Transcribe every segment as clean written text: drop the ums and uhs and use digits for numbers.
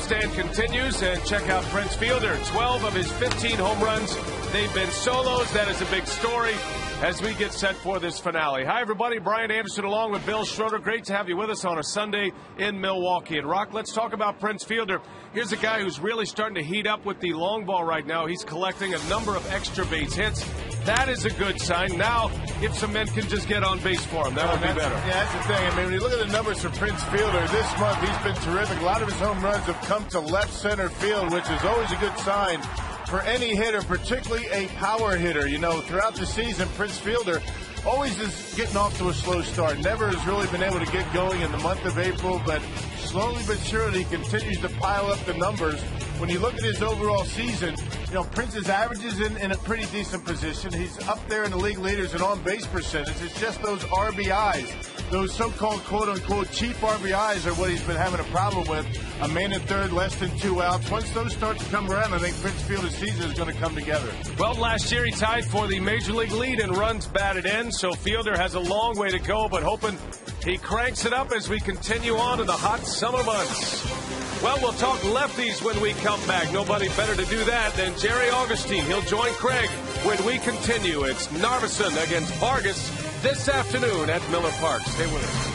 homestand continues, and check out Prince Fielder. 12 of his 15 home runs, they've been solos. That is a big story as we get set for this finale. Hi, everybody. Brian Anderson along with Bill Schroeder. Great to have you with us on a Sunday in Milwaukee. And, Rock, let's talk about Prince Fielder. Here's a guy who's really starting to heat up with the long ball right now. He's collecting a number of extra base hits. That is a good sign. Now, if some men can just get on base for him, that would be better. Yeah, that's the thing. I mean, when you look at the numbers for Prince Fielder, this month he's been terrific. A lot of his home runs have come to left center field, which is always a good sign for any hitter, particularly a power hitter. You know, throughout the season, Prince Fielder always is getting off to a slow start. Never has really been able to get going in the month of April, but slowly but surely he continues to pile up the numbers. When you look at his overall season, you know, Prince's average is in a pretty decent position. He's up there in the league leaders in on-base percentage. It's just those RBIs, those so-called quote-unquote cheap RBIs are what he's been having a problem with. A man in third, less than 2 outs. Once those start to come around, I think Prince Fielder's season is going to come together. Well, last year he tied for the Major League lead in runs batted in, so Fielder has a long way to go, but hoping he cranks it up as we continue on in the hot summer months. Well, we'll talk lefties when we come back. Nobody better to do that than Jerry Augustine. He'll join Craig when we continue. It's Narveson against Vargas this afternoon at Miller Park. Stay with us.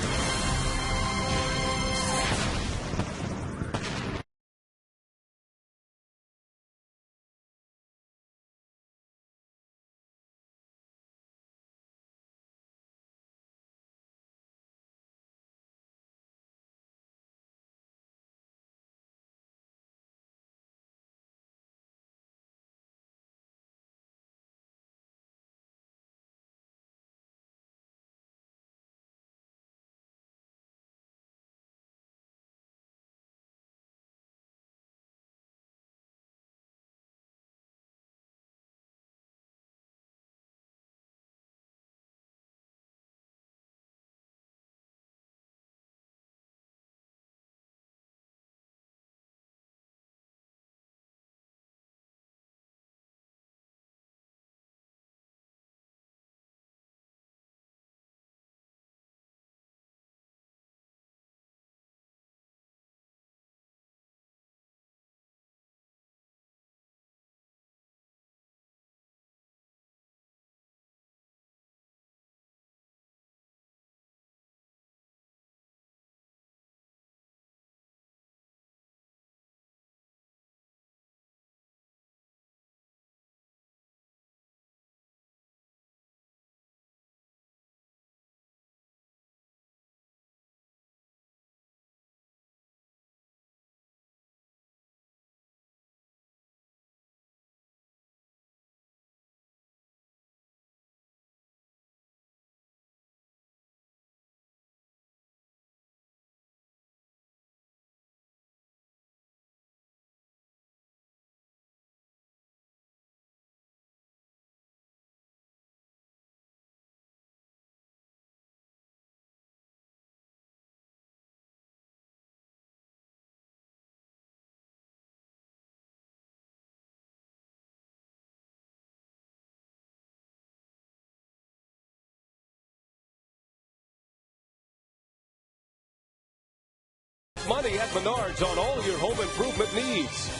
Money at Menards on all your home improvement needs.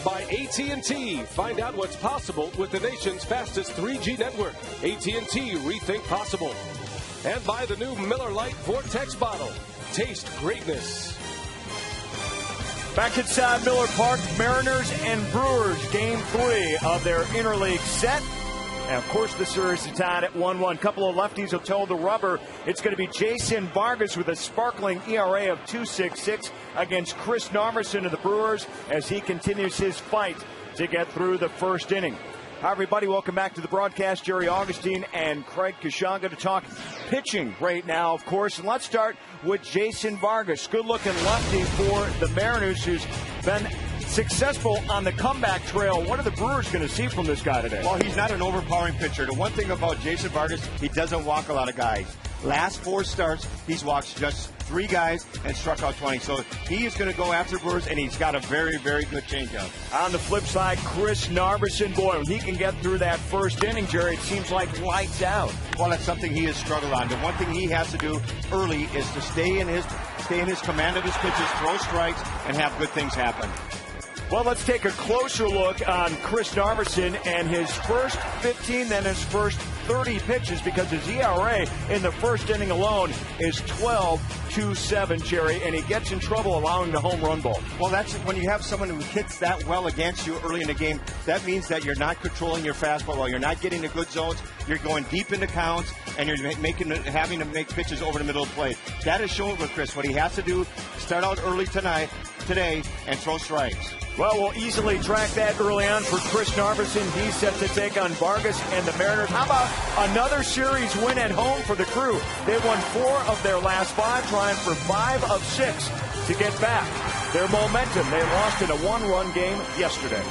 By AT&T, find out what's possible with the nation's fastest 3G network. AT&T, rethink possible. And by the new Miller Lite Vortex bottle. Taste greatness. Back inside Miller Park, Mariners and Brewers, Game 3 of their interleague set. And, of course, the series is tied at 1-1. Couple of lefties will toe the rubber. It's going to be Jason Vargas with a sparkling ERA of 2.66 against Chris Narveson of the Brewers as he continues his fight to get through the first inning. Hi, everybody. Welcome back to the broadcast. Jerry Augustine and Craig Kashanga to talk pitching right now, of course. And let's start with Jason Vargas. Good-looking lefty for the Mariners, who's been successful on the comeback trail. What are the Brewers going to see from this guy today? Well, he's not an overpowering pitcher. The one thing about Jason Vargas, he doesn't walk a lot of guys. Last 4 starts, he's walked just 3 guys and struck out 20. So he is going to go after Brewers, and he's got a very, very good changeup. On the flip side, Chris Narveson, boy, when he can get through that first inning, Jerry, it seems like lights out. Well, that's something he has struggled on. The one thing he has to do early is to stay in his stay in his command of his pitches, throw strikes, and have good things happen. Well, let's take a closer look on Chris Narveson and his first 15, then his first 30 pitches, because his ERA in the first inning alone is 12.27, Jerry, and he gets in trouble allowing the home run ball. Well, that's when you have someone who hits that well against you early in the game. That means that you're not controlling your fastball well. You're not getting the good zones. You're going deep into counts, and you're having to make pitches over the middle of the plate. That is shown with Chris. What he has to do, start out early today, and throw strikes. Well, we'll easily track that early on for Chris Narveson. He's set to take on Vargas and the Mariners. How about another series win at home for the Crew? They won 4 of their last 5, trying for 5 of 6 to get back their momentum. They lost in a 1-run game yesterday.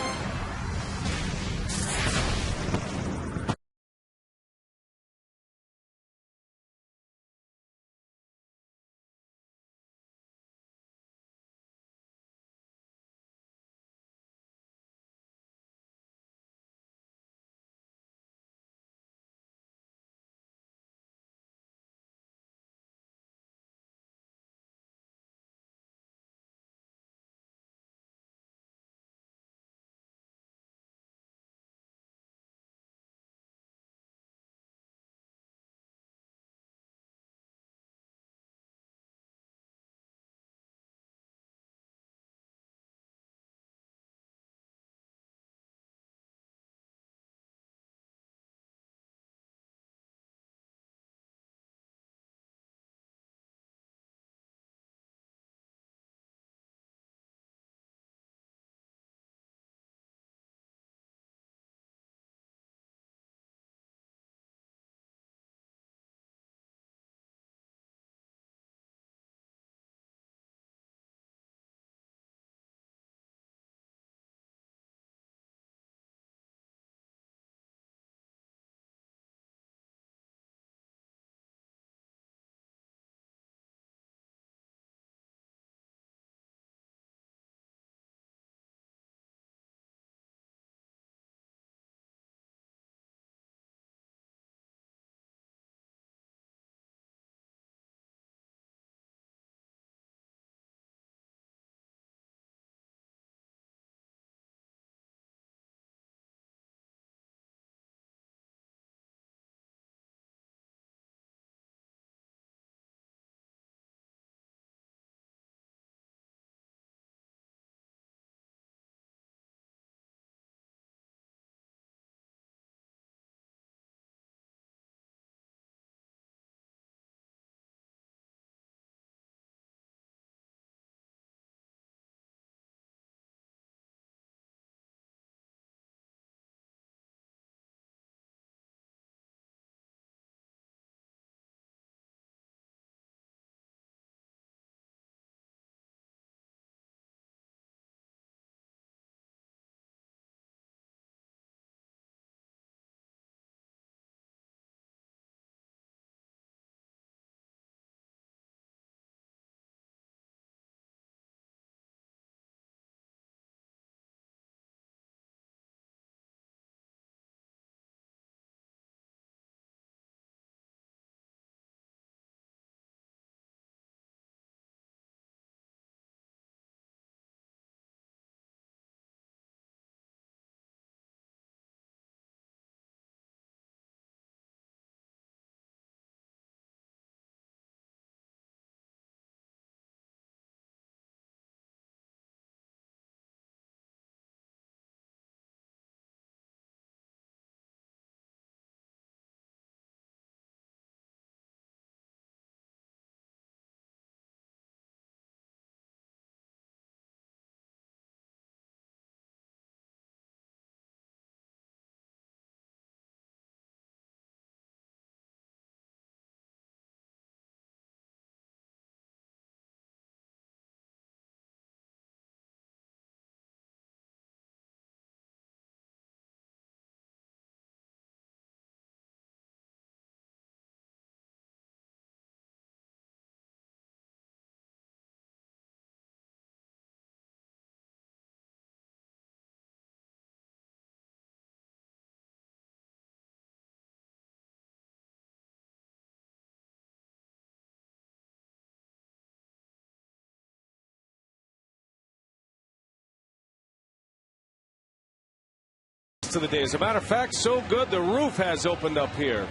rest of the day. As a matter of fact, so good the roof has opened up here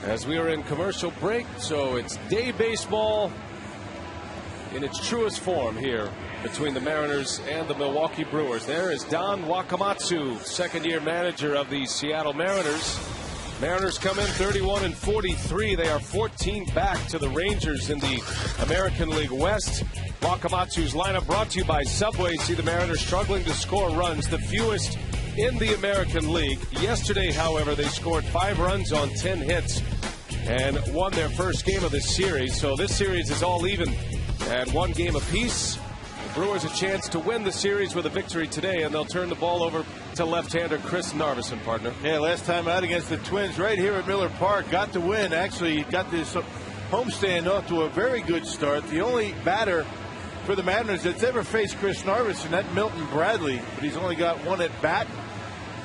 as we are in commercial break. So it's day baseball in its truest form here between the Mariners and the Milwaukee Brewers. There is Don Wakamatsu, second-year manager of the Seattle Mariners. Mariners come in 31-43. They are 14 back to the Rangers in the American League West. Wakamatsu's lineup brought to you by Subway. See the Mariners struggling to score runs, the fewest in the American League. Yesterday, however, they scored 5 runs on 10 hits and won their first game of this series. So this series is all even at 1 game apiece. The Brewers a chance to win the series with a victory today, and they'll turn the ball over to left-hander Chris Narveson, partner. Yeah, last time out against the Twins right here at Miller Park. Got the win. Actually, got this homestand off to a very good start. The only batter for the Mariners that's ever faced Chris Narveson, that's Milton Bradley, but he's only got 1 at bat.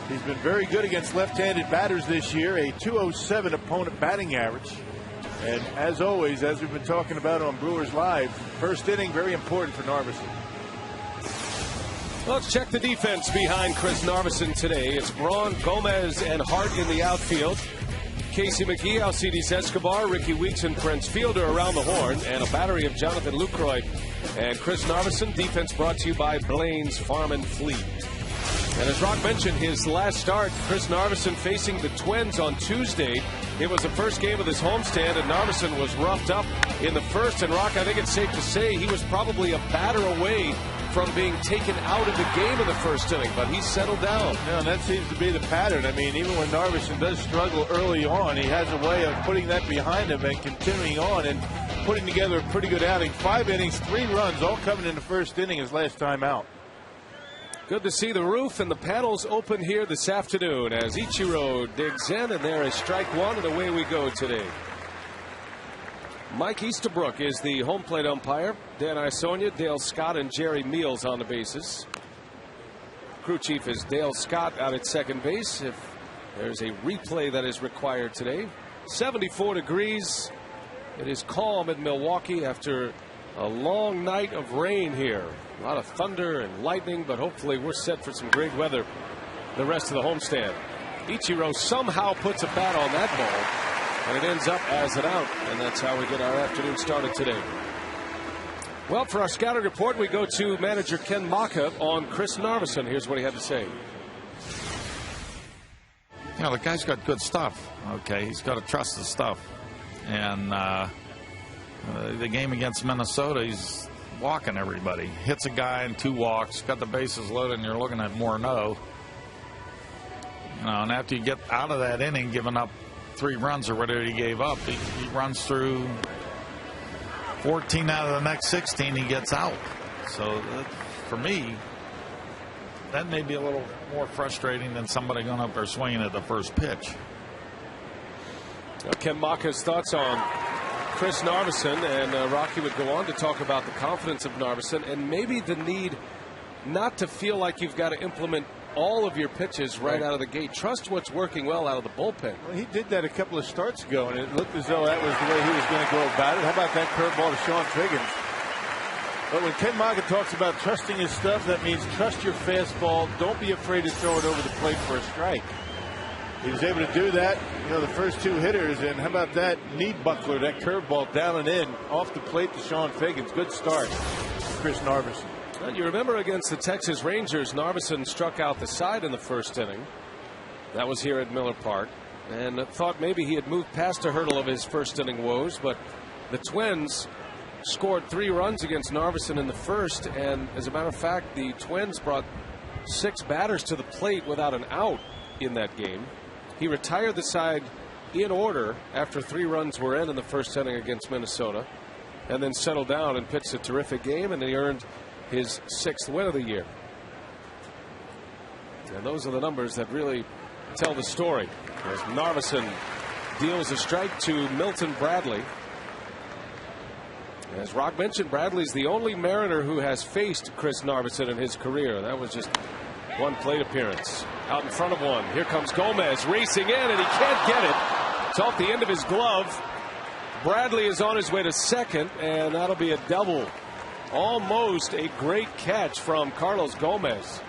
He's been very good against left-handed batters this year, a .207 opponent batting average. And as always, as we've been talking about on Brewers Live, first inning very important for Narveson. Let's check the defense behind Chris Narveson today. It's Braun, Gomez, and Hart in the outfield. Casey McGee, Alcides Escobar, Ricky Weeks, and Prince Fielder around the horn, and a battery of Jonathan Lucroy and Chris Narveson. Defense brought to you by Blaine's Farm and Fleet. And as Rock mentioned, his last start, Chris Narveson facing the Twins on Tuesday. It was the first game of this homestand, and Narveson was roughed up in the first. And Rock, I think it's safe to say he was probably a batter away from being taken out of the game in the first inning, but he settled down. Yeah, and that seems to be the pattern. I mean, even when Narveson does struggle early on, he has a way of putting that behind him and continuing on and putting together a pretty good outing. 5 innings, 3 runs, all coming in the first inning his last time out. Good to see the roof and the panels open here this afternoon as Ichiro digs in, and there is strike 1, and away we go today. Mike Easterbrook is the home plate umpire. Dan Isonia, Dale Scott, and Jerry Meals on the bases. Crew chief is Dale Scott out at second base if there's a replay that is required today. 74 degrees. It is calm in Milwaukee after a long night of rain here. A lot of thunder and lightning, but hopefully we're set for some great weather the rest of the homestand. Ichiro somehow puts a bat on that ball, and it ends up as an out, and that's how we get our afternoon started today. Well, for our scouting report, we go to manager Ken Maka on Chris Narveson. Here's what he had to say. You know, the guy's got good stuff. Okay, he's got to trust his stuff. And the game against Minnesota, he's walking everybody. Hits a guy in 2 walks, got the bases loaded, and you're looking at Morneau. You know, and after you get out of that inning, giving up 3 runs or whatever he gave up, he runs through 14 out of the next 16, he gets out. So for me, that may be a little more frustrating than somebody going up there swinging at the first pitch. Ken Maka's thoughts on Chris Narveson, and Rocky would go on to talk about the confidence of Narveson and maybe the need not to feel like you've got to implement all of your pitches right out of the gate. Trust what's working well out of the bullpen. Well, he did that a couple of starts ago, and it looked as though that was the way he was going to go about it. How about that curveball to Sean Figgins? But when Ken Maka talks about trusting his stuff, that means trust your fastball. Don't be afraid to throw it over the plate for a strike. He was able to do that, you know, the first 2 hitters. And how about that knee buckler, that curveball down and in, off the plate to Sean Figgins. Good start, Chris Narveson. And you remember against the Texas Rangers, Narveson struck out the side in the first inning. That was here at Miller Park. And thought maybe he had moved past a hurdle of his first inning woes. But the Twins scored 3 runs against Narveson in the first. And as a matter of fact, the Twins brought 6 batters to the plate without an out in that game. He retired the side in order after 3 runs were in the first inning against Minnesota, and then settled down and pitched a terrific game, and he earned his 6th win of the year. And those are the numbers that really tell the story, as Narveson deals a strike to Milton Bradley. As Rock mentioned, Bradley's the only Mariner who has faced Chris Narveson in his career. That was just 1 plate appearance. Out in front of one. Here comes Gomez racing in, and he can't get it. It's off the end of his glove. Bradley is on his way to second, and that'll be a double. Almost a great catch from Carlos Gomez.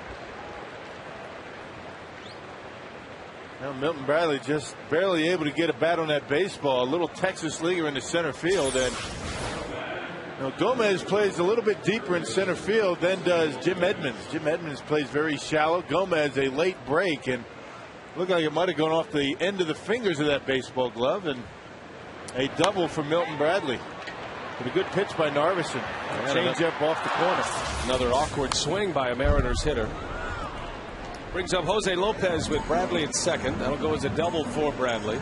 Now Milton Bradley just barely able to get a bat on that baseball. A little Texas leaguer in the center field, and Gomez plays a little bit deeper in center field than does Jim Edmonds. Jim Edmonds plays very shallow. Gomez a late break, and looked like it might have gone off the end of the fingers of that baseball glove, and a double for Milton Bradley. But a good pitch by Narveson. Change up off the corner. Another awkward swing by a Mariners hitter. Brings up Jose Lopez with Bradley at second. That'll go as a double for Bradley.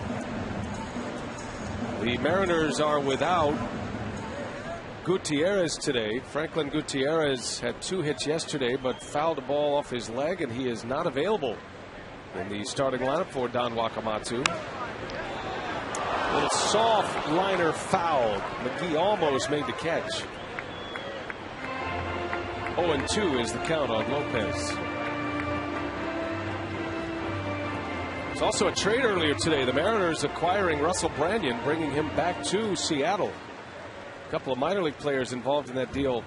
The Mariners are without Gutierrez today. Franklin Gutierrez had 2 hits yesterday, but fouled a ball off his leg, and he is not available in the starting lineup for Don Wakamatsu. A little soft liner foul. McGee almost made the catch. 0-2 is the count on Lopez. There's also a trade earlier today. The Mariners acquiring Russell Branyan, bringing him back to Seattle. A couple of minor league players involved in that deal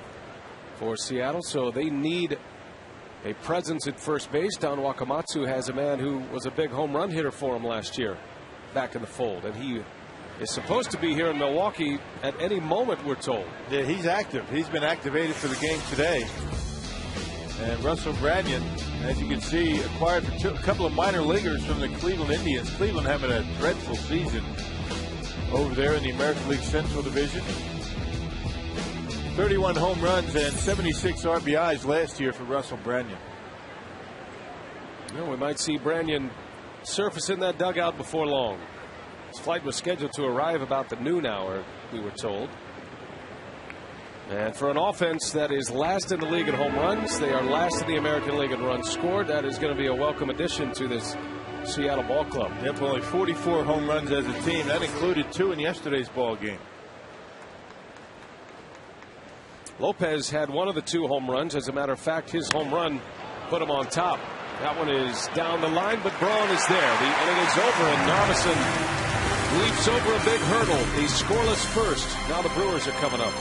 for Seattle, so they need a presence at first base. Don Wakamatsu has a man who was a big home run hitter for him last year back in the fold, and he is supposed to be here in Milwaukee at any moment, we're told. Yeah, he's active. He's been activated for the game today. And Russell Branyan, as you can see, acquired for a couple of minor leaguers from the Cleveland Indians. Cleveland having a dreadful season over there in the American League Central Division. 31 home runs and 76 RBIs last year for Russell Branyan. We might see Branyan surface in that dugout before long. His flight was scheduled to arrive about the noon hour, we were told. And for an offense that is last in the league in home runs, they are last in the American League in runs scored. That is going to be a welcome addition to this Seattle ball club. Yep, only 44 home runs as a team. That included 2 in yesterday's ball game. Lopez had one of the 2 home runs. As a matter of fact, his home run put him on top. That one is down the line, but Braun is there. The inning is over, and Narveson leaps over a big hurdle. The scoreless first. Now the Brewers are coming up.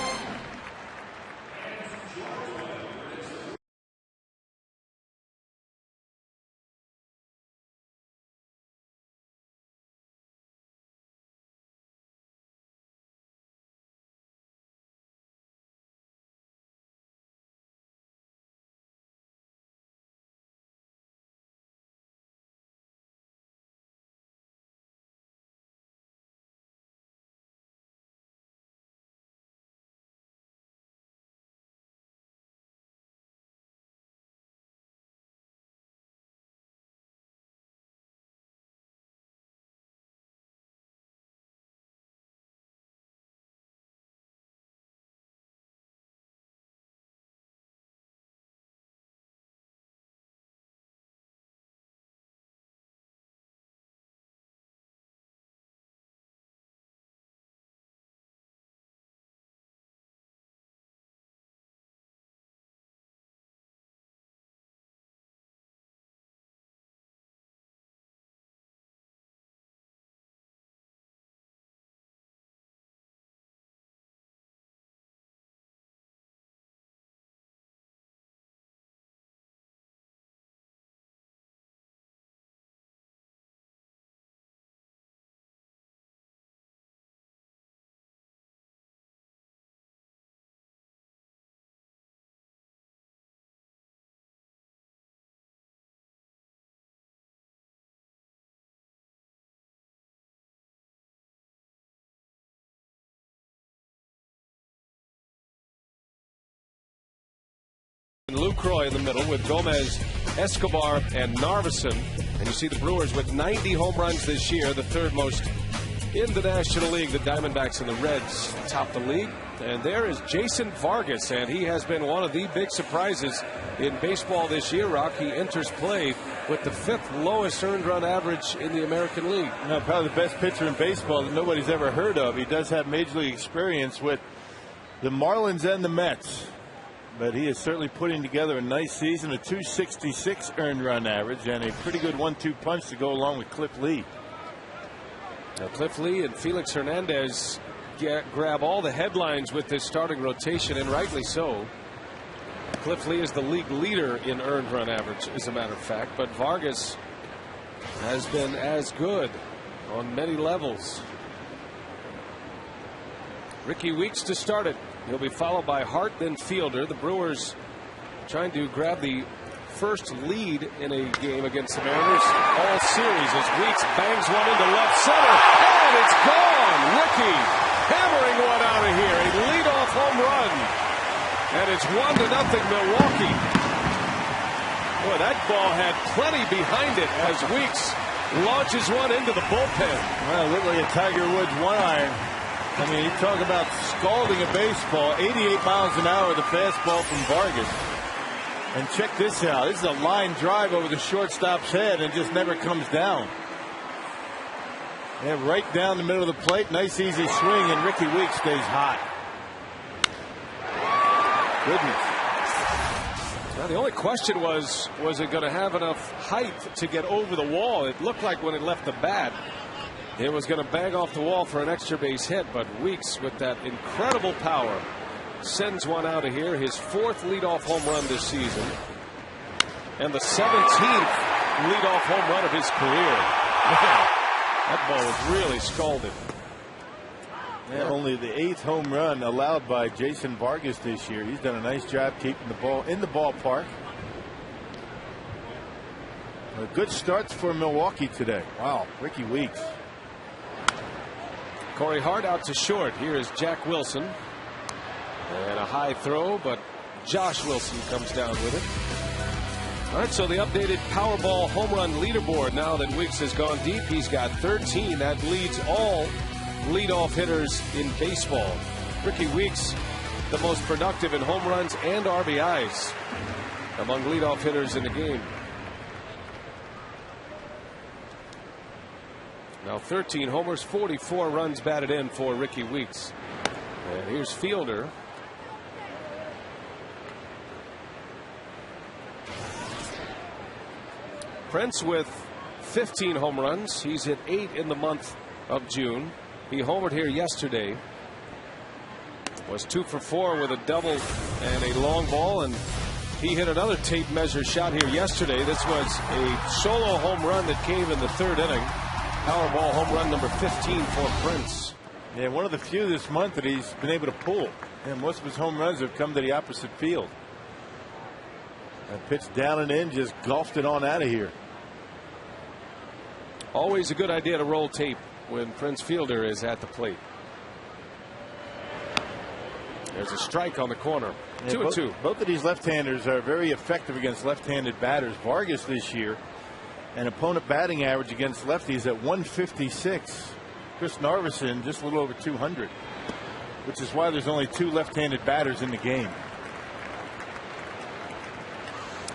Lucroy in the middle with Gomez, Escobar, and Narveson. And you see the Brewers with 90 home runs this year, the 3rd most in the National League. The Diamondbacks and the Reds top the league. And there is Jason Vargas, and he has been one of the big surprises in baseball this year, Rock. He enters play with the 5th lowest earned run average in the American League. Now, probably the best pitcher in baseball that nobody's ever heard of. He does have major league experience with the Marlins and the Mets. But he is certainly putting together a nice season, a 266 earned run average, and a pretty good 1-2 punch to go along with Cliff Lee. Now, Cliff Lee and Felix Hernandez grab all the headlines with this starting rotation, and rightly so. Cliff Lee is the league leader in earned run average, as a matter of fact, but Vargas has been as good on many levels. Ricky Weeks to start it. He'll be followed by Hart, then Fielder. The Brewers trying to grab the first lead in a game against the Mariners all series as Weeks bangs one into left center, and it's gone. Ricky hammering one out of here. A leadoff home run, and it's 1-0 Milwaukee. Boy, that ball had plenty behind it as Weeks launches one into the bullpen. Well, it looked like a Tiger Woods 1-iron. I mean, you talk about scalding a baseball. 88 miles an hour, the fastball from Vargas. And check this out. This is a line drive over the shortstop's head and just never comes down. Yeah, right down the middle of the plate. Nice easy swing, and Ricky Weeks stays hot. Goodness. Now, the only question was it going to have enough height to get over the wall? It looked like when it left the bat, it was going to bang off the wall for an extra base hit, but Weeks, with that incredible power, sends one out of here. His 4th leadoff home run this season, and the 17th leadoff home run of his career. That ball was really scalded. Yeah, only the 8th home run allowed by Jason Vargas this year. He's done a nice job keeping the ball in the ballpark. Good starts for Milwaukee today. Wow, Ricky Weeks. Corey Hart out to short. Here is Jack Wilson. And a high throw, but Josh Wilson comes down with it. All right, so the updated Powerball home run leaderboard. Now that Weeks has gone deep, he's got 13. That leads all leadoff hitters in baseball. Ricky Weeks, the most productive in home runs and RBIs among leadoff hitters in the game. Now 13 homers, 44 runs batted in for Ricky Weeks. And here's Fielder. Prince with 15 home runs. He's hit 8 in the month of June. He homered here yesterday. Was 2 for 4 with a double and a long ball, and he hit another tape measure shot here yesterday. This was a solo home run that came in the 3rd inning. Powerball home run number 15 for Prince. Yeah, one of the few this month that he's been able to pull. And most of his home runs have come to the opposite field. That pitch down and in, just golfed it on out of here. Always a good idea to roll tape when Prince Fielder is at the plate. There's a strike on the corner. Yeah, 2-2. Both of these left-handers are very effective against left-handed batters. Vargas this year, an opponent batting average against lefties at 156. Chris Narveson just a little over 200, which is why there's only 2 left-handed batters in the game.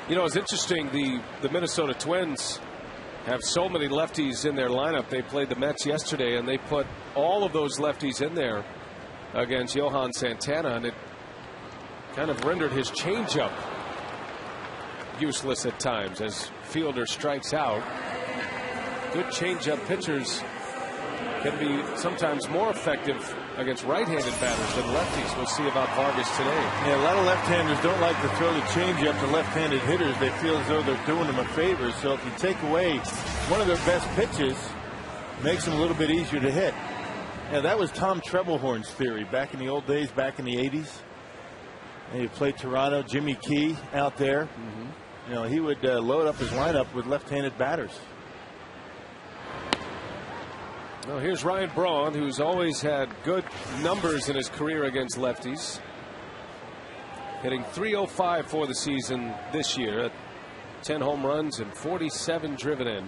You know, it's interesting. The Minnesota Twins have so many lefties in their lineup. They played the Mets yesterday, and they put all of those lefties in there against Johan Santana, and it kind of rendered his changeup useless at times as Fielder strikes out. Good changeup pitchers can be sometimes more effective against right-handed batters than lefties. We'll see about Vargas today. Yeah, a lot of left-handers don't like to throw the changeup to left-handed hitters. They feel as though they're doing them a favor. So if you take away one of their best pitches, it makes them a little bit easier to hit. Yeah, that was Tom Trebelhorn's theory back in the old days, back in the 80s. And he played Toronto. Jimmy Key out there. You know, he would load up his lineup with left-handed batters. Well, here's Ryan Braun, who's always had good numbers in his career against lefties. Hitting .305 for the season this year. 10 home runs and 47 driven in.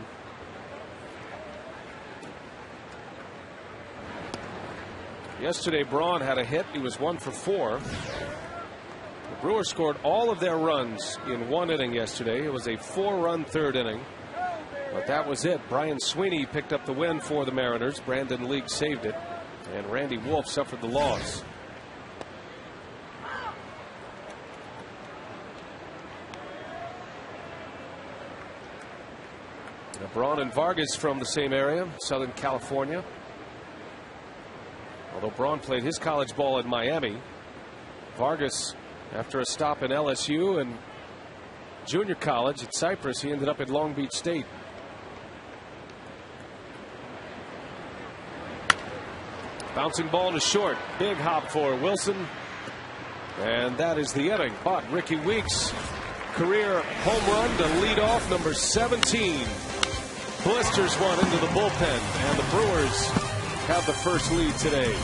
Yesterday, Braun had a hit. He was 1 for 4. The Brewers scored all of their runs in 1 inning yesterday. It was a 4-run 3rd inning. But that was it. Brian Sweeney picked up the win for the Mariners. Brandon League saved it. And Randy Wolf suffered the loss. Now, Braun and Vargas from the same area, Southern California. Although Braun played his college ball in Miami, Vargas, after a stop in LSU and junior college at Cypress, he ended up at Long Beach State. Bouncing ball to short. Big hop for Wilson. And that is the inning. But Ricky Weeks, career home run to lead off, number 17. Blisters one into the bullpen. And the Brewers have the first lead today.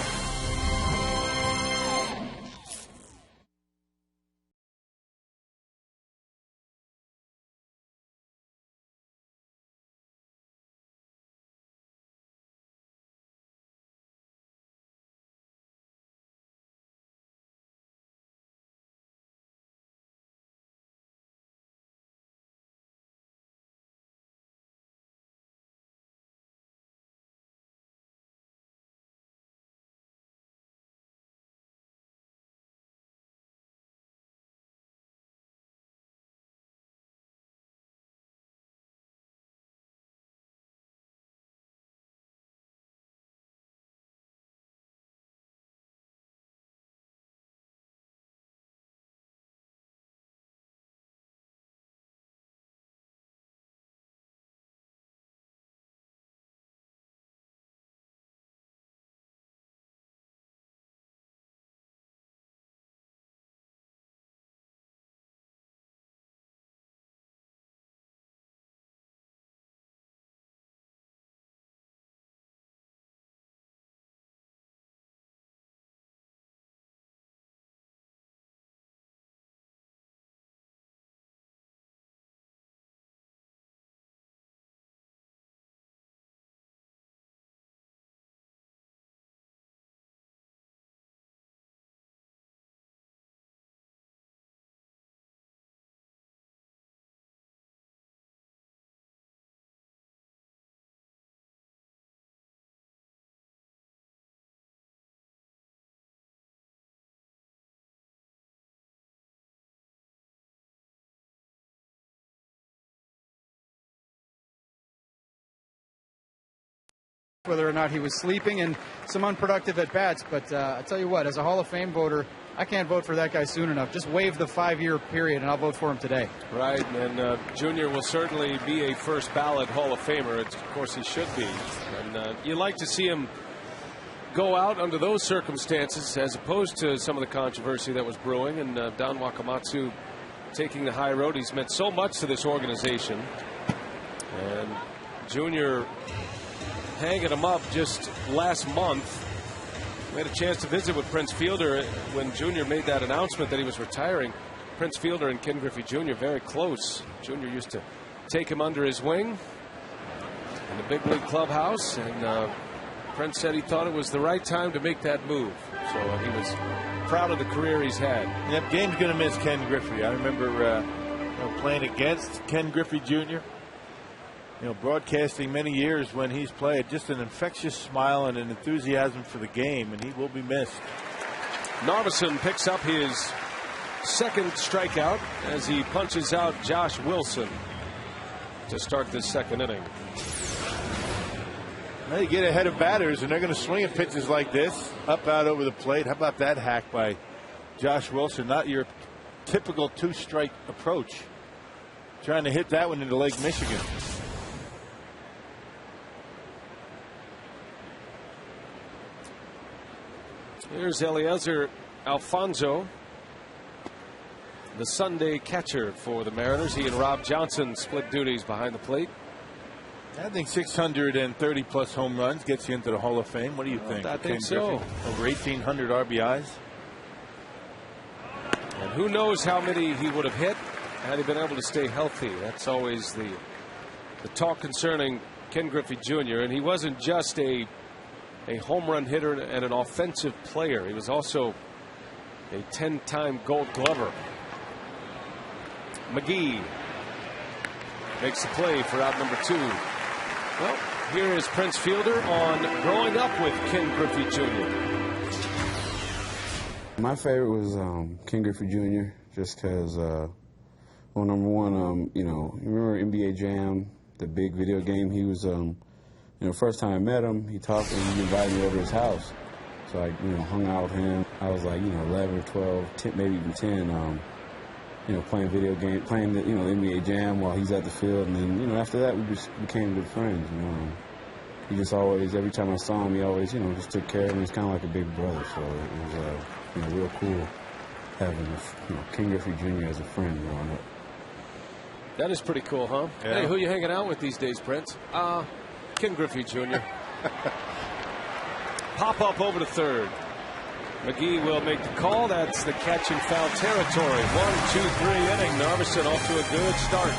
Whether or not he was sleeping and some unproductive at-bats. But I tell you what, as a Hall of Fame voter, I can't vote for that guy soon enough. Just waive the 5-year period, and I'll vote for him today. Right, and Junior will certainly be a first ballot Hall of Famer. Of course, he should be. And you like to see him go out under those circumstances as opposed to some of the controversy that was brewing. And Don Wakamatsu taking the high road. He's meant so much to this organization. And Junior hanging him up just last month. We had a chance to visit with Prince Fielder when Junior made that announcement that he was retiring. Prince Fielder and Ken Griffey Jr. very close. Junior used to take him under his wing in the big league clubhouse, and Prince said he thought it was the right time to make that move. So he was proud of the career he's had. Yep, Game's going to miss Ken Griffey. I remember playing against Ken Griffey Jr., broadcasting many years when he's played. Just an infectious smile and an enthusiasm for the game, and he will be missed. Narveson picks up his second strikeout as he punches out Josh Wilson to start this second inning. They get ahead of batters, and they're going to swing at pitches like this, up, out, over the plate. How about that hack by Josh Wilson? Not your typical two-strike approach. Trying to hit that one into Lake Michigan. Here's Eliezer Alfonso, the Sunday catcher for the Mariners. He and Rob Johnson split duties behind the plate. I think 630 plus home runs gets you into the Hall of Fame. What do you think? I think so. Over 1,800 RBIs. And who knows how many he would have hit had he been able to stay healthy. That's always the talk concerning Ken Griffey Jr. And he wasn't just a home run hitter and an offensive player. He was also a 10-time Gold Glover. McGee makes the play for out number 2. Well, here is Prince Fielder on growing up with Ken Griffey Jr. My favorite was Ken Griffey Jr. just because, well, number one, you remember NBA Jam, the big video game? He was, first time I met him, he talked and he invited me over to his house. So I, hung out with him. I was like, 11 or 12, 10, maybe even 10, playing video games, playing the, NBA Jam while he's at the field. And then, after that, we just became good friends, he just always, every time I saw him, he always, just took care of me. He's kind of like a big brother. So it was, real cool having, Ken Griffey Jr. as a friend growing up. That is pretty cool, huh? Yeah. Hey, who you hanging out with these days, Prince? Ken Griffey Jr. Pop up over to third. McGee will make the call. That's the catch and foul territory. 1, 2, 3 inning. Narveson off to a good start.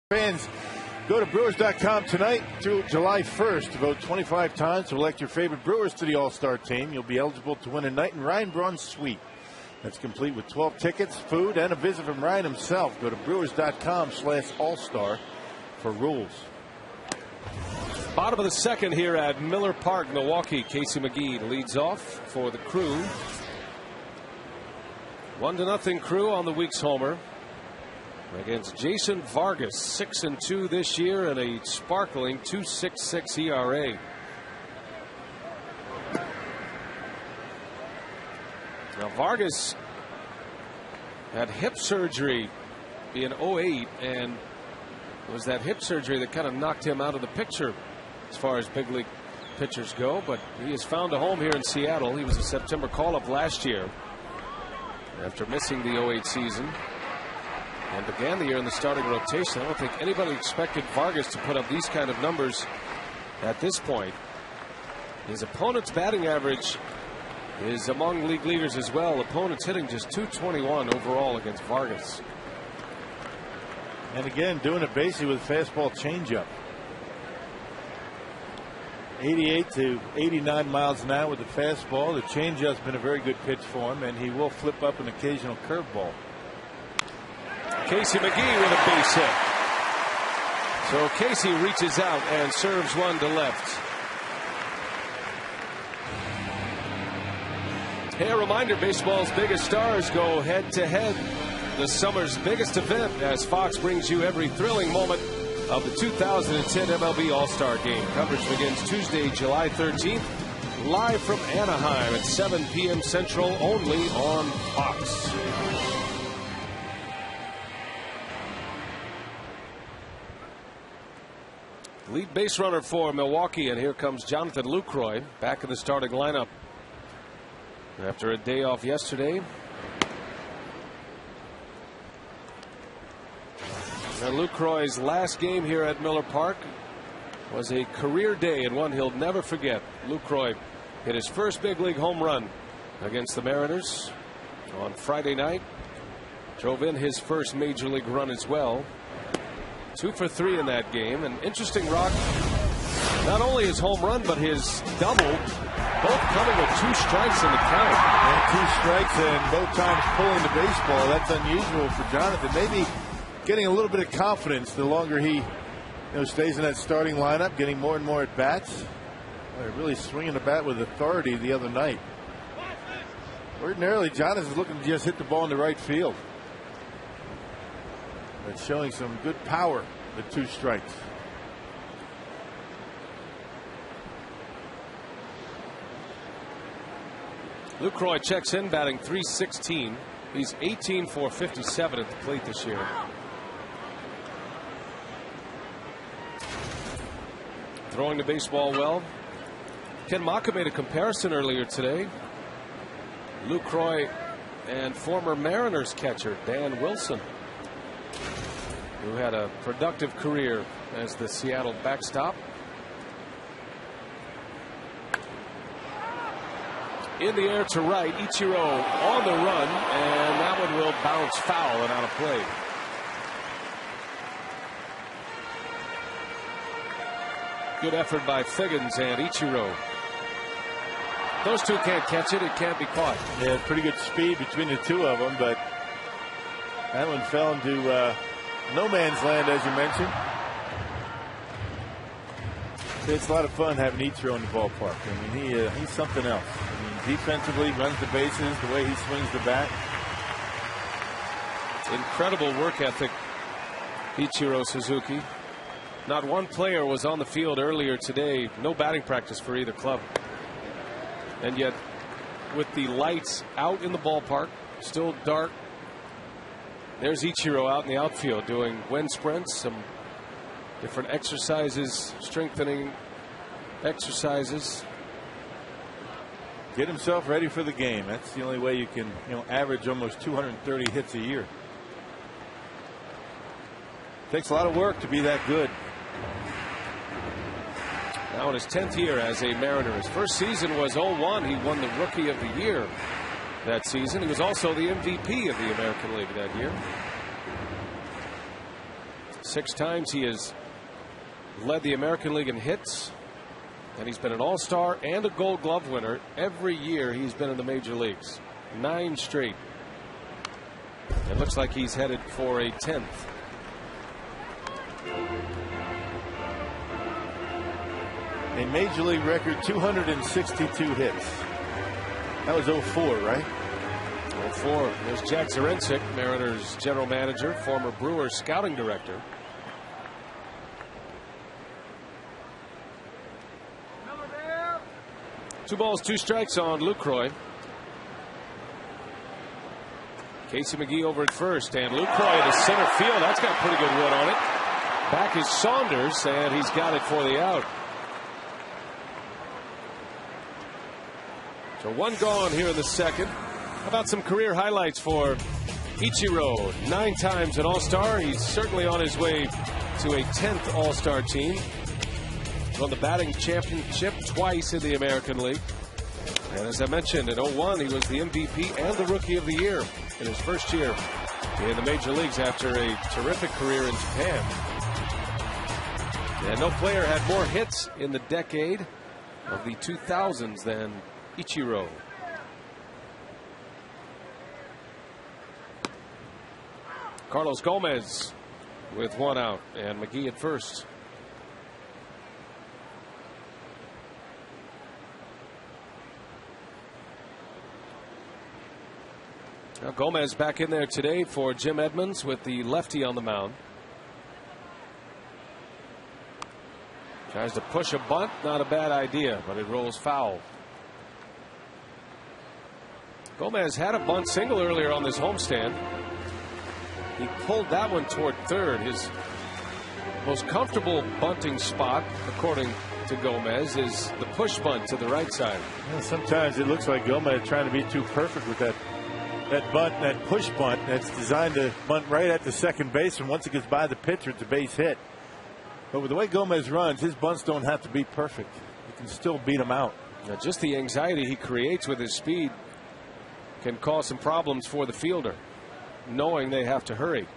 Fans, go to Brewers.com tonight through July 1st to vote 25 times to elect your favorite Brewers to the All-Star team. You'll be eligible to win a night in Ryan Braun's suite. That's complete with 12 tickets, food, and a visit from Ryan himself. Go to Brewers.com/All-Star for rules. Bottom of the second here at Miller Park, Milwaukee. Casey McGee leads off for the Crew. 1-0 Crew on the week's homer against Jason Vargas. 6-2 this year and a sparkling 2.66 ERA. Now Vargas had hip surgery in 2008, and it was that hip surgery that kind of knocked him out of the picture as far as big league pitchers go. But he has found a home here in Seattle. He was a September call-up last year after missing the 2008 season, and began the year in the starting rotation. I don't think anybody expected Vargas to put up these kind of numbers at this point. His opponent's batting average is among league leaders as well. Opponents hitting just .221 overall against Vargas. And again, doing it basically with fastball changeup. 88 to 89 miles an hour with the fastball. The changeup's been a very good pitch for him, and he will flip up an occasional curveball. Casey McGee with a base hit. So Casey reaches out and serves one to left. Hey, a reminder, baseball's biggest stars go head to head. The summer's biggest event as Fox brings you every thrilling moment of the 2010 MLB All-Star Game. Coverage begins Tuesday, July 13th, live from Anaheim at 7 p.m. Central, only on Fox. Lead base runner for Milwaukee, and here comes Jonathan Lucroy back in the starting lineup after a day off yesterday. Now Lucroy's last game here at Miller Park was a career day, and one he'll never forget. Lucroy hit his first big league home run against the Mariners on Friday night. Drove in his first major league run as well. 2 for 3 in that game. And interesting, Rock, Not only his home run, but his double, both coming with 2 strikes in the count. And 2 strikes and both times pulling the baseball. That's unusual for Jonathan. Maybe getting a little bit of confidence the longer he stays in that starting lineup, getting more and more at bats. Really swinging the bat with authority the other night. Ordinarily, Jonathan's looking to just hit the ball in the right field. But showing some good power with 2 strikes. Lucroy checks in, batting .316. He's 18 for 57 at the plate this year. Throwing the baseball well. Ken Maka made a comparison earlier today. Lucroy and former Mariners catcher Dan Wilson, who had a productive career as the Seattle backstop. In the air to right, Ichiro on the run, and that one will bounce foul and out of play. Good effort by Figgins and Ichiro. Those two can't catch it. It can't be caught. Yeah, pretty good speed between the two of them, but that one fell into no man's land, as you mentioned. It's a lot of fun having Ichiro in the ballpark. I mean, he's something else. I mean, defensively, runs the bases, the way he swings the bat. Incredible work ethic, Ichiro Suzuki. Not one player was on the field earlier today. No batting practice for either club. And yet, with the lights out in the ballpark, still dark, there's Ichiro out in the outfield doing wind sprints, some different exercises, strengthening exercises. Get himself ready for the game. That's the only way you can, average almost 230 hits a year. Takes a lot of work to be that good. Now in his 10th year as a Mariner. His first season was 0-1. He won the Rookie of the Year that season. He was also the MVP of the American League that year. 6 times he has led the American League in hits, and he's been an All-Star and a Gold Glove winner every year he's been in the major leagues. 9 straight. It looks like he's headed for a 10th. A major league record 262 hits. That was 04, right? 04. There's Jack Zarensik, Mariners general manager, former Brewers scouting director. Two balls, 2 strikes on Lucroy. Casey McGee over at first, and Lucroy to center field. That's got pretty good wood on it. Back is Saunders, and he's got it for the out. So 1 gone here in the second. How about some career highlights for Ichiro? 9 times an All-Star. He's certainly on his way to a 10th All-Star team. Won the batting championship twice in the American League. And as I mentioned, in 01, he was the MVP and the Rookie of the Year in his first year in the major leagues after a terrific career in Japan. And no player had more hits in the decade of the 2000s than Ichiro. Carlos Gomez with 1 out, and McGee at first. Now Gomez back in there today for Jim Edmonds with the lefty on the mound. Tries to push a bunt, not a bad idea, but it rolls foul. Gomez had a bunt single earlier on this homestand. He pulled that one toward third. His most comfortable bunting spot, according to Gomez, is the push bunt to the right side. Yeah, sometimes it looks like Gomez trying to be too perfect with that bunt, that push bunt that's designed to bunt right at the second base, and once it gets by the pitcher, it's a base hit. But with the way Gomez runs, his bunts don't have to be perfect. You can still beat him out. Now, just the anxiety he creates with his speed can cause some problems for the fielder, knowing they have to hurry.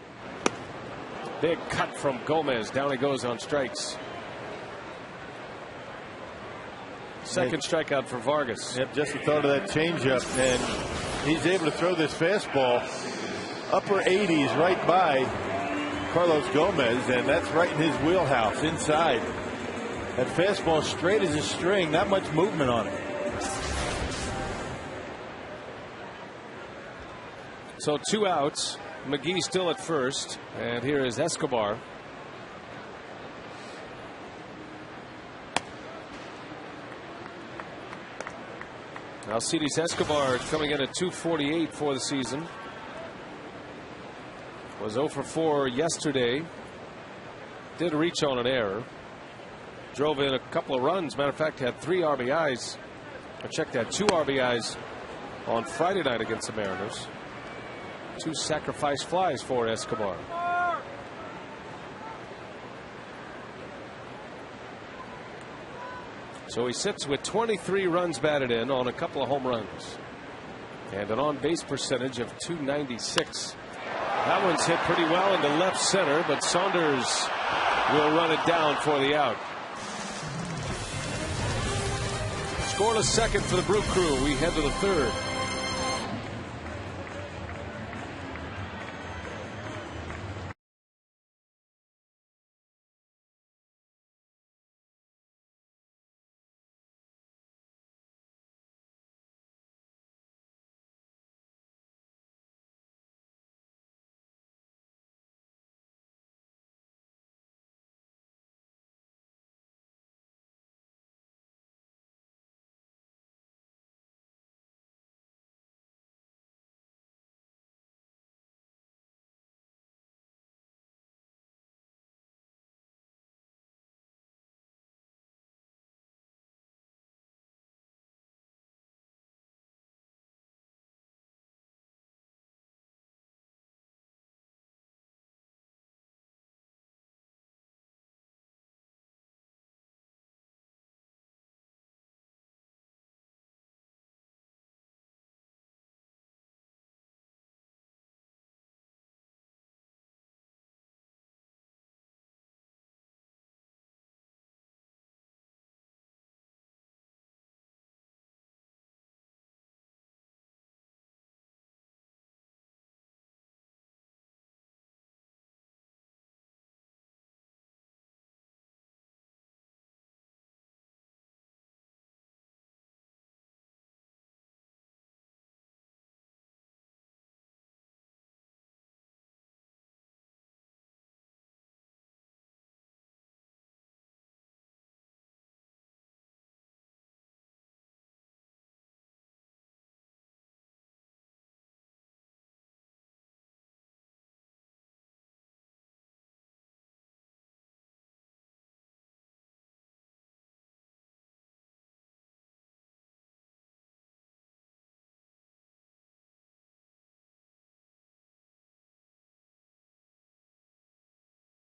Big cut from Gomez. Down he goes on strikes. Second strikeout for Vargas. Yep, just the thought of that changeup, and he's able to throw this fastball upper 80s right by Carlos Gomez, and that's right in his wheelhouse inside. That fastball straight as a string, not much movement on it. So 2 outs. McGee still at first, and here is Escobar. Alcides Escobar coming in at 248 for the season. Was 0 for 4 yesterday. Did reach on an error. Drove in a couple of runs. Matter of fact, had 3 RBIs. I checked that, 2 RBIs on Friday night against the Mariners. 2 sacrifice flies for Escobar. So he sits with 23 runs batted in on a couple of home runs and an on-base percentage of .296. That one's hit pretty well into left center, but Saunders will run it down for the out. Scoreless second for the Brew Crew. We head to the third.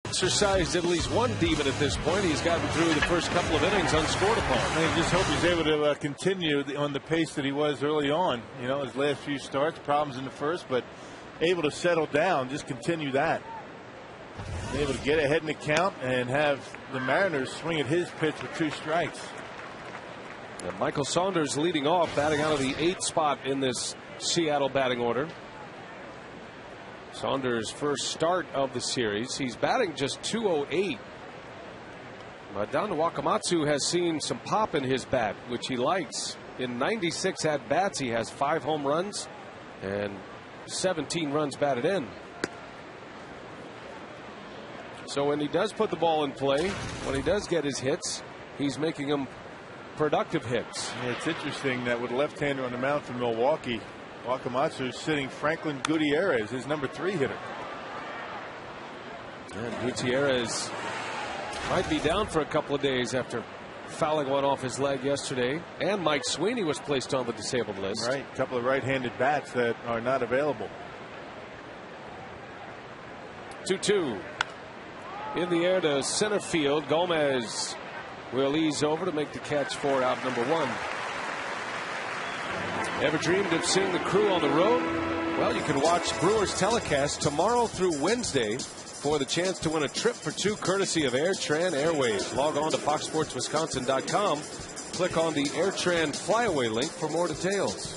Exercised at least one demon at this point. He's gotten through the first couple of innings unscored upon. I just hope he's able to continue on the pace that he was early on. You know, his last few starts, problems in the first, but able to settle down, just continue that. Able to get ahead in the count and have the Mariners swing at his pitch with 2 strikes. And Michael Saunders leading off, batting out of the 8th spot in this Seattle batting order. Saunders' first start of the series. He's batting just .208. Madonna Wakamatsu has seen some pop in his bat, which he likes. In 96 at-bats, he has 5 home runs and 17 runs batted in. So when he does put the ball in play, when he does get his hits, he's making them productive hits. Yeah, it's interesting that with a left-hander on the mound for Milwaukee, Wakamatsu is sitting Franklin Gutierrez, his number 3 hitter. And Gutierrez might be down for a couple of days after fouling one off his leg yesterday. And Mike Sweeney was placed on the disabled list. Right, a couple of right-handed bats that are not available. 2-2. In the air to center field. Gomez will ease over to make the catch for out number 1. Ever dreamed of seeing the Crew on the road? Well, you can watch Brewers telecast tomorrow through Wednesday for the chance to win a trip for 2 courtesy of AirTran Airways. Log on to foxsportswisconsin.com click on the AirTran Flyaway link for more details.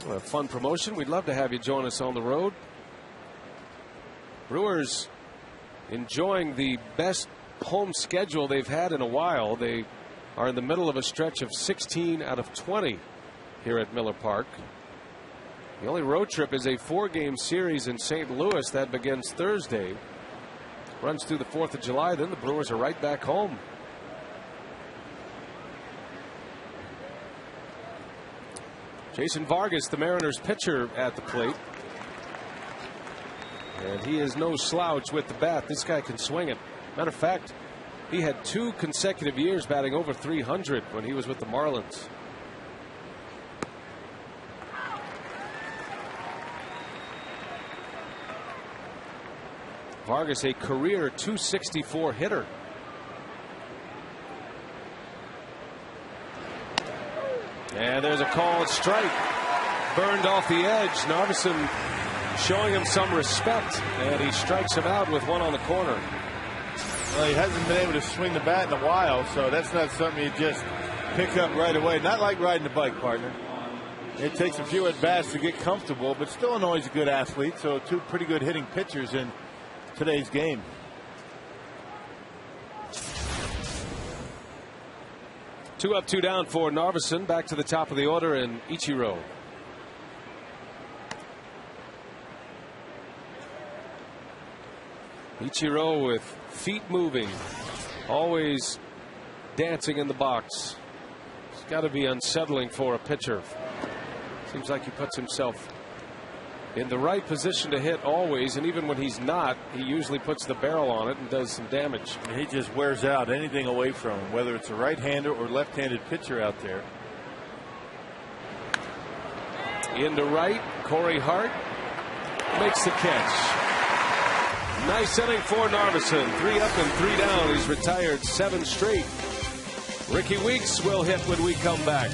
What a fun promotion. We'd love to have you join us on the road. Brewers enjoying the best home schedule they've had in a while. They are in the middle of a stretch of 16 out of 20 here at Miller Park. The only road trip is a 4-game series in St. Louis that begins Thursday. Runs through the 4th of July. Then the Brewers are right back home. Jason Vargas, the Mariners pitcher, at the plate. And he is no slouch with the bat. This guy can swing it. Matter of fact, he had 2 consecutive years batting over 300 when he was with the Marlins. Vargas, a career .264 hitter. And there's a called strike. Burned off the edge. Narveson showing him some respect, and he strikes him out with one on the corner. Well, he hasn't been able to swing the bat in a while, so that's not something you just pick up right away. Not like riding a bike, partner. It takes a few at-bats to get comfortable, but still always a good athlete, so 2 pretty good hitting pitchers in today's game. Two up, 2 down for Narveson. Back to the top of the order in Ichiro. Ichiro with feet moving, always dancing in the box. It's got to be unsettling for a pitcher. Seems like he puts himself in the right position to hit always, and even when he's not, he usually puts the barrel on it and does some damage. He just wears out anything away from him, whether it's a right-hander or left-handed pitcher out there. Into right, Corey Hart makes the catch. Nice inning for Narveson. 3 up and 3 down. He's retired 7 straight. Ricky Weeks will hit when we come back.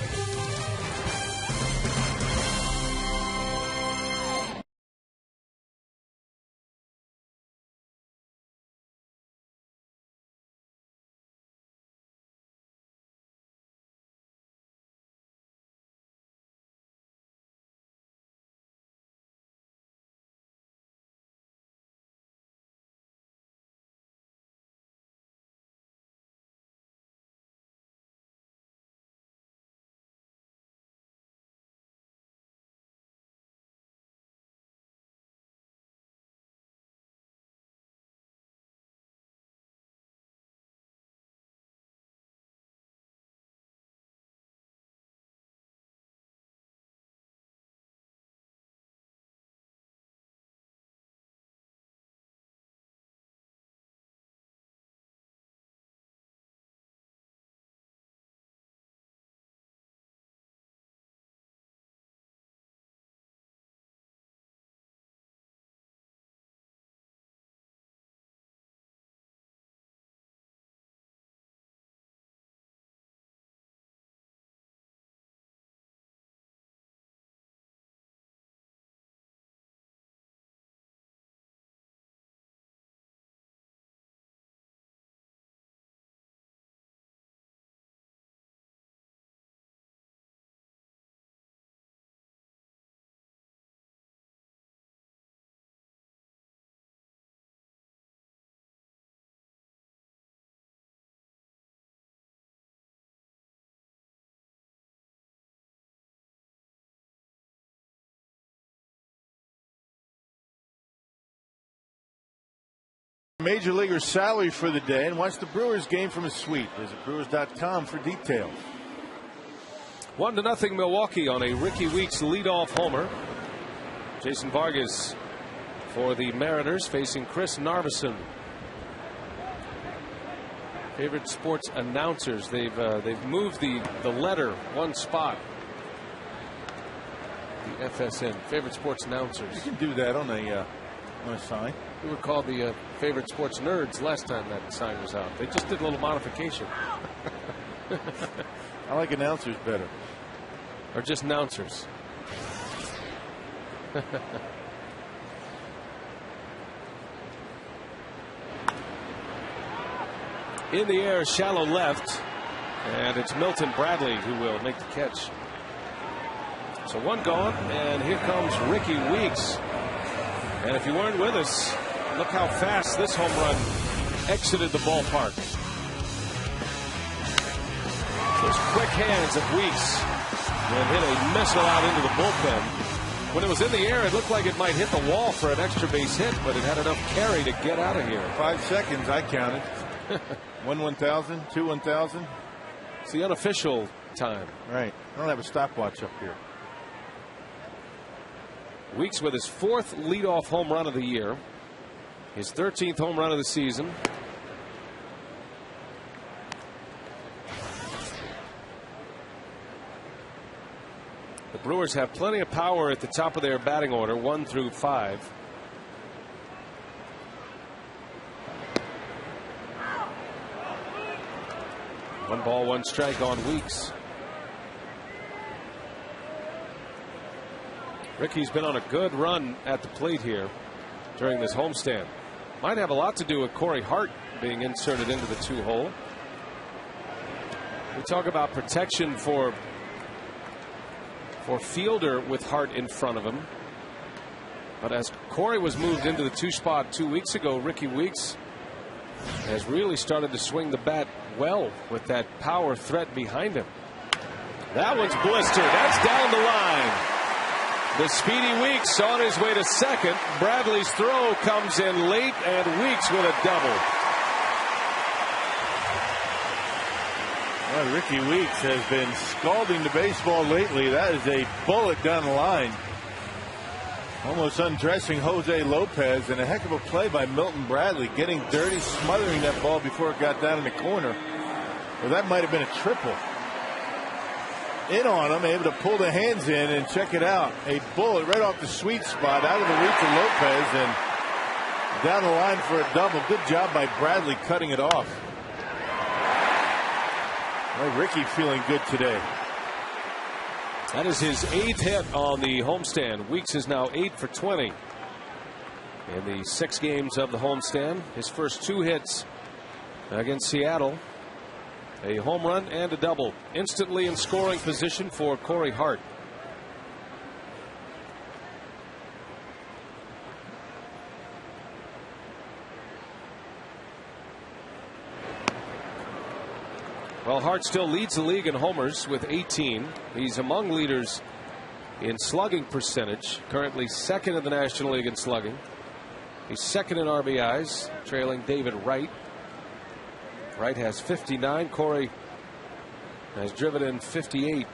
Major leaguer's salary for the day, and watch the Brewers game from a suite. Visit Brewers.com for details. 1-0 Milwaukee on a Ricky Weeks leadoff homer. Jason Vargas for the Mariners facing Chris Narveson. Favorite sports announcers. They've moved the letter 1 spot. The FSN, favorite sports announcers. You can do that on a sign. We were called the favorite sports nerds last time that sign was out. They just did a little modification. I like announcers better. Or just announcers. in the air, shallow left, and it's Milton Bradley who will make the catch. So one gone, and here comes Ricky Weeks. And if you weren't with us, look how fast this home run exited the ballpark. Those quick hands of Weeks and hit a missile out into the bullpen. When it was in the air, it looked like it might hit the wall for an extra base hit, but it had enough carry to get out of here. 5 seconds, I counted. 1/1000, 2/1000. It's the unofficial time. Right. I don't have a stopwatch up here. Weeks with his 4th leadoff home run of the year, his 13th home run of the season. The Brewers have plenty of power at the top of their batting order, 1 through 5. One ball, one strike on Weeks. Ricky's been on a good run at the plate here during this homestand. Might have a lot to do with Corey Hart being inserted into the 2-hole. We talk about protection for Fielder with Hart in front of him. But as Corey was moved into the 2 spot 2 weeks ago, Ricky Weeks has really started to swing the bat well with that power threat behind him. That one's blistered. That's down the line. The speedy Weeks on his way to second. Bradley's throw comes in late, and Weeks with a double. Well, Ricky Weeks has been scalding the baseball lately. That is a bullet down the line. Almost undressing Jose Lopez, and a heck of a play by Milton Bradley, getting dirty, smothering that ball before it got down in the corner. Well, that might have been a triple. In on him, able to pull the hands in and check it out. A bullet right off the sweet spot, out of the reach of Lopez, and down the line for a double. Good job by Bradley cutting it off. Well, Ricky feeling good today. That is his 8th hit on the homestand. Weeks is now 8 for 20 in the 6 games of the homestand. His first 2 hits against Seattle, a home run and a double, instantly in scoring position for Corey Hart. Well, Hart still leads the league in homers with 18. He's among leaders in slugging percentage, currently 2nd in the National League in slugging. He's 2nd in RBIs, trailing David Wright. Wright has 59. Corey has driven in 58.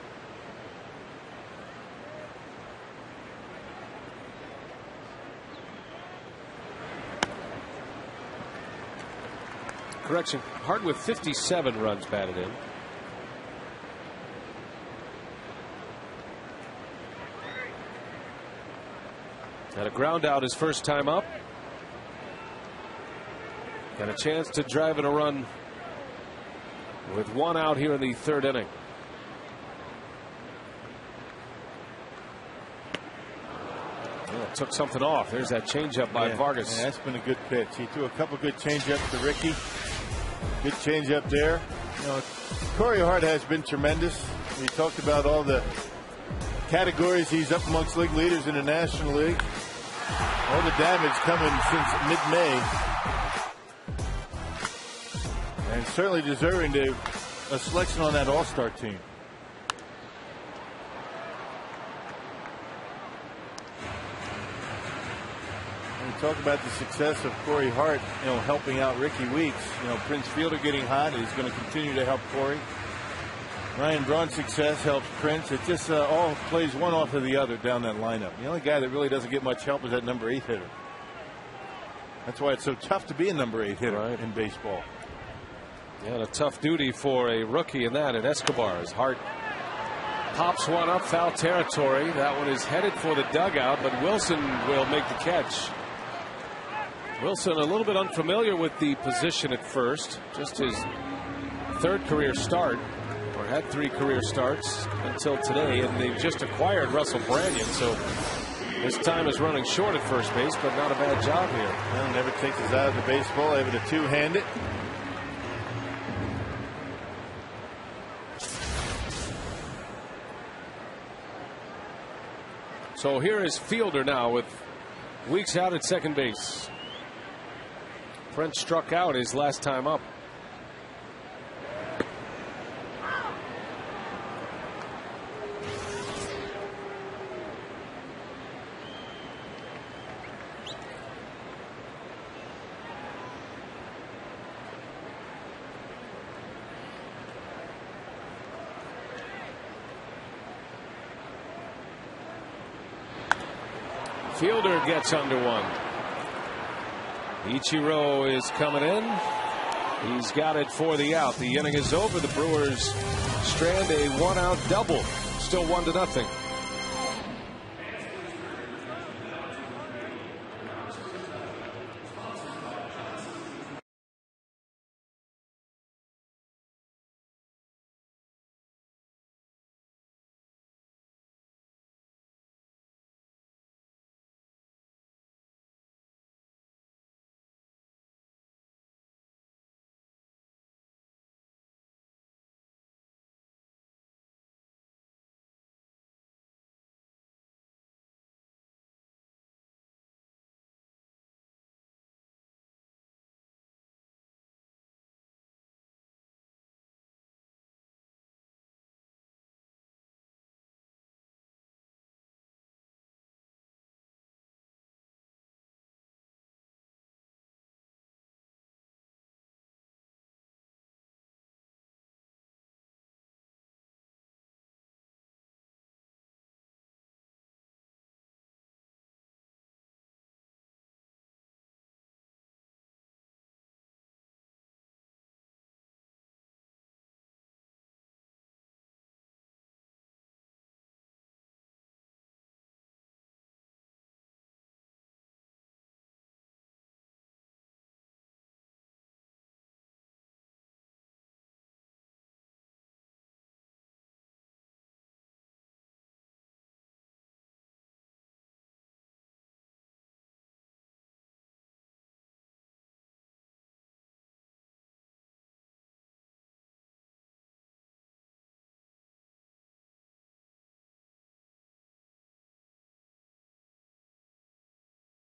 Correction, Hart with 57 runs batted in. Had a ground out his first time up. Got a chance to drive in a run with 1 out here in the 3rd inning. Well, took something off. There's that changeup by Vargas. Yeah, that's been a good pitch. He threw a couple good changeups to Ricky. Good changeup there. You know, Corey Hart has been tremendous. We talked about all the categories. He's up amongst league leaders in the National League. All the damage coming since mid-May. And certainly deserving a selection on that all-star team. Talk about the success of Corey Hart, helping out Ricky Weeks. Prince Fielder getting hot. He's going to continue to help Corey. Ryan Braun's success helps Prince. It just all plays one off of the other down that lineup. The only guy that really doesn't get much help is that number 8 hitter. That's why it's so tough to be a number 8 hitter in baseball. Yeah, and a tough duty for a rookie in that at Escobar. As Hart pops one up foul territory. That one is headed for the dugout, but Wilson will make the catch. Wilson a little bit unfamiliar with the position at first. Just his 3rd career start, or had 3 career starts until today, and they've just acquired Russell Branyan, so his time is running short at first base, but not a bad job here. Well, never takes his eye off the baseball, able to 2-hand it. So here is Fielder now with Weeks out at second base. French struck out his last time up. Fielder gets under one. Ichiro is coming in. He's got it for the out. The inning is over. The Brewers strand a one-out double. Still 1-0.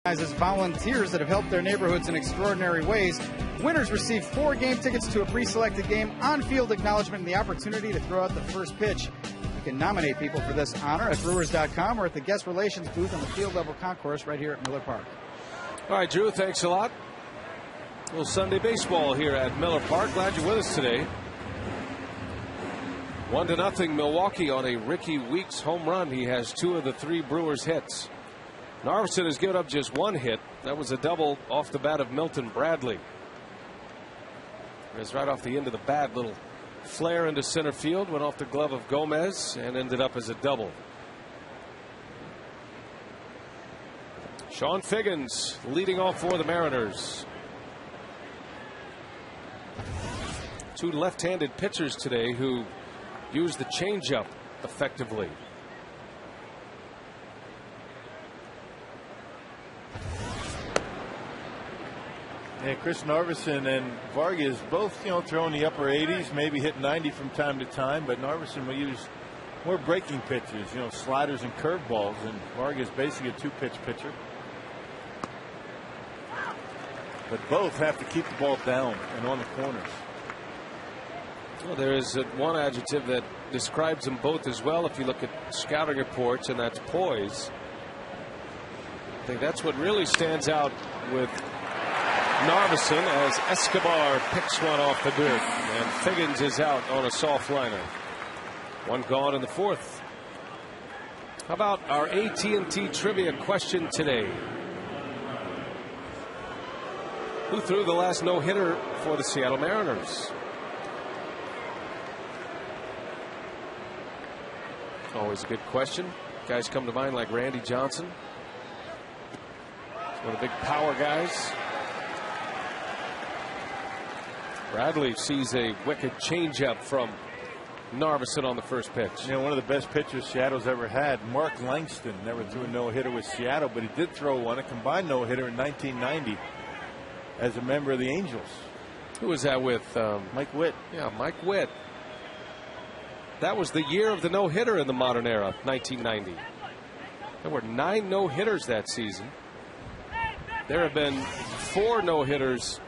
As volunteers that have helped their neighborhoods in extraordinary ways. Winners receive 4 game tickets to a pre-selected game, on-field acknowledgement, and the opportunity to throw out the first pitch. You can nominate people for this honor at Brewers.com or at the guest relations booth on the field level concourse right here at Miller Park. All right, Drew, thanks a lot. A little Sunday baseball here at Miller Park. Glad you're with us today. 1-0 Milwaukee on a Ricky Weeks home run. He has 2 of the 3 Brewers hits. Narveson has given up just 1 hit. That was a double off the bat of Milton Bradley. It was right off the end of the bat. Little flare into center field. Went off the glove of Gomez and ended up as a double. Sean Figgins leading off for the Mariners. 2 left-handed pitchers today who used the changeup effectively. Yeah, Chris Narveson and Vargas both, throwing the upper 80s, maybe hit 90 from time to time, but Narveson will use more breaking pitches, sliders and curveballs, and Vargas basically a 2-pitch pitcher. But both have to keep the ball down and on the corners. Well, there is one adjective that describes them both as well if you look at scouting reports, and that's poise. I think that's what really stands out with Narveson as Escobar picks one off the dirt, and Figgins is out on a soft liner. 1 gone in the 4th. How about our AT&T trivia question today? Who threw the last no-hitter for the Seattle Mariners? Always a good question. Guys come to mind like Randy Johnson. One of the big power guys. Bradley sees a wicked changeup from Narveson on the first pitch. One of the best pitchers Seattle's ever had. Mark Langston never threw a no-hitter with Seattle, but he did throw one, a combined no-hitter in 1990 as a member of the Angels. Who was that with? Mike Witt. Yeah, Mike Witt. That was the year of the no-hitter in the modern era, 1990. There were 9 no-hitters that season. There have been 4 no-hitters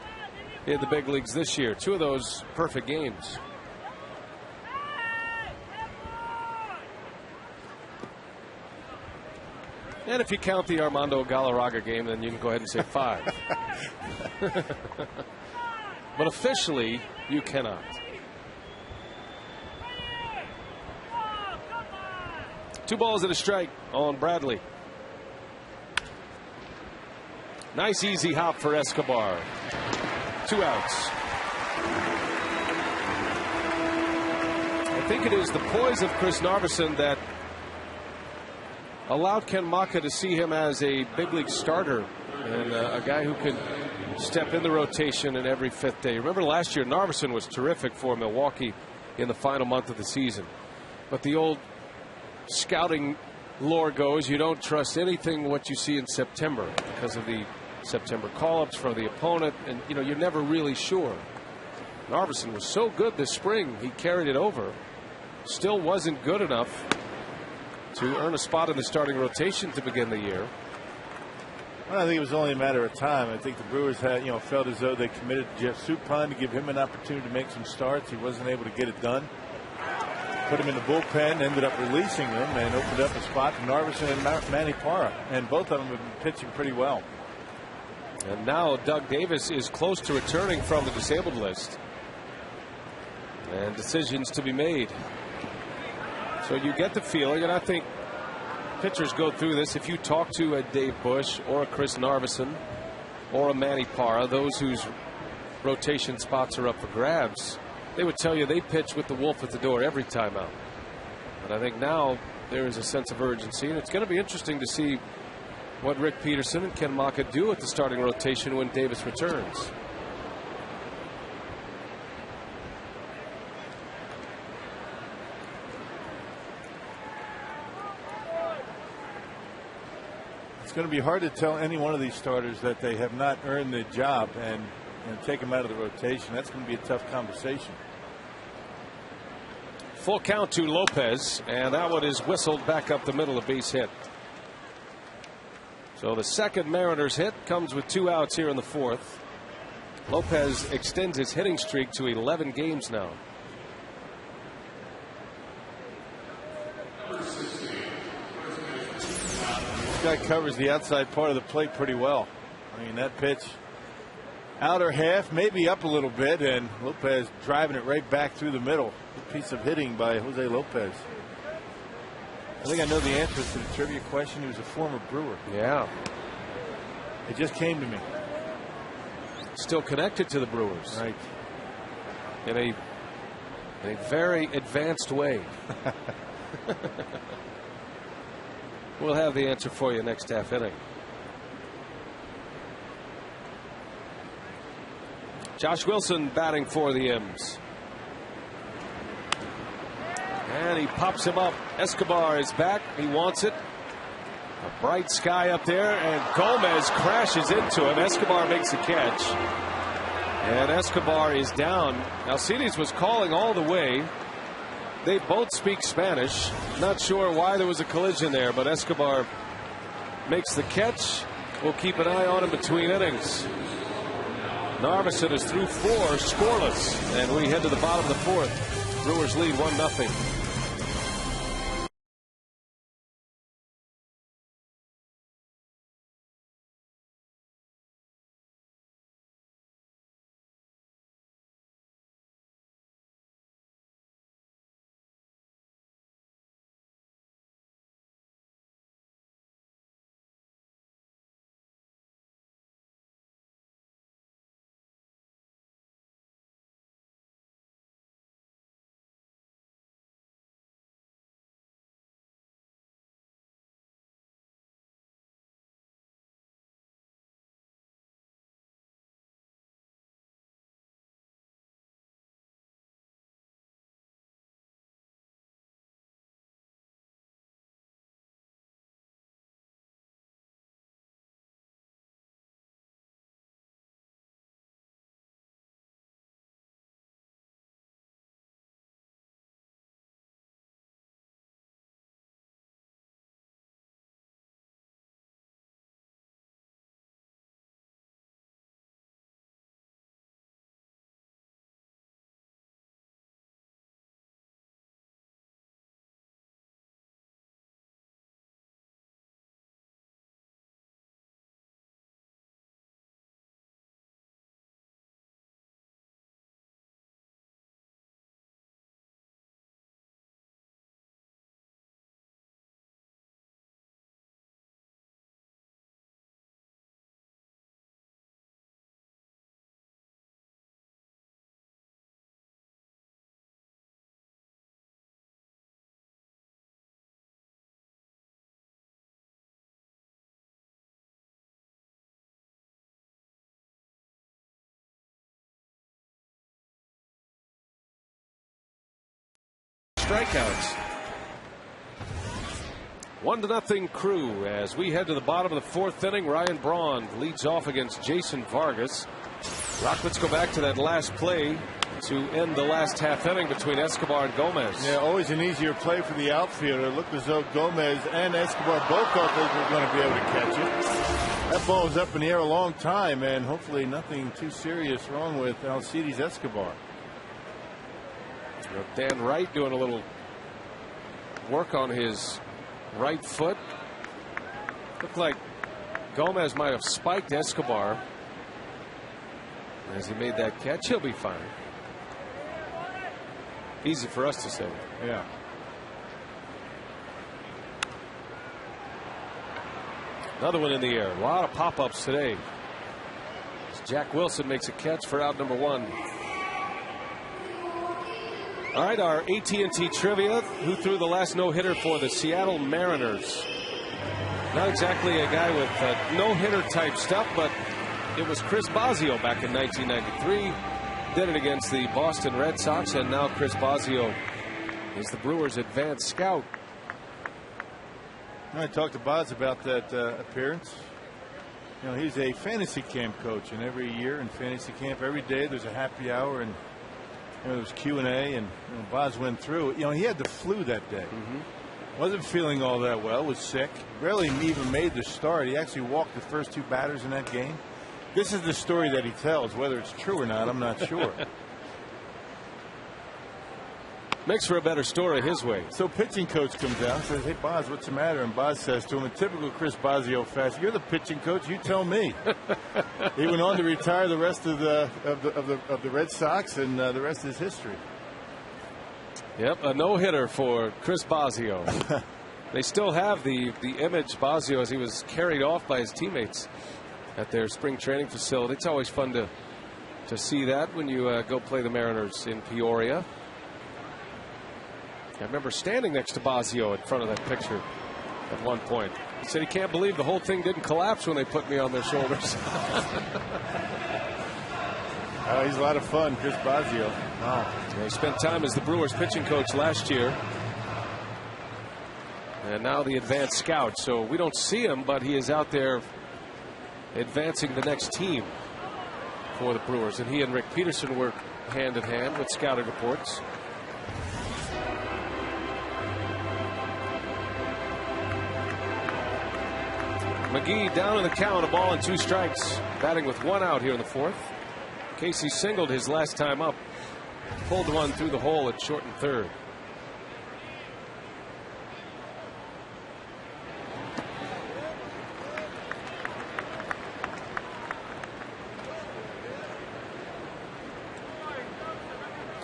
in the big leagues this year. 2 of those perfect games. And if you count the Armando Galarraga game, then you can go ahead and say 5. But officially, you cannot. Two balls and a strike on Bradley. Nice easy hop for Escobar. 2 outs. I think it is the poise of Chris Narveson that allowed Ken Macha to see him as a big league starter and a guy who could step in the rotation in every 5th day. Remember last year, Narveson was terrific for Milwaukee in the final month of the season. But the old scouting lore goes, you don't trust anything what you see in September because of the September call-ups for the opponent, and you're never really sure. Narveson was so good this spring, he carried it over. Still wasn't good enough to earn a spot in the starting rotation to begin the year. Well, I think it was only a matter of time. I think the Brewers had, felt as though they committed Jeff Suppan to give him an opportunity to make some starts. He wasn't able to get it done. Put him in the bullpen, ended up releasing him, and opened up a spot for Narveson and Manny Parra. And both of them have been pitching pretty well. And now Doug Davis is close to returning from the disabled list. And decisions to be made. So you get the feeling, and I think pitchers go through this. If you talk to a Dave Bush or a Chris Narveson or a Manny Parra, those whose rotation spots are up for grabs, they would tell you they pitch with the wolf at the door every time out. But I think now there is a sense of urgency, and it's going to be interesting to see what Rick Peterson and Ken Macha do at the starting rotation when Davis returns. It's going to be hard to tell any one of these starters that they have not earned the job and take them out of the rotation. That's going to be a tough conversation. Full count to Lopez, and that one is whistled back up the middle, a base hit. So the second Mariners hit comes with 2 outs here in the 4th. Lopez extends his hitting streak to 11 games now. This guy covers the outside part of the plate pretty well. I mean, that pitch, outer half, maybe up a little bit, and Lopez driving it right back through the middle. Good piece of hitting by Jose Lopez. I think I know the answer to the trivia question. He was a former Brewer. Yeah. It just came to me. Still connected to the Brewers. Right. In a very advanced way. We'll have the answer for you next half inning. Josh Wilson batting for the M's. And he pops him up. Escobar is back. He wants it. A bright sky up there, and Gomez crashes into him. Escobar makes a catch. And Escobar is down. Alcides was calling all the way. They both speak Spanish. Not sure why there was a collision there, but Escobar makes the catch. We'll keep an eye on him between innings. Narveson is through 4, scoreless, and we head to the bottom of the 4th. Brewers lead 1-0. strikeouts. 1-0 Crew as we head to the bottom of the fourth inning. Ryan Braun leads off against Jason Vargas. Rockets go back to that last play to end the last half inning between Escobar and Gomez. Yeah, always an easier play for the outfielder. It looked as though Gomez and Escobar both thought they were going to be able to catch it. That ball was up in the air a long time, and hopefully nothing too serious wrong with Alcides Escobar. Dan Wright doing a little work on his right foot. Looked like Gomez might have spiked Escobar as he made that catch. He'll be fine. Easy for us to say. Yeah. Another one in the air. A lot of pop-ups today. As Jack Wilson makes a catch for out number 1. All right, our AT&T trivia. Who threw the last no-hitter for the Seattle Mariners? Not exactly a guy with no-hitter type stuff, but it was Chris Bosio back in 1993. Did it against the Boston Red Sox, and now Chris Bosio is the Brewers' advanced scout. I talked to Boz about that appearance. You know, he's a fantasy camp coach, and every year in fantasy camp, every day there's a happy hour, and there was Q&A, and Boz went through it. You know, he had the flu that day. Wasn't feeling all that well, was sick, barely even made the start. He actually walked the first 2 batters in that game. This is the story that he tells. Whether it's true or not, I'm not sure. Makes for a better story his way. So pitching coach comes out and says, "Hey, Boz, what's the matter?" And Boz says to him, in typical Chris Bosio fashion, "You're the pitching coach. You tell me." He went on to retire the rest of the Red Sox, and the rest is history. Yep, a no-hitter for Chris Bosio. They still have the image Bosio as he was carried off by his teammates at their spring training facility. It's always fun to see that when you go play the Mariners in Peoria. I remember standing next to Bosio in front of that picture at one point. He said he can't believe the whole thing didn't collapse when they put me on their shoulders. Oh, he's a lot of fun, Chris Bosio. Wow. He spent time as the Brewers pitching coach last year. And now the advanced scout. So we don't see him, but he is out there advancing the next team for the Brewers. And he and Rick Peterson work hand in hand with scouting reports. McGee down in the count, a ball and 2 strikes, batting with 1 out here in the 4th. Casey singled his last time up, pulled one through the hole at short and third.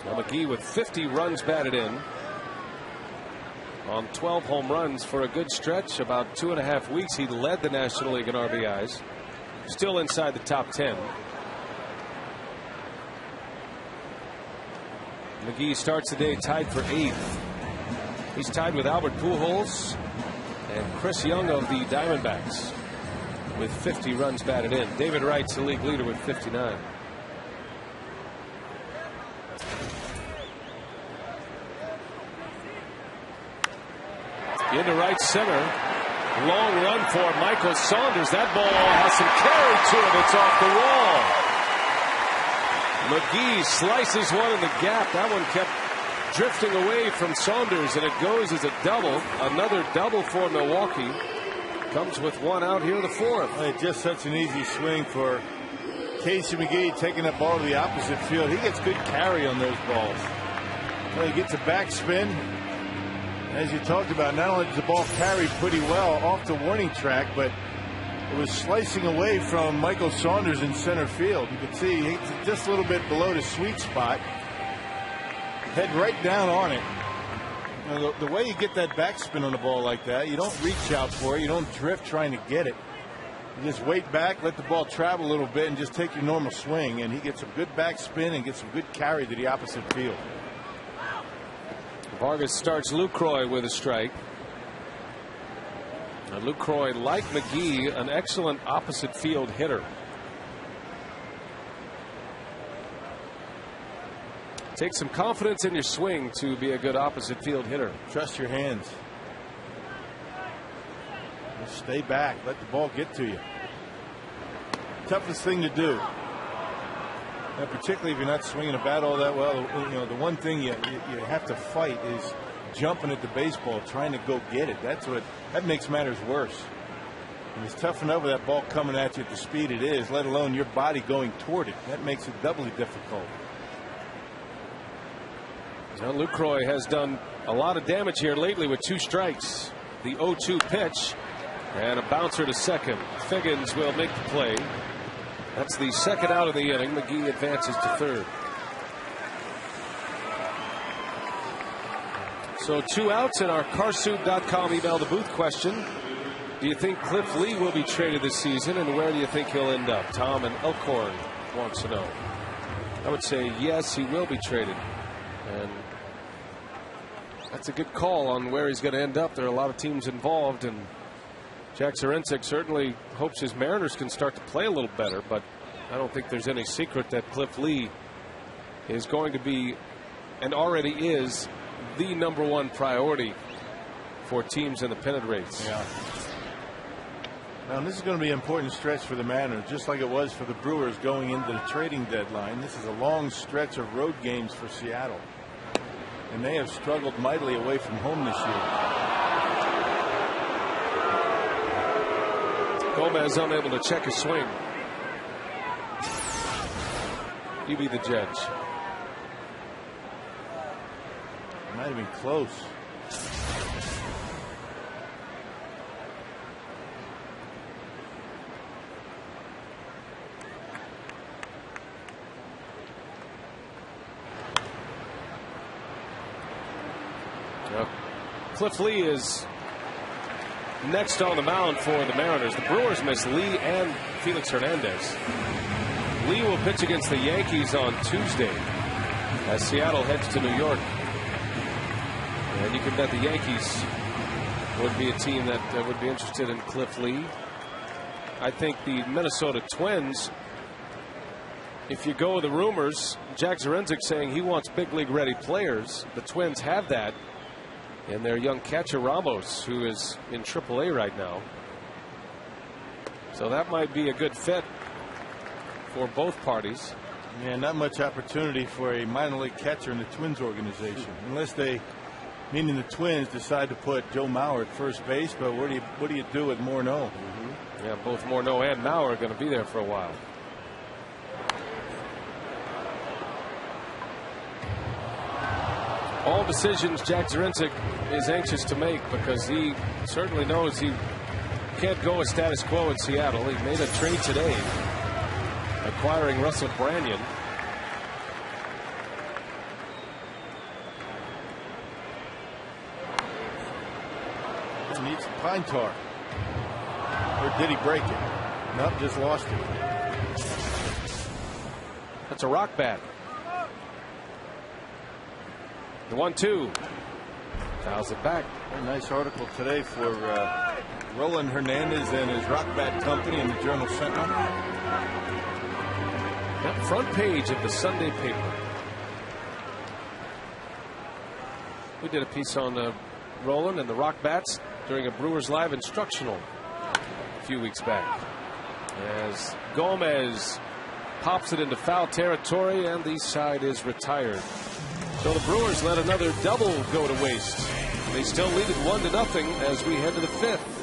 Now McGee with 50 runs batted in on 12 home runs for a good stretch. About 2.5 weeks he led the National League in RBIs, still inside the top 10. McGee starts the day tied for 8th. He's tied with Albert Pujols and Chris Young of the Diamondbacks with 50 runs batted in. David Wright's the league leader with 59. Into right center. Long run for Michael Saunders. That ball has some carry to it. It's off the wall. McGee slices one in the gap. That one kept drifting away from Saunders, and it goes as a double. Another double for Milwaukee. Comes with 1 out here in the 4th. It's just such an easy swing for Casey McGee, taking that ball to the opposite field. He gets good carry on those balls. Well, he gets a backspin. As you talked about, not only did the ball carry pretty well off the warning track, but it was slicing away from Michael Saunders in center field. You can see he's just a little bit below the sweet spot. Head right down on it. You know, the way you get that backspin on the ball like that, you don't reach out for it. You don't drift trying to get it. You just wait back, let the ball travel a little bit, and just take your normal swing. And he gets a good backspin and gets some good carry to the opposite field. Vargas starts Lucroy with a strike. Now Lucroy, like McGee, an excellent opposite field hitter. Take some confidence in your swing to be a good opposite field hitter. Trust your hands. Just stay back. Let the ball get to you. Toughest thing to do. And particularly if you're not swinging a bat all that well. You know, the one thing you have to fight is jumping at the baseball, trying to go get it. That makes matters worse. And it's tough enough with that ball coming at you at the speed it is, let alone your body going toward it. That makes it doubly difficult. Now Lucroy has done a lot of damage here lately with 2 strikes. The 0-2 pitch and a bouncer to second. Figgins will make the play. That's the second out of the inning. McGee advances to third. So 2 outs in our Carsoup.com email the booth question. Do you think Cliff Lee will be traded this season, and where do you think he'll end up? Tom and Elkhorn wants to know. I would say yes, he will be traded. And that's a good call on where he's going to end up. There are a lot of teams involved, and Jack Zduriencik certainly hopes his Mariners can start to play a little better, but I don't think there's any secret that Cliff Lee is going to be, and already is, the #1 priority for teams in the pennant race. Yeah. Now this is going to be an important stretch for the Mariners, just like it was for the Brewers going into the trading deadline. This is a long stretch of road games for Seattle, and they have struggled mightily away from home this year. Gomez unable to check his swing. You be the judge. Might have been close. Cliff Lee is next on the mound for the Mariners. The Brewers miss Lee and Felix Hernandez. Lee will pitch against the Yankees on Tuesday as Seattle heads to New York. And you can bet the Yankees would be a team that would be interested in Cliff Lee. I think the Minnesota Twins, if you go with the rumors, Jack Zduriencik saying he wants big league ready players. The Twins have that in their young catcher Ramos, who is in AAA right now. So that might be a good fit for both parties. Yeah, not much opportunity for a minor league catcher in the Twins organization, unless they, meaning the Twins, decide to put Joe Mauer at first base. But what do you do with Morneau? Yeah, both Morneau and Mauer are going to be there for a while. All decisions Jack Zduriencik is anxious to make, because he certainly knows he can't go a status quo in Seattle. He made a trade today, acquiring Russell Branyan. He needs some pine tar. Or did he break it? Nope, just lost it. That's a rock bat. The 1-2. Fouls it back. A nice article today for Roland Hernandez and his Rock Bat Company in the Journal Sentinel. Yep, front page of the Sunday paper. We did a piece on Roland and the Rock Bats during a Brewers Live instructional a few weeks back, as Gomez pops it into foul territory and the side is retired. So the Brewers let another double go to waste. They still lead it 1-0 as we head to the 5th.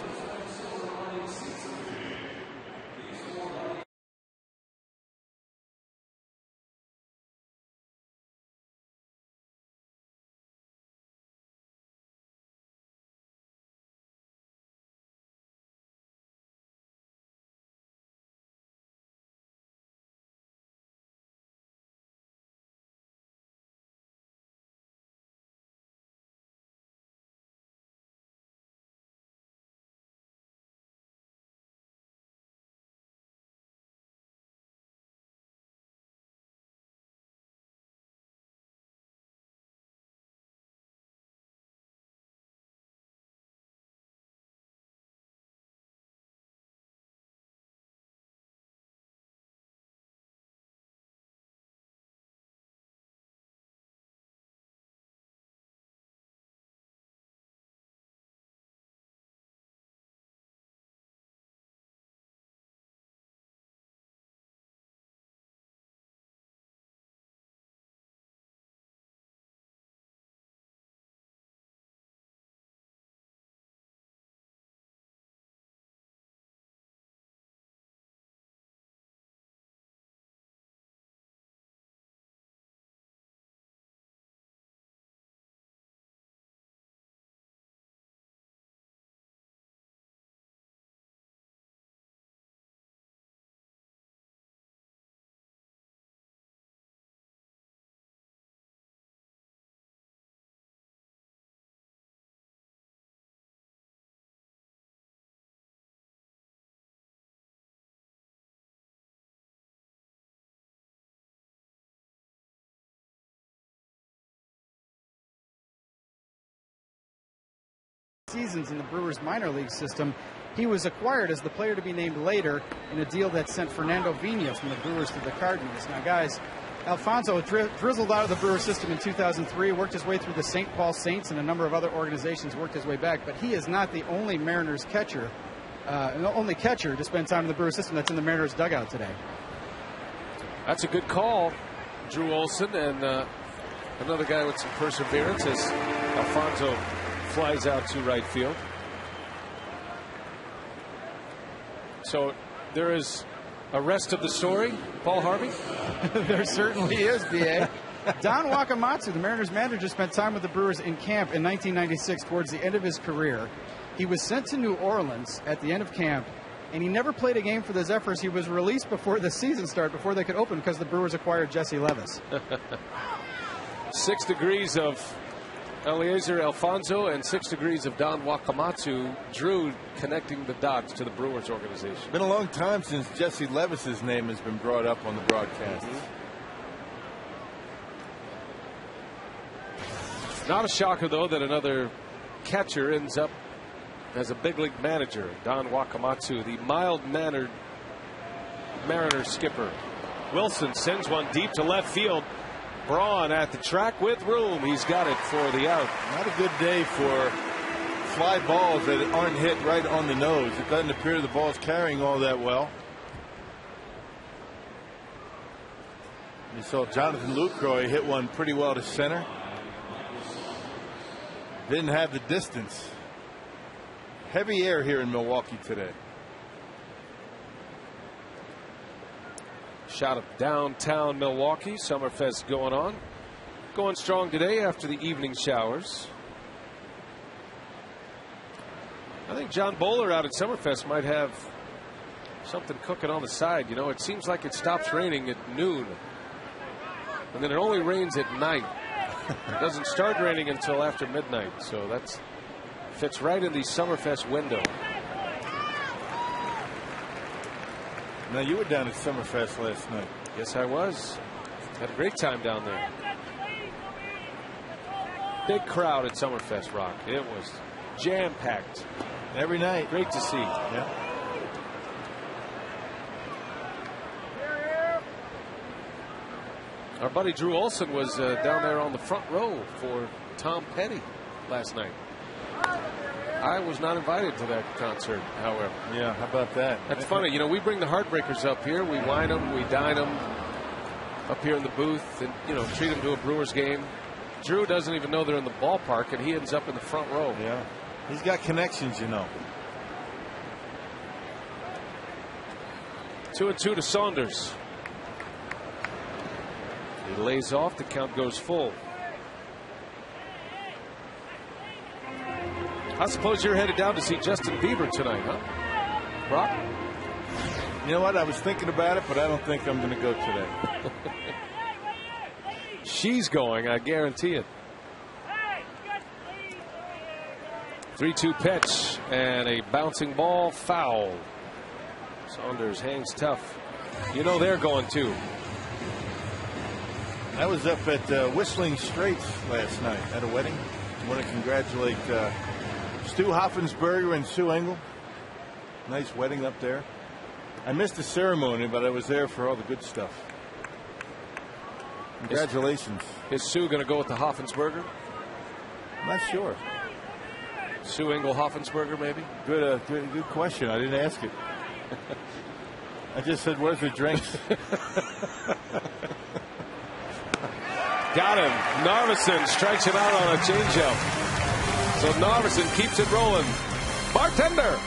seasons in the Brewers minor league system. He was acquired as the player to be named later in a deal that sent Fernando Vina from the Brewers to the Cardinals. Now, guys, Alfonso drizzled out of the Brewers system in 2003, worked his way through the St. Paul Saints and a number of other organizations, worked his way back, but he is not the only Mariners catcher, the only catcher to spend time in the Brewers system that's in the Mariners dugout today. That's a good call, Drew Olson, and another guy with some perseverance as Alfonso flies out to right field. So there is a rest of the story, Paul Harvey? There certainly is, B.A. Don Wakamatsu, the Mariners manager, spent time with the Brewers in camp in 1996 towards the end of his career. He was sent to New Orleans at the end of camp, and he never played a game for the Zephyrs. He was released before the season started, before they could open, because the Brewers acquired Jesse Levis. 6 degrees of Eliezer Alfonso and 6 degrees of Don Wakamatsu. Drew connecting the dots to the Brewers organization. Been a long time since Jesse Levis's name has been brought up on the broadcast. Not a shocker, though, that another catcher ends up as a big league manager. Don Wakamatsu, the mild-mannered Mariners skipper. Wilson sends one deep to left field. Braun at the track with room. He's got it for the out. Not a good day for fly balls that aren't hit right on the nose. It doesn't appear the ball's carrying all that well. You saw Jonathan Lucroy hit one pretty well to center. Didn't have the distance. Heavy air here in Milwaukee today. Shot of downtown Milwaukee. Summerfest going on. Going strong today after the evening showers. I think John Bowler out at Summerfest might have something cooking on the side. You know, it seems like it stops raining at noon. And then it only rains at night. It doesn't start raining until after midnight. So that fits right in the Summerfest window. Now, you were down at Summerfest last night. Yes, I was. Had a great time down there. Big crowd at Summerfest, Rock. It was jam-packed. Every night. Great to see. Yeah. Our buddy Drew Olson was down there on the front row for Tom Petty last night. I was not invited to that concert, however. Yeah, how about that? That's funny. You know, we bring the Heartbreakers up here. We wine them, we dine them up here in the booth and, you know, treat them to a Brewers game. Drew doesn't even know they're in the ballpark, and he ends up in the front row. Yeah. He's got connections, you know. 2-2 to Saunders. He lays off. The count goes full. I suppose you're headed down to see Justin Bieber tonight, huh? Brock? You know what? I was thinking about it, but I don't think I'm going to go today. She's going, I guarantee it. 3-2 pitch and a bouncing ball, foul. Saunders hangs tough. You know they're going too. I was up at Whistling Straits last night at a wedding. I want to congratulate Stu Hoffensberger and Sue Engel. Nice wedding up there. I missed the ceremony, but I was there for all the good stuff. Congratulations. Is Sue going to go with the Hoffensberger? I'm not sure. Sue Engel Hoffensberger, maybe? Good question. I didn't ask it. I just said, where's the drinks? Got him. Narveson strikes him out on a changeup. So Narveson keeps it rolling. Bartender.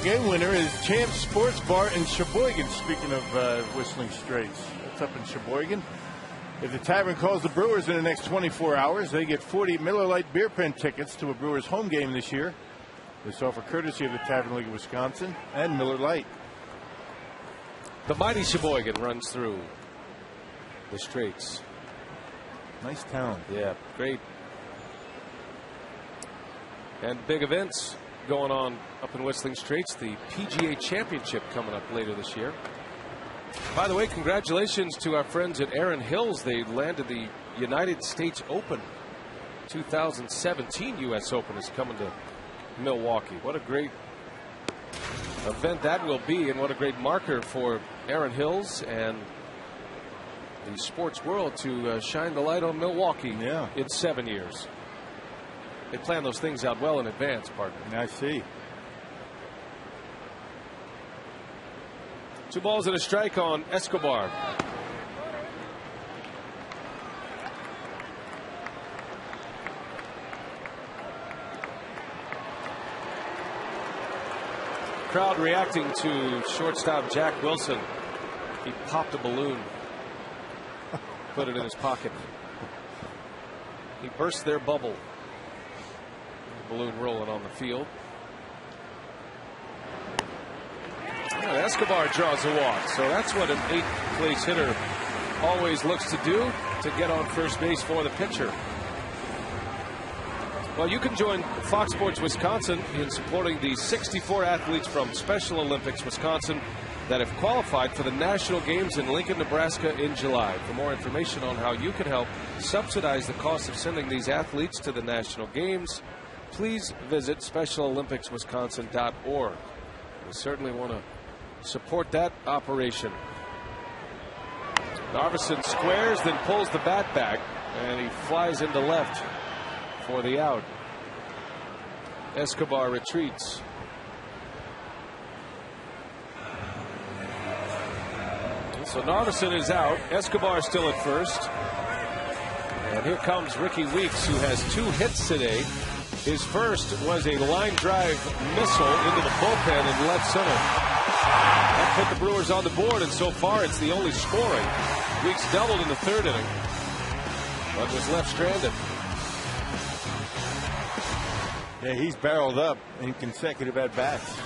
game winner is Champ Sports Bar in Sheboygan. Speaking of Whistling Straits, that's up in Sheboygan. If the tavern calls the Brewers in the next 24 hours, they get 40 Miller Lite beer pen tickets to a Brewers home game this year. This offer courtesy of the Tavern League of Wisconsin and Miller Lite. The mighty Sheboygan runs through the Straits. Nice town. Yeah, great. And big events going on up in Whistling Straits. The PGA Championship coming up later this year. By the way, congratulations to our friends at Erin Hills. They landed the United States Open. 2017 U.S. Open is coming to Milwaukee. What a great event that will be, and what a great marker for Erin Hills and the sports world to shine the light on Milwaukee in 7 years. They plan those things out well in advance, partner. I see. 2 balls and a strike on Escobar. Crowd reacting to shortstop Jack Wilson. He popped a balloon, put it in his pocket. He burst their bubble. The balloon rolling on the field. And Escobar draws a walk, so that's what an 8th place hitter always looks to do, to get on first base for the pitcher. Well, you can join Fox Sports Wisconsin in supporting the 64 athletes from Special Olympics Wisconsin that have qualified for the national games in Lincoln, Nebraska in July. For more information on how you can help subsidize the cost of sending these athletes to the national games, please visit SpecialOlympicsWisconsin.org. We certainly want to support that operation. Narveson squares, then pulls the bat back, and he flies into left for the out. Escobar retreats. So Narveson is out. Escobar still at first. And here comes Ricky Weeks, who has 2 hits today. His first was a line drive missile into the bullpen in left center. That put the Brewers on the board, and so far it's the only scoring. Weeks doubled in the 3rd inning, but was left stranded. Yeah, he's barreled up in consecutive at-bats.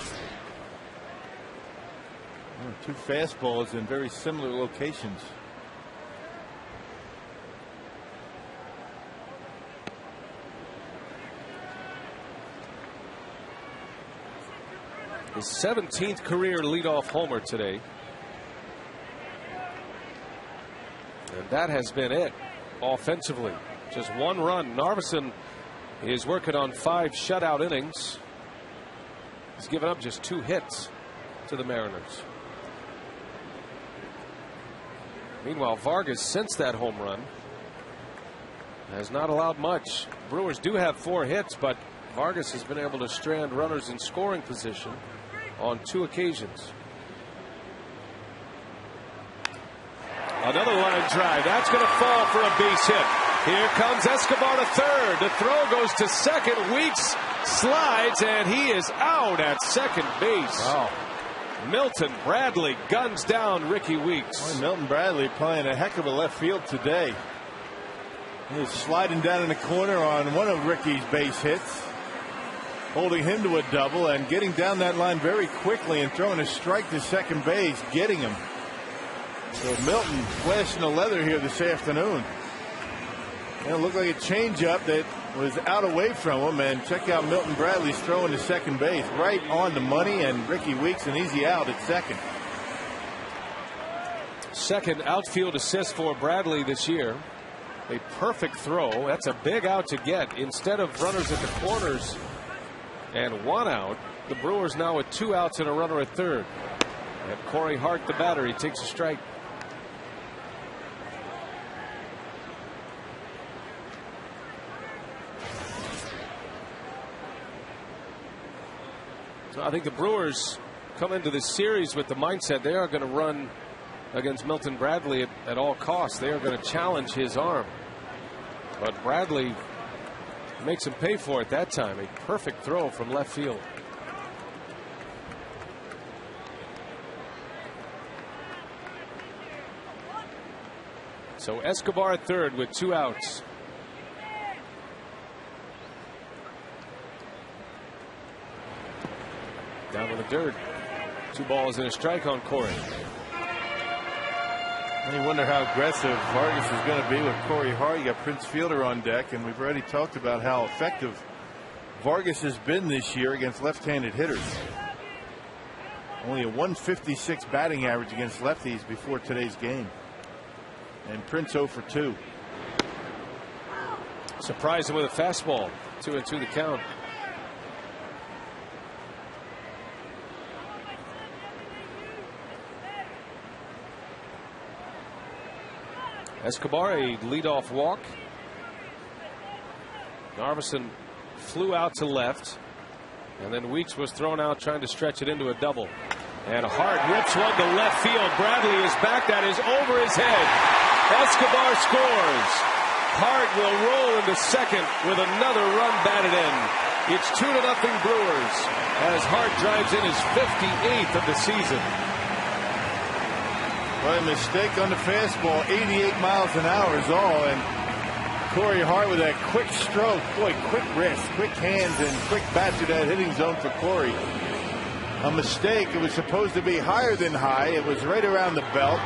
2 fastballs in very similar locations. His 17th career leadoff homer today. And that has been it offensively. Just 1 run. Narveson is working on 5 shutout innings. He's given up just 2 hits to the Mariners. Meanwhile, Vargas, since that home run, has not allowed much. Brewers do have 4 hits, but Vargas has been able to strand runners in scoring position on 2 occasions. Another line drive. That's going to fall for a base hit. Here comes Escobar to third. The throw goes to second. Weeks slides, and he is out at second base. Wow. Milton Bradley guns down Ricky Weeks. Boy, Milton Bradley playing a heck of a left field today. He was sliding down in the corner on one of Ricky's base hits, holding him to a double and getting down that line very quickly and throwing a strike to second base, getting him. So Milton flashing the leather here this afternoon. And it looked like a changeup that was out away from him, and check out Milton Bradley's throwing to second base right on the money, and Ricky Weeks an easy out at second. Second outfield assist for Bradley this year. A perfect throw. That's a big out to get. Instead of runners at the corners and 1 out, the Brewers now with 2 outs and a runner at third. And Corey Hart, the batter, he takes a strike. So I think the Brewers come into this series with the mindset they are going to run against Milton Bradley at all costs. They are going to challenge his arm. But Bradley makes him pay for it that time. A perfect throw from left field. So Escobar at third with 2 outs. Down to the dirt. 2 balls and a strike on Corey. And you wonder how aggressive Vargas is going to be with Corey Hart. You got Prince Fielder on deck, and we've already talked about how effective Vargas has been this year against left-handed hitters. Only a 156 batting average against lefties before today's game. And Prince 0 for 2. Surprised him with a fastball. 2-2 the count. Escobar, a leadoff walk. Narveson flew out to left, and then Weeks was thrown out trying to stretch it into a double. And Hart rips one to left field. Bradley is back. That is over his head. Escobar scores. Hart will roll into second with another run batted in. It's 2-0 Brewers as Hart drives in his 58th of the season. Well, a mistake on the fastball, 88 miles an hour is all, and Corey Hart with that quick stroke. Boy, quick wrist, quick hands, and quick bat to that hitting zone for Corey. A mistake. It was supposed to be higher than high. It was right around the belt.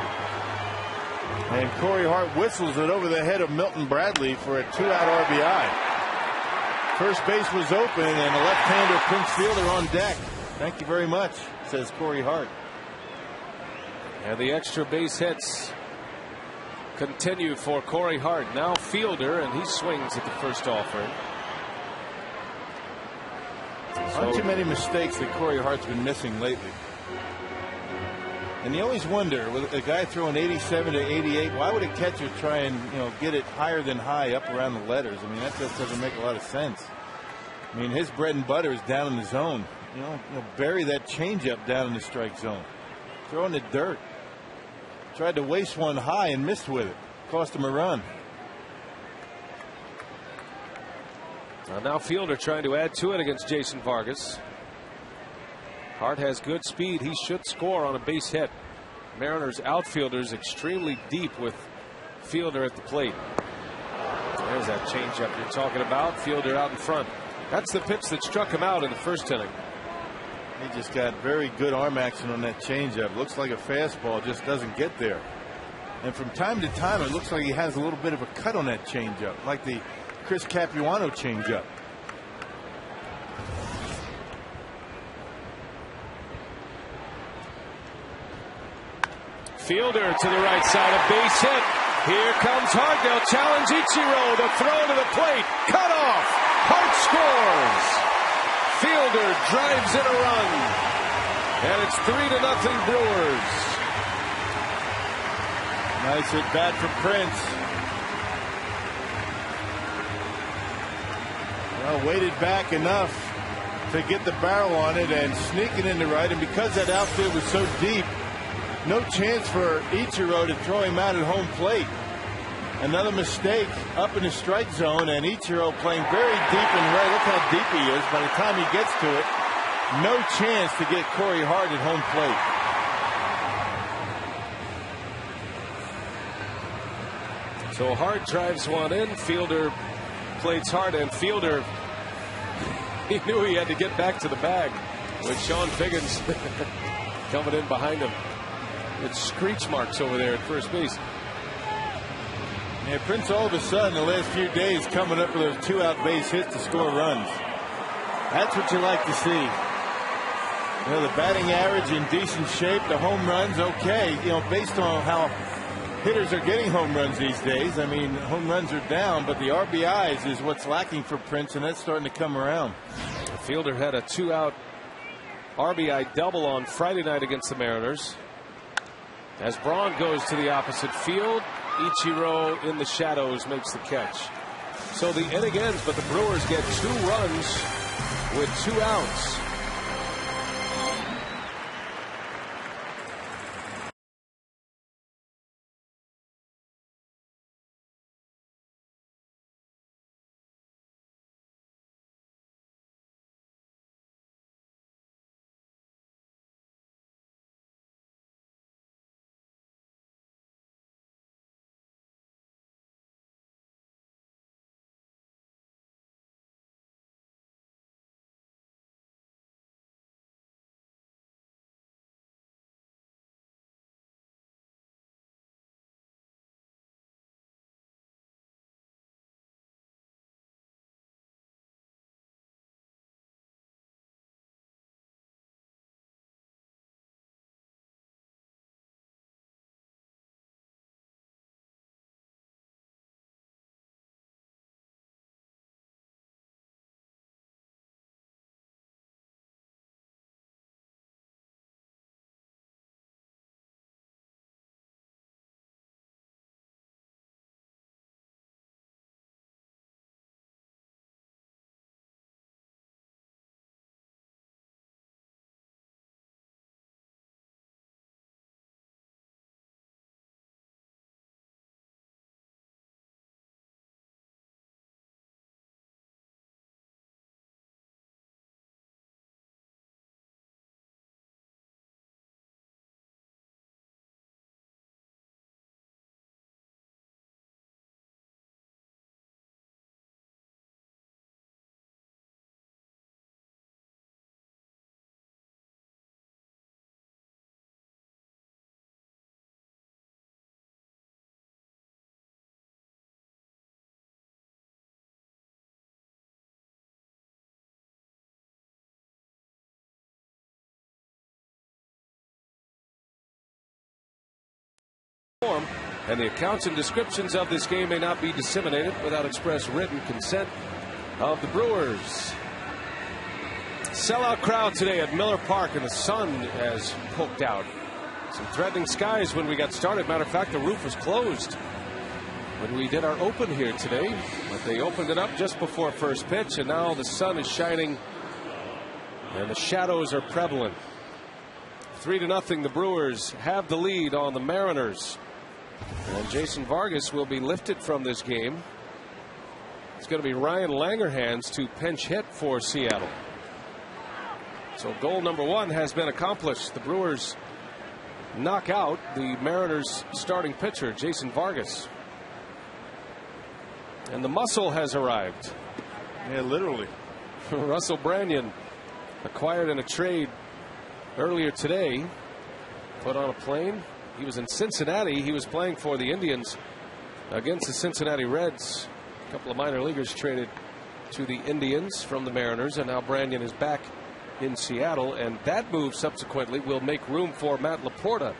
And Corey Hart whistles it over the head of Milton Bradley for a 2-out RBI. First base was open, and a left-hander Prince Fielder on deck. Thank you very much, says Corey Hart. And the extra base hits continue for Corey Hart. Now Fielder, and he swings at the first offering. Not too many mistakes that Corey Hart's been missing lately. And you always wonder, with a guy throwing 87 to 88, why would a catcher try and get it higher than high up around the letters? I mean, that just doesn't make a lot of sense. I mean, his bread and butter is down in the zone. Bury that changeup down in the strike zone. Throw in the dirt. Tried to waste one high and missed with it. Cost him a run. Now Fielder trying to add to it against Jason Vargas. Hart has good speed. He should score on a base hit. Mariners outfielders extremely deep with Fielder at the plate. There's that changeup you're talking about. Fielder out in front. That's the pitch that struck him out in the first inning. He just got very good arm action on that changeup. Looks like a fastball, just doesn't get there. And from time to time, it looks like he has a little bit of a cut on that changeup, like the Chris Capuano changeup. Fielder to the right side, a base hit. Here comes Hart. They'll challenge Ichiro. The throw to the plate. Cut off. Hart scores. Fielder drives in a run. And it's 3-0 Brewers. Nice at bat for Prince. Well, waited back enough to get the barrel on it and sneak it into right. And because that outfield was so deep, no chance for Ichiro to throw him out at home plate. Another mistake up in the strike zone, and Ichiro playing very deep in right. Look how deep he is. By the time he gets to it, no chance to get Corey Hart at home plate. So Hart drives one in. Fielder plays hard, and Fielder, he knew he had to get back to the bag with Sean Figgins coming in behind him. It's screech marks over there at first base. Yeah, Prince all of a sudden the last few days coming up with those 2-out base hits to score runs. That's what you like to see. The batting average in decent shape, the home runs okay. Based on how hitters are getting home runs these days. I mean, home runs are down, but the RBIs is what's lacking for Prince, and that's starting to come around. Fielder had a 2-out RBI double on Friday night against the Mariners. As Braun goes to the opposite field, Ichiro in the shadows makes the catch. So the inning ends, but the Brewers get 2 runs with 2 outs. and the accounts and descriptions of this game may not be disseminated without express written consent of the Brewers. Sellout crowd today at Miller Park, and the sun has poked out. Some threatening skies when we got started. Matter of fact, the roof was closed when we did our open here today, but they opened it up just before first pitch, and now the sun is shining and the shadows are prevalent. 3-0, the Brewers have the lead on the Mariners, and Jason Vargas will be lifted from this game. It's going to be Ryan Langerhans to pinch hit for Seattle. So goal number 1 has been accomplished. The Brewers knock out the Mariners starting pitcher, Jason Vargas. And the muscle has arrived. Yeah, literally. Russell Branyan, acquired in a trade earlier today, put on a plane. He was in Cincinnati. He was playing for the Indians against the Cincinnati Reds. A couple of minor leaguers traded to the Indians from the Mariners, and now Branyan is back in Seattle, and that move subsequently will make room for Matt Laporta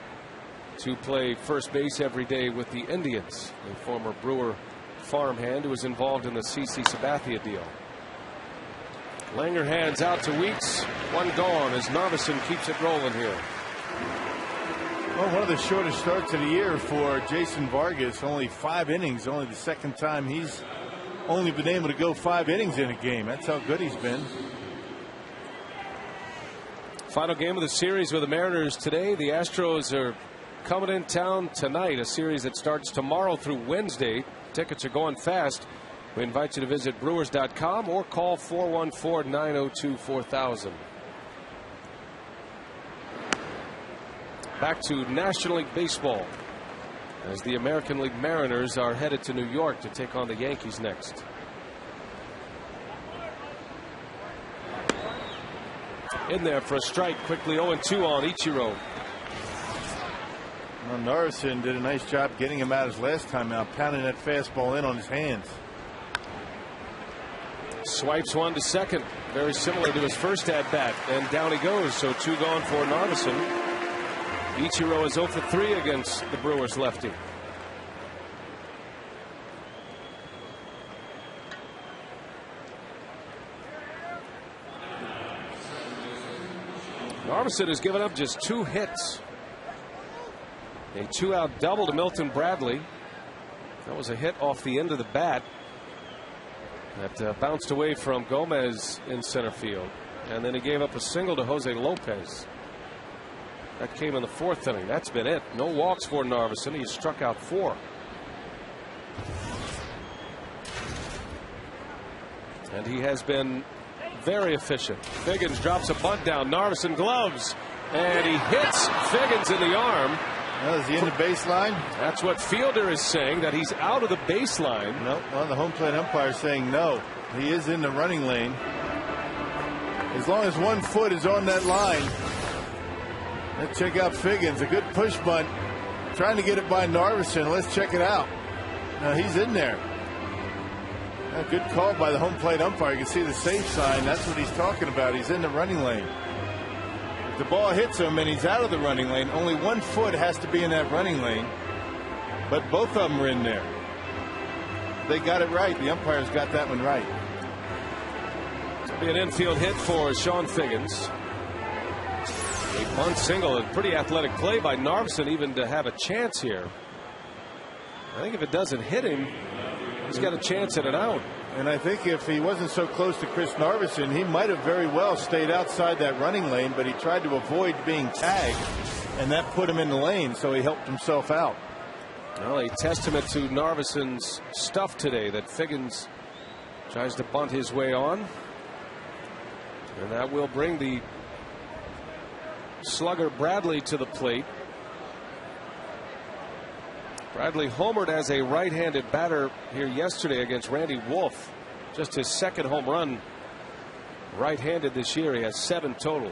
to play first base every day with the Indians, a former Brewer farmhand who was involved in the CC Sabathia deal. Langerhans out to Weeks, 1 gone as Narveson keeps it rolling here. Well, one of the shortest starts of the year for Jason Vargas, only 5 innings, only the second time he's only been able to go 5 innings in a game. That's how good he's been. Final game of the series with the Mariners today. The Astros are coming in town tonight, a series that starts tomorrow through Wednesday. Tickets are going fast. We invite you to visit Brewers.com or call 414-902-4000. Back to National League Baseball as the American League Mariners are headed to New York to take on the Yankees next. In there for a strike, quickly 0-2 on Ichiro. Well, Narveson did a nice job getting him out his last time out, pounding that fastball in on his hands. Swipes one to second, very similar to his first at bat, and down he goes. So 2 gone for Narveson. Ichiro is 0 for 3 against the Brewers lefty. Narveson has given up just 2 hits. A 2-out double to Milton Bradley. That was a hit off the end of the bat that bounced away from Gomez in center field, and then he gave up a single to Jose Lopez. That came in the 4th inning. That's been it. No walks for Narveson. He struck out 4. And he has been very efficient. Figgins drops a bunt down. Narveson gloves, and he hits Figgins in the arm. Well, is he in the baseline? That's what Fielder is saying, that he's out of the baseline. No, well, the home plate umpire is saying no. He is in the running lane. As long as 1 foot is on that line. Let's check out Figgins. A good push bunt. Trying to get it by Narveson. Let's check it out. Now he's in there. A good call by the home plate umpire. You can see the safe sign. That's what he's talking about. He's in the running lane. If the ball hits him and he's out of the running lane, only 1 foot has to be in that running lane. But both of them are in there. They got it right. The umpires got that one right. It'll be an infield hit for Sean Figgins. A bunt single, a pretty athletic play by Narveson even to have a chance here. I think if it doesn't hit him, he's got a chance at an out. And I think if he wasn't so close to Chris Narveson, he might have very well stayed outside that running lane, but he tried to avoid being tagged, and that put him in the lane, so he helped himself out. Well, a testament to Narveson's stuff today that Figgins tries to bunt his way on. And that will bring the slugger Bradley to the plate. Bradley homered as a right-handed batter here yesterday against Randy Wolf. Just his 2nd home run right-handed this year. He has 7 total.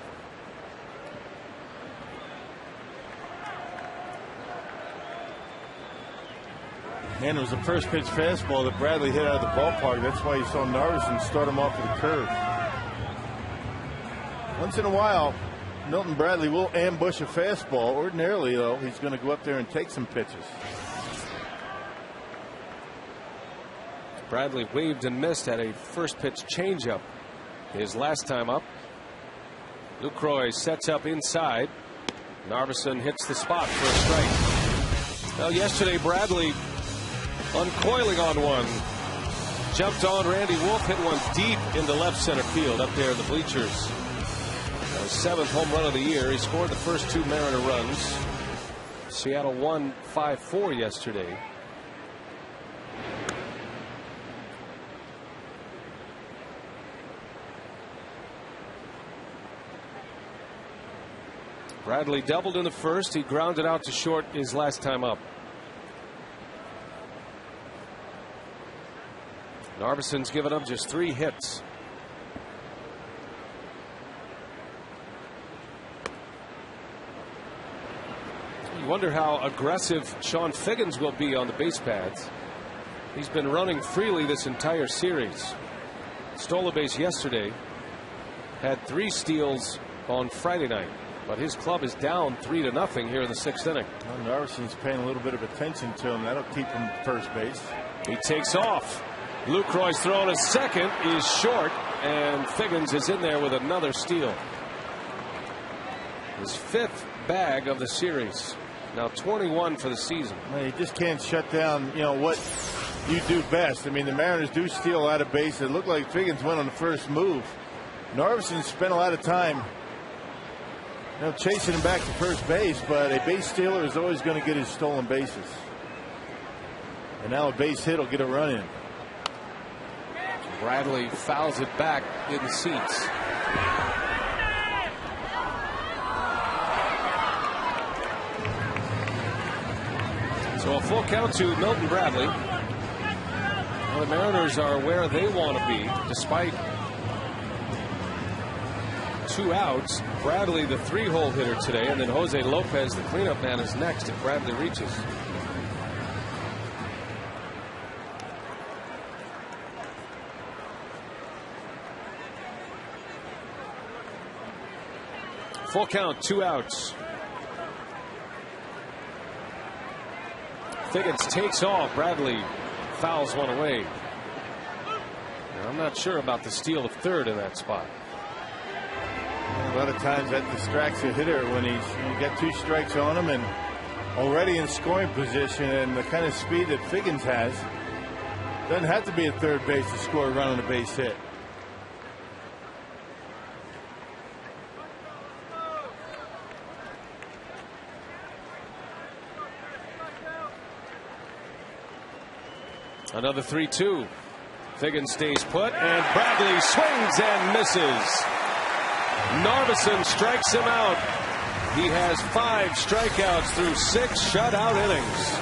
And it was the first pitch fastball that Bradley hit out of the ballpark. That's why you saw Narveson start him off with a curve. Once in a while, Milton Bradley will ambush a fastball. Ordinarily, though, he's going to go up there and take some pitches. Bradley waved and missed at a first pitch changeup his last time up. Lucroy sets up inside. Narveson hits the spot for a strike. Well, yesterday Bradley uncoiling on one. Jumped on Randy Wolf, hit one deep into left center field up there in the bleachers. His 7th home run of the year. He scored the first 2 Mariner runs. Seattle won 5-4 yesterday. Bradley doubled in the first. He grounded out to short his last time up. Narveson's given up just 3 hits. You wonder how aggressive Sean Figgins will be on the base pads. He's been running freely this entire series. Stole a base yesterday. Had 3 steals on Friday night. But his club is down 3-0 here in the 6th inning. Well, Narveson's paying a little bit of attention to him. That'll keep him first base. He takes off. Lucroy's throw to second is short, and Figgins is in there with another steal. His 5th bag of the series. Now 21 for the season. Well, you just can't shut down, what you do best. I mean, the Mariners do steal out of base. It looked like Figgins went on the first move. Narveson spent a lot of time chasing him back to first base, but a base stealer is always going to get his stolen bases. And now a base hit will get a run in. Bradley fouls it back in the seats. So a full count to Milton Bradley. Well, the Mariners are where they want to be despite 2 outs. Bradley, the 3-hole hitter today, and then Jose Lopez, the cleanup man, is next if Bradley reaches. Full count, 2 outs. Figgins takes off. Bradley fouls one away. Now, I'm not sure about the steal of third in that spot. A lot of times that distracts a hitter when you get 2 strikes on him and already in scoring position, and the kind of speed that Figgins has, doesn't have to be at third base to score a run on a base hit. Another 3-2. Figgins stays put, and Bradley swings and misses. Narveson strikes him out. He has 5 strikeouts through 6 shutout innings.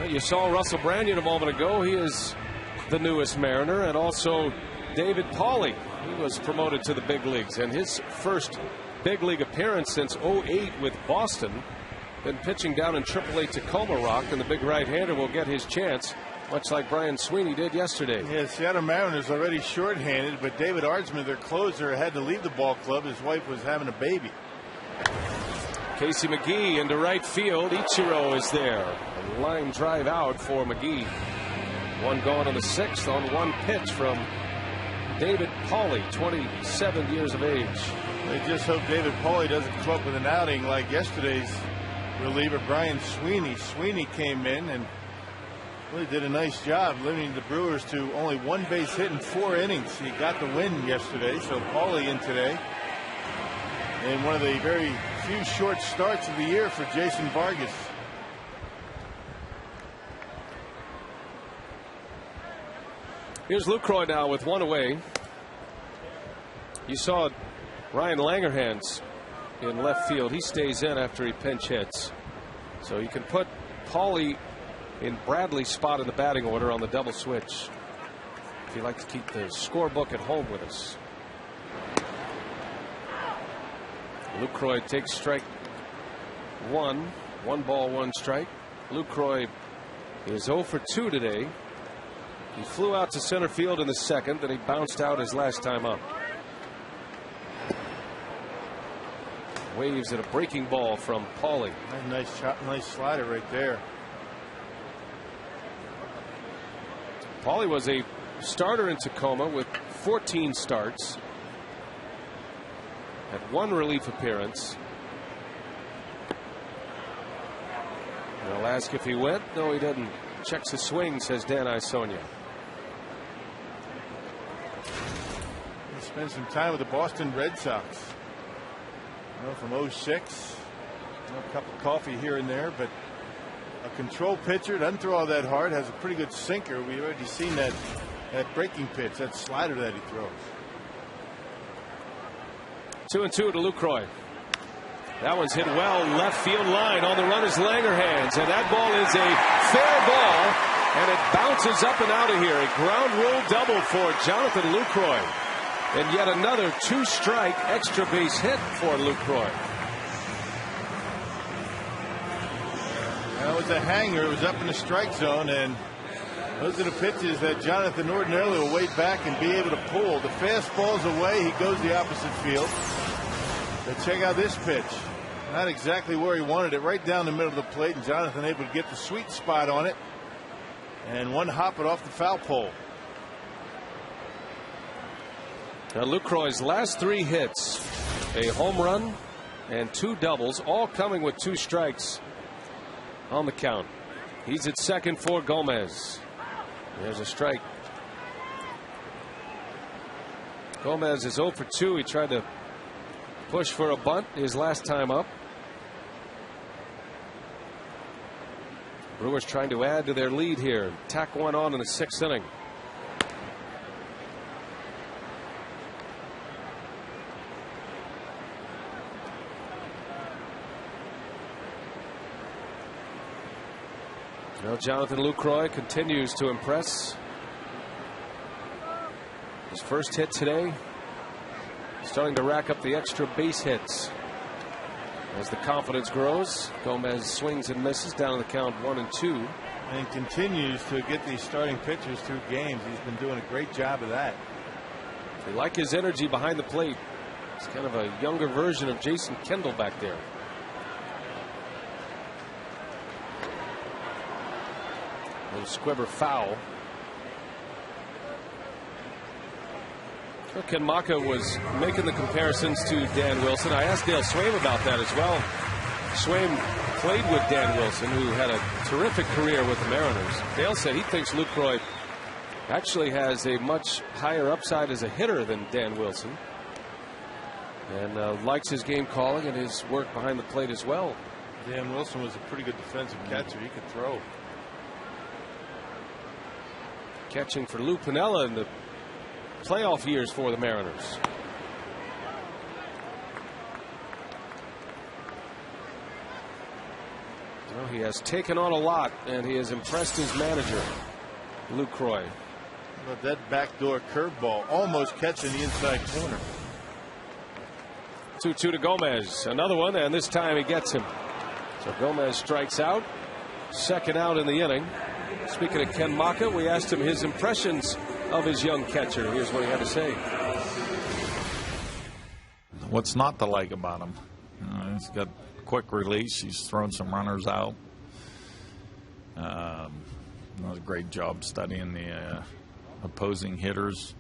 Well, you saw Russell Branyan a moment ago. He is the newest Mariner, and also David Pauley. He was promoted to the big leagues, and his first big league appearance since '08 with Boston. Been pitching down in AAA Tacoma Rock, and the big right-hander will get his chance, much like Brian Sweeney did yesterday. Yeah, Seattle Mariners already shorthanded, but David Ardsman, their closer, had to leave the ball club. His wife was having a baby. Casey McGee into right field. Ichiro is there. A line drive out for McGee. One gone on the 6th on one pitch from David Pauley, 27 years of age. They just hope David Pauley doesn't come up with an outing like yesterday's reliever Brian Sweeney. Sweeney came in and really did a nice job limiting the Brewers to only one base hit in 4 innings. He got the win yesterday, so Pauley in today. And one of the very few short starts of the year for Jason Vargas. Here's Lucroy now with one away. You saw Ryan Langerhans in left field. He stays in after he pinch hits. So you can put Pauley in Bradley's spot in the batting order on the double switch, if you like to keep the scorebook at home with us. Lucroy takes strike 1. 1 ball, 1 strike. Lucroy is 0 for 2 today. He flew out to center field in the 2nd, then he bounced out his last time up. Waves at a breaking ball from Pauley. Nice chop, nice slider right there. Pauley was a starter in Tacoma with 14 starts. Had 1 relief appearance. And I'll ask if he went. No, he didn't. Checks the swing, says Dan Isonia. He spent some time with the Boston Red Sox. You know, from '06, a cup of coffee here and there, but a control pitcher, doesn't throw all that hard, has a pretty good sinker. We've already seen that breaking pitch, that slider that he throws. 2-2 to Lucroy. That one's hit well left field line. On the run is Langerhans, and that ball is a fair ball, and it bounces up and out of here. A ground rule double for Jonathan Lucroy. And yet another 2-strike extra base hit for Lucroy. That was a hanger. It was up in the strike zone, and those are the pitches that Jonathan ordinarily will wait back and be able to pull. The fastball's away. He goes the opposite field. But check out this pitch. Not exactly where he wanted it. Right down the middle of the plate, and Jonathan able to get the sweet spot on it. And one hop it off the foul pole. Now Lucroy's last 3 hits, a home run and 2 doubles, all coming with 2 strikes on the count. He's at second for Gomez. There's a strike. Gomez is 0 for 2. He tried to push for a bunt his last time up. Brewers trying to add to their lead here. Tack one on in the 6th inning. Well, Jonathan Lucroy continues to impress. His first hit today, starting to rack up the extra base hits. As the confidence grows, Gomez swings and misses down to the count 1-2. And continues to get these starting pitchers through games. He's been doing a great job of that. They like his energy behind the plate. It's kind of a younger version of Jason Kendall back there. Little squibber foul. Ken Maka was making the comparisons to Dan Wilson. I asked Dale Swaim about that as well. Swaim played with Dan Wilson, who had a terrific career with the Mariners. Dale said he thinks Lucroy actually has a much higher upside as a hitter than Dan Wilson, and likes his game calling and his work behind the plate as well. Dan Wilson was a pretty good defensive catcher. He could throw. Catching for Lou Piniella in the playoff years for the Mariners. Well, He has taken on a lot, and he has impressed his manager, Lucroy. But that backdoor curveball almost catching the inside corner. 2-2 to Gomez. Another one, and this time he gets him. So Gomez strikes out. Second out in the inning. Speaking of Ken Macha, we asked him his impressions of his young catcher. Here's what he had to say. What's not to like about him? He's got quick release. He's thrown some runners out. Does a great job studying the opposing hitters.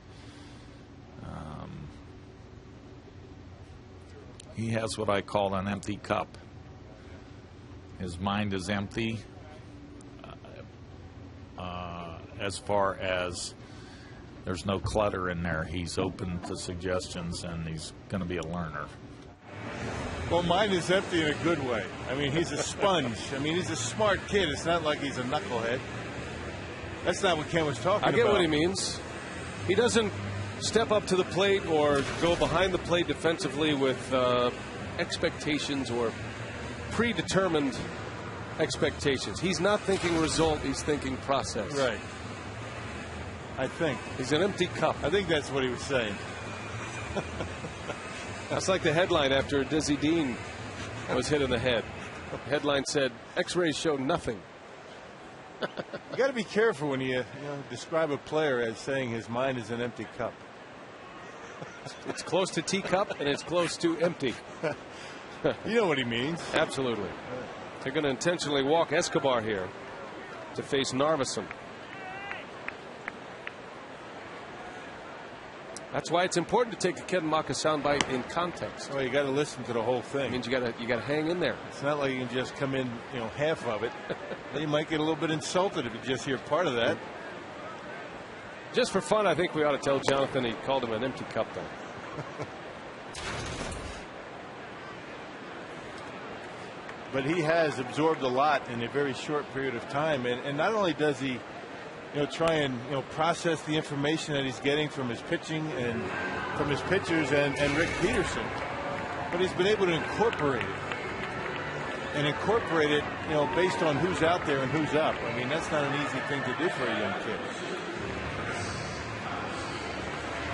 He has what I call an empty cup. His mind is empty as far as there's no clutter in there. He's open to suggestions, and he's going to be a learner. Well, mine is empty in a good way. I mean, he's a sponge. I mean, he's a smart kid. It's not like he's a knucklehead. That's not what Ken was talking about. I get what he means. He doesn't step up to the plate or go behind the plate defensively with expectations or predetermined expectations. He's not thinking result. He's thinking process. Right. I think. He's an empty cup. I think that's what he was saying. That's like the headline after Dizzy Dean was hit in the head. The headline said, X-rays show nothing. You got to be careful when you describe a player as saying his mind is an empty cup. It's close to teacup and it's close to empty. You know what he means. Absolutely. They're going to intentionally walk Escobar here to face Narveson. That's why it's important to take the Ken Macha soundbite in context. Well, you got to listen to the whole thing. It means you got to hang in there. It's not like you can just come in, half of it. You might get a little bit insulted if you just hear part of that. Just for fun, I think we ought to tell Jonathan he called him an empty cup, though. But he has absorbed a lot in a very short period of time, and not only does he try and process the information that he's getting from his pitching and from his pitchers and Rick Peterson, but he's been able to incorporate it based on who's out there and who's up. I mean, that's not an easy thing to do for a young kid.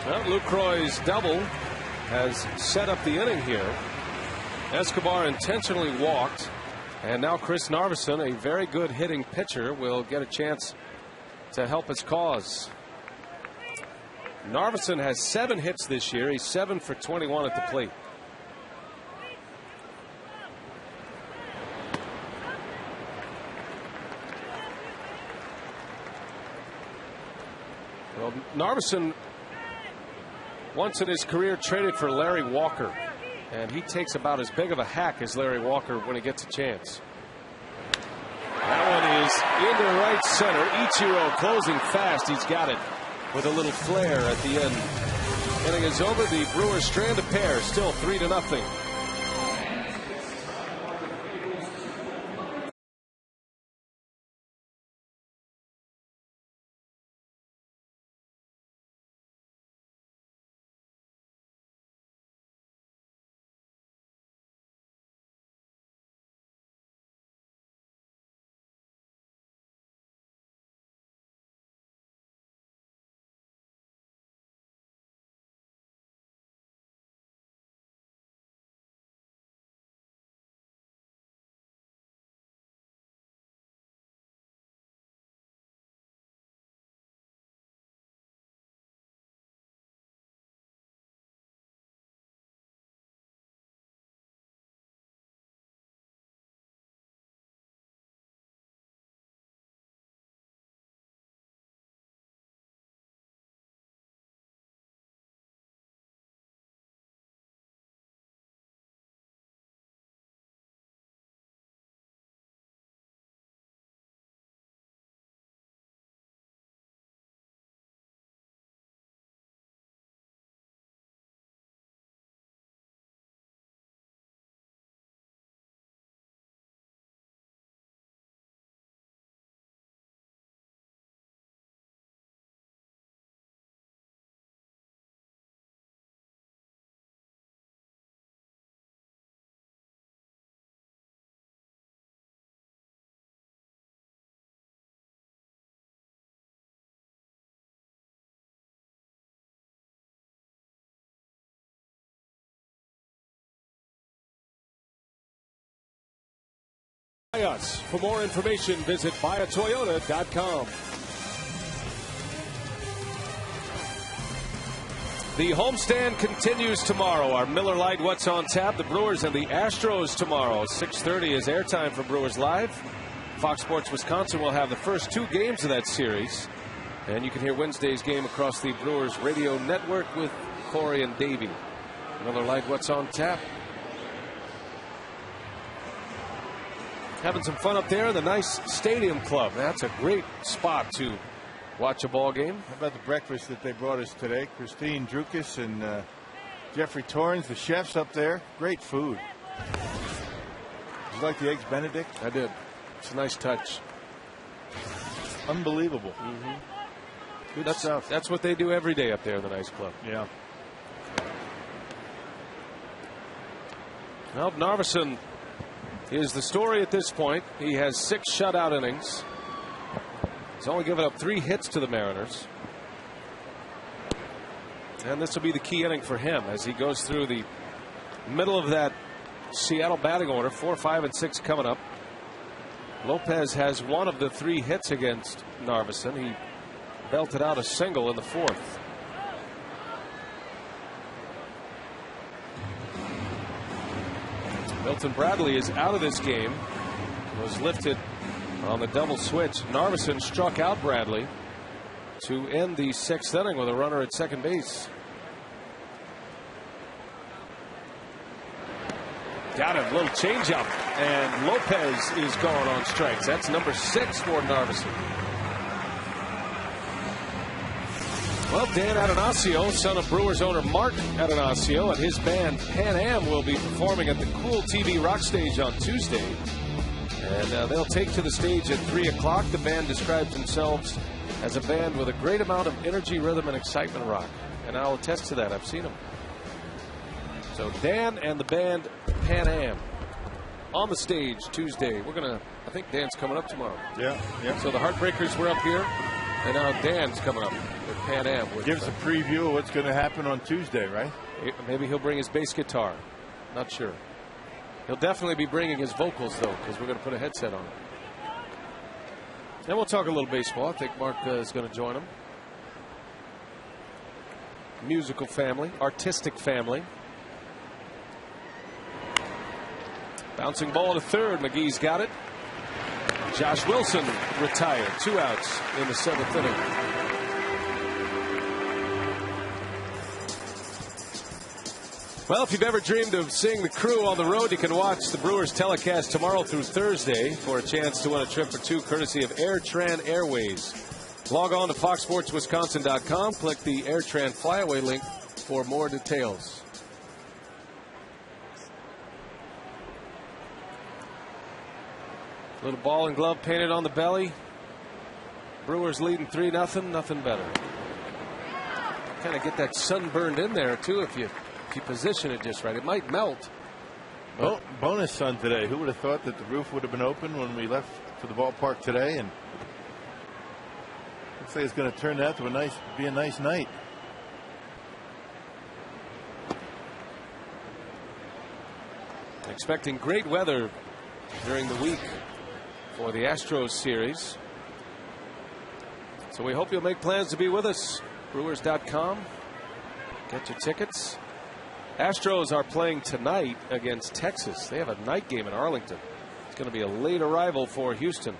Well, Lucroy's double has set up the inning here. Escobar intentionally walked, and now Chris Narveson, a very good hitting pitcher, will get a chance to help his cause. Narveson has 7 hits this year. He's 7 for 21 at the plate. Well, Narveson once in his career traded for Larry Walker, and he takes about as big of a hack as Larry Walker when he gets a chance. That one is into right center. Ichiro closing fast. He's got it with a little flare at the end. Inning is over. The Brewers strand a pair, still 3-0. us. For more information, visit buyatoyota.com. The homestand continues tomorrow. Our Miller Lite What's on Tap, the Brewers and the Astros tomorrow. 6:30 is airtime for Brewers Live. Fox Sports Wisconsin will have the first 2 games of that series. And you can hear Wednesday's game across the Brewers radio network with Corey and Davey. Miller Lite What's on Tap. Having some fun up there in the nice Stadium Club. That's a great spot to watch a ball game. How about the breakfast that they brought us today? Christine Drukas and Jeffrey Torrens, the chefs up there. Great food. Did you like the Eggs Benedict? I did. It's a nice touch. Unbelievable. Good stuff. That's what they do every day up there in the nice club. Yeah. Well, Narveson is the story at this point. He has 6 shutout innings. He's only given up 3 hits to the Mariners. And this will be the key inning for him as he goes through the middle of that Seattle batting order. 4, 5, and 6 coming up. Lopez has 1 of the 3 hits against Narveson. He belted out a single in the 4th. Milton Bradley is out of this game. Was lifted on the double switch. Narveson struck out Bradley to end the 6th inning with a runner at second base. Got him, little changeup, and Lopez is gone on strikes. That's number 6 for Narveson. Well, Dan Atanasio, son of Brewers owner Mark Atanasio, and his band Pan Am will be performing at the Cool TV Rock Stage on Tuesday. And they'll take to the stage at 3 o'clock. The band describes themselves as a band with a great amount of energy, rhythm, and excitement rock. And I'll attest to that. I've seen them. So Dan and the band Pan Am on the stage Tuesday. I think Dan's coming up tomorrow. Yeah. So the Heartbreakers were up here, and now Dan's coming up with Pan Am. Gives a preview of what's going to happen on Tuesday, right? Maybe he'll bring his bass guitar. Not sure. He'll definitely be bringing his vocals, though, because we're going to put a headset on. And we'll talk a little baseball. I think Mark is going to join him. Musical family, artistic family. Bouncing ball to third. McGee's got it. Josh Wilson retired. 2 outs in the 7th inning. Well, if you've ever dreamed of seeing the Crew on the road, you can watch the Brewers telecast tomorrow through Thursday for a chance to win a trip for 2 courtesy of AirTran Airways. Log on to foxsportswisconsin.com. Click the AirTran Flyaway link for more details. Little ball and glove painted on the belly. Brewers leading 3-0. Nothing better. Kind of get that sunburned in there, too, if you position it just right. It might melt. Oh, bonus sun today. Who would have thought that the roof would have been open when we left for the ballpark today? And looks like it's going to turn out to be a nice night. Expecting great weather during the week for the Astros series. So we hope you'll make plans to be with us. Brewers.com. Get your tickets. Astros are playing tonight against Texas. They have a night game in Arlington. It's going to be a late arrival for Houston.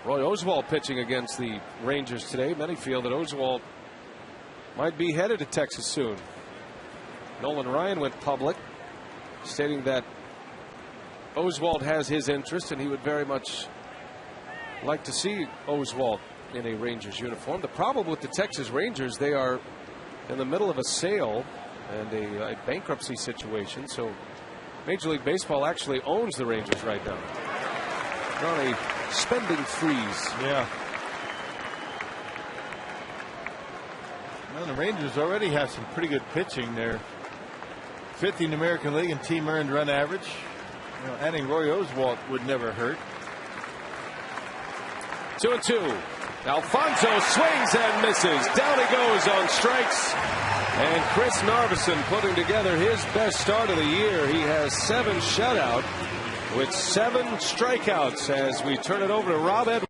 Roy Oswalt pitching against the Rangers today. Many feel that Oswalt might be headed to Texas soon. Nolan Ryan went public, stating that Oswalt has his interest and he would very much like to see Oswalt in a Rangers uniform. The problem with the Texas Rangers, they are in the middle of a sale and a bankruptcy situation. So Major League Baseball actually owns the Rangers right now. They're on a spending freeze. Yeah. Well, the Rangers already have some pretty good pitching. They're 5th in the American League in team earned run average. You know, adding Roy Oswalt would never hurt. 2-2. Alfonso swings and misses. Down he goes on strikes. And Chris Narveson putting together his best start of the year. He has 7 shutout with 7 strikeouts as we turn it over to Rob Edwards.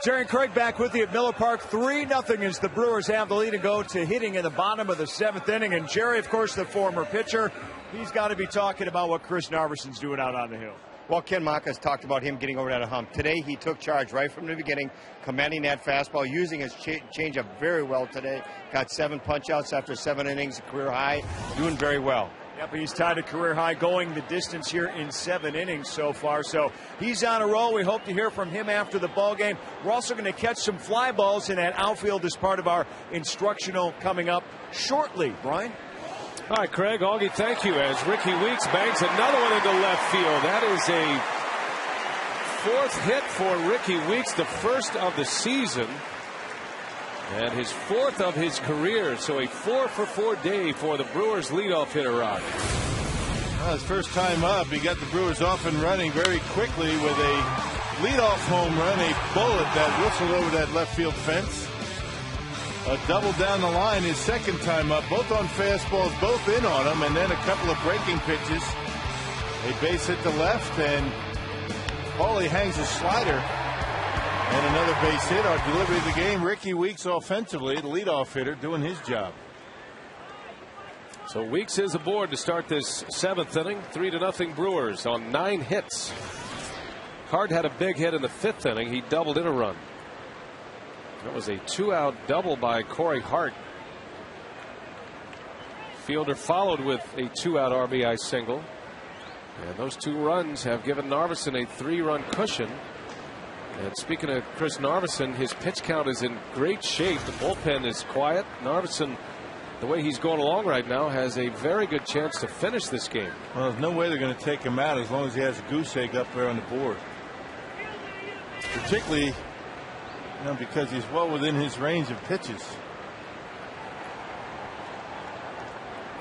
Jerry and Craig back with you at Miller Park. 3-0 as the Brewers have the lead and go to hitting in the bottom of the 7th inning. And Jerry, of course, the former pitcher, he's got to be talking about what Chris Narveson's doing out on the hill. Well, Ken Macha's talked about him getting over that hump. Today, he took charge right from the beginning, commanding that fastball, using his changeup very well today. Got 7 punch-outs after 7 innings, a career high, doing very well. Yep, he's tied a career high going the distance here in 7 innings so far. So he's on a roll. We hope to hear from him after the ball game. We're also going to catch some fly balls in that outfield as part of our instructional coming up shortly. Brian? All right, Craig, Augie, thank you. As Ricky Weeks bangs another one into left field. That is a 4th hit for Ricky Weeks, the first of the season. And his 4th of his career. So a 4-for-4 day for the Brewers leadoff hitter, Rock. Well, his first time up, he got the Brewers off and running very quickly with a leadoff home run, a bullet that whistled over that left field fence. A double down the line his second time up, both on fastballs, both in on him, and then a couple of breaking pitches. A base hit to left, and Paulie hangs a slider. And another base hit. Our delivery of the game, Ricky Weeks offensively, the leadoff hitter, doing his job. So Weeks is aboard to start this 7th inning. 3-0 Brewers on 9 hits. Hart had a big hit in the 5th inning. He doubled in a run. That was a 2-out double by Corey Hart. Fielder followed with a 2-out RBI single. And those 2 runs have given Narveson a 3-run cushion. And speaking of Chris Narveson, his pitch count is in great shape. The bullpen is quiet. Narveson, the way he's going along right now, has a very good chance to finish this game. Well, there's no way they're going to take him out as long as he has a goose egg up there on the board. Particularly, because he's well within his range of pitches.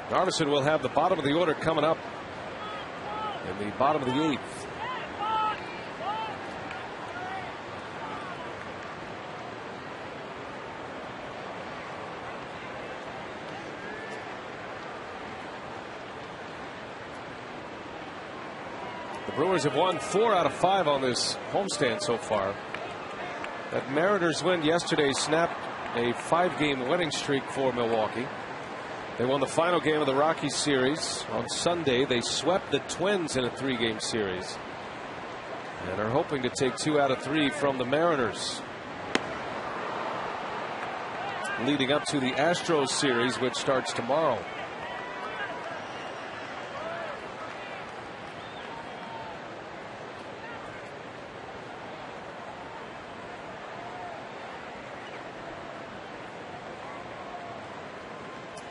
Narveson will have the bottom of the order coming up in the bottom of the 8th. The Brewers have won 4 out of 5 on this homestand so far. That Mariners win yesterday snapped a 5-game winning streak for Milwaukee. They won the final game of the Rockies series on Sunday. They swept the Twins in a 3-game series and are hoping to take 2 out of 3 from the Mariners, leading up to the Astros series, which starts tomorrow.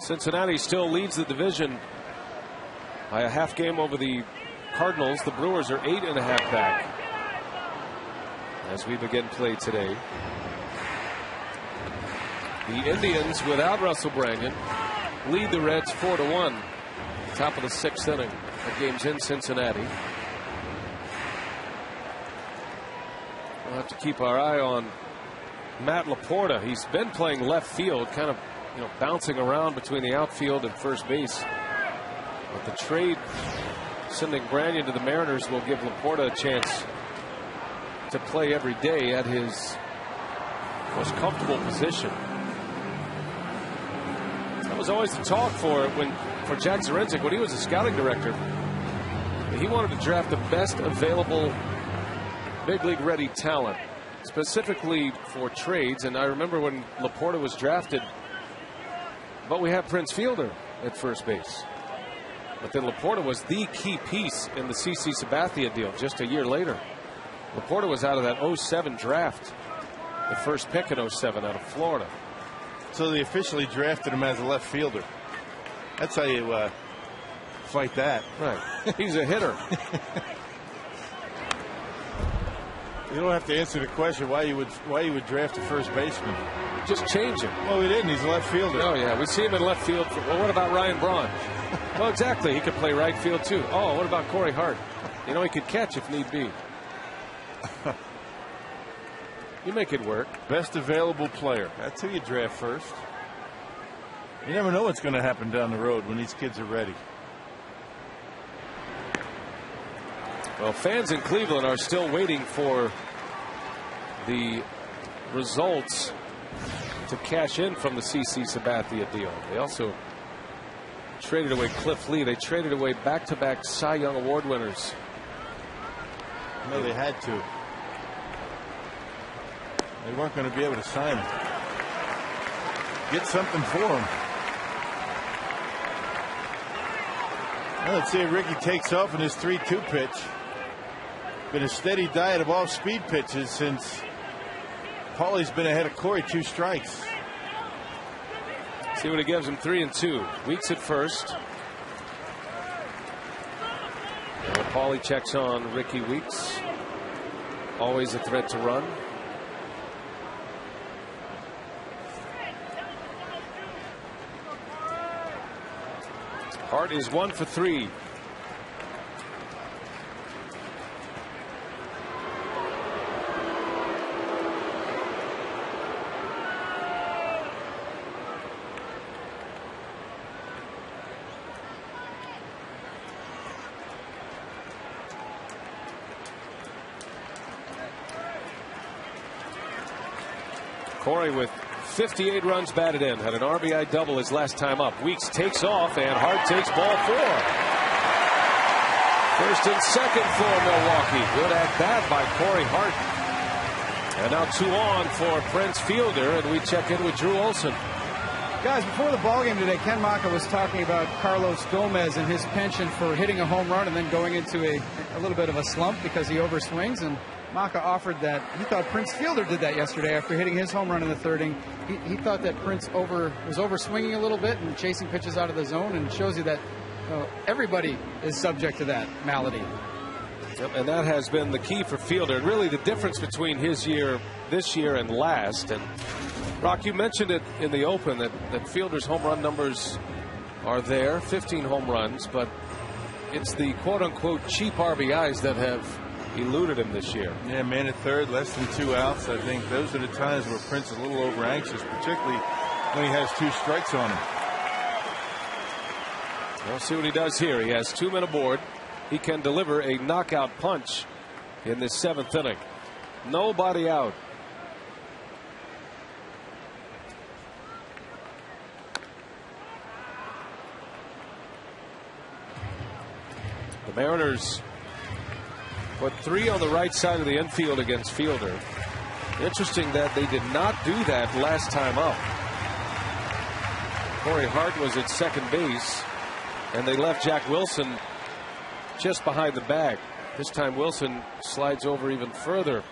Cincinnati still leads the division by a half game over the Cardinals. The Brewers are 8.5 back as we begin play today. The Indians, without Russell Branyan, lead the Reds 4-1. Top of the 6th inning. The game's in Cincinnati. We'll have to keep our eye on Matt Laporta. He's been playing left field, kind of bouncing around between the outfield and first base. But the trade sending Branyan to the Mariners will give Laporta a chance to play every day at his most comfortable position. That was always the talk for Jack Zduriencik when he was a scouting director. He wanted to draft the best available big league ready talent, specifically for trades. And I remember when Laporta was drafted, but we have Prince Fielder at first base. But then Laporta was the key piece in the CC Sabathia deal just a year later. Laporta was out of that 07 draft, the first pick in 07 out of Florida. So they officially drafted him as a left fielder. That's how you fight that. Right. He's a hitter. You don't have to answer the question why you would draft a first baseman. Just change him. Well, we didn't. He's a left fielder. Oh, yeah. We see him in left field. Well, what about Ryan Braun? Well, exactly. He could play right field, too. Oh, what about Corey Hart? He could catch if need be. You make it work. Best available player. That's who you draft first. You never know what's going to happen down the road when these kids are ready. Well, fans in Cleveland are still waiting for the results to cash in from the CC Sabathia deal. They also traded away Cliff Lee. They traded away back-to-back Cy Young Award winners. No, they had to. They weren't going to be able to sign him. Get something for him. Well, let's see if Ricky takes off in his 3-2 pitch. Been a steady diet of off-speed pitches since Paulie's been ahead of Corey 2 strikes. See what he gives him. 3-2. Weeks at first. And Paulie checks on Ricky Weeks. Always a threat to run. Hart is 1 for 3. Corey with 58 runs batted in, had an RBI double his last time up. Weeks takes off, and Hart takes ball 4. First and second for Milwaukee. Good at bat by Corey Hart. And now 2 on for Prince Fielder, and we check in with Drew Olson. Guys, before the ballgame today, Ken Maka was talking about Carlos Gomez and his penchant for hitting a home run and then going into a little bit of a slump because he overswings. And Maka offered that he thought Prince Fielder did that yesterday after hitting his home run in the third inning. He thought that Prince was overswinging a little bit and chasing pitches out of the zone, and shows you that everybody is subject to that malady. Yep, and that has been the key for Fielder, and really the difference between his year this year and last. And Rock, you mentioned it in the open that Fielder's home run numbers are there, 15 home runs, but it's the quote-unquote cheap RBIs that have eluded him this year. Yeah, man at third, less than 2 outs. I think those are the times where Prince is a little over anxious, particularly when he has 2 strikes on him. We'll see what he does here. He has 2 men aboard. He can deliver a knockout punch in this 7th inning. Nobody out. The Mariners put 3 on the right side of the infield against Fielder. Interesting that they did not do that last time up. Corey Hart was at second base, and they left Jack Wilson just behind the bag. This time Wilson slides over even further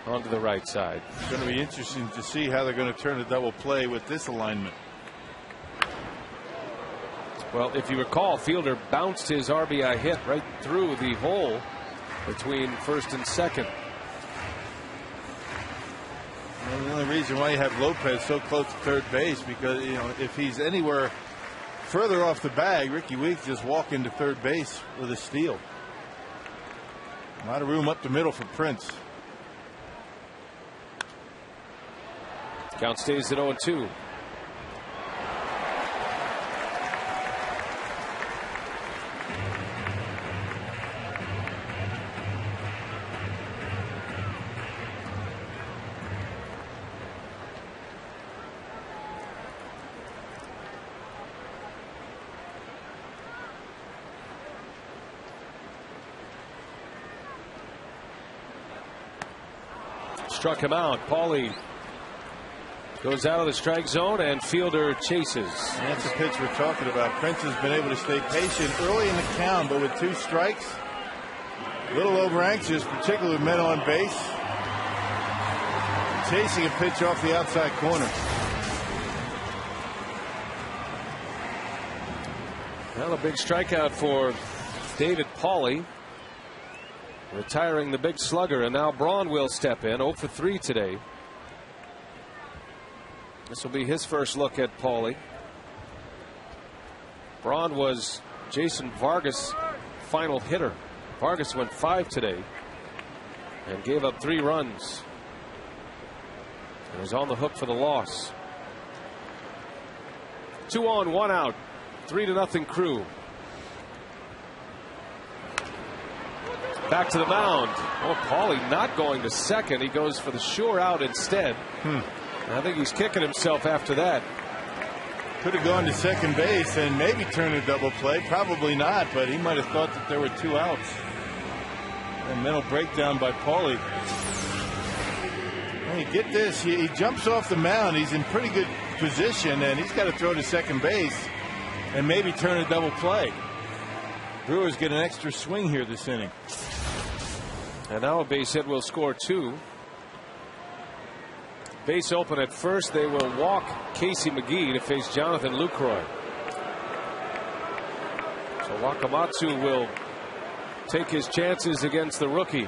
onto the right side. It's going to be interesting to see how they're going to turn a double play with this alignment. Well, if you recall, Fielder bounced his RBI hit right through the hole between first and second. Well, the only reason why you have Lopez so close to third base, because if he's anywhere further off the bag, Ricky Weeks just walk into third base with a steal. A lot of room up the middle for Prince. Count stays at 0-2. Struck him out. Paulie goes out of the strike zone, and Fielder chases. And that's the pitch we're talking about. Prince has been able to stay patient early in the count, but with 2 strikes, a little over anxious, particularly with men on base. Chasing a pitch off the outside corner. Well, a big strikeout for David Paulie, retiring the big slugger, and now Braun will step in. 0 for 3 today. This will be his first look at Paulie. Braun was Jason Vargas' final hitter. Vargas went 5 today and gave up 3 runs and was on the hook for the loss. 2 on, 1 out, 3-0 Crew. Back to the mound. Oh, Paulie not going to second. He goes for the sure out instead. I think he's kicking himself after that. Could have gone to second base and maybe turned a double play. Probably not, but he might have thought that there were 2 outs. A mental breakdown by Paulie. Hey, get this. He jumps off the mound. He's in pretty good position, and he's got to throw to second base and maybe turn a double play. Brewers get an extra swing here this inning. And now a base hit will score 2. Base open at first. They will walk Casey McGee to face Jonathan Lucroy. So Wakamatsu will take his chances against the rookie.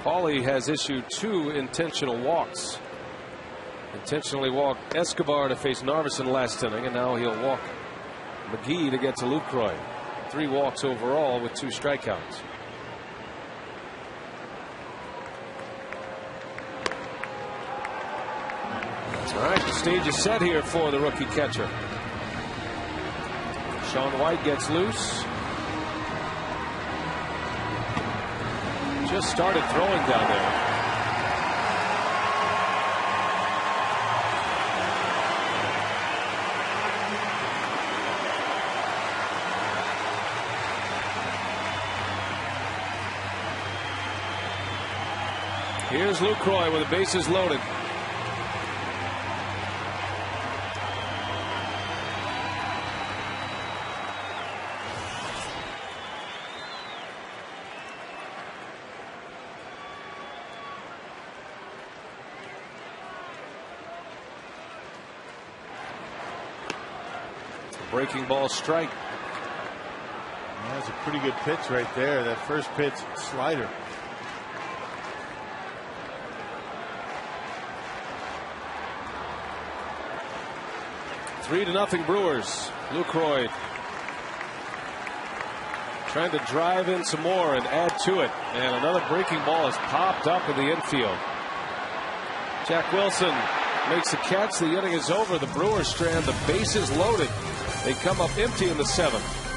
Paulie has issued 2 intentional walks. Intentionally walked Escobar to face Narveson last inning, and now he'll walk McGee to get to Lucroy. 3 walks overall with 2 strikeouts. All right, the stage is set here for the rookie catcher. Sean White gets loose. Just started throwing down there. Here's Lucroy with the bases loaded. Breaking ball strike. That's a pretty good pitch right there. That first pitch slider. Three to nothing Brewers. Lucroy trying to drive in some more and add to it. And another breaking ball is popped up in the infield. Jack Wilson makes the catch. The inning is over. The Brewers strand the bases loaded. They come up empty in the 7th.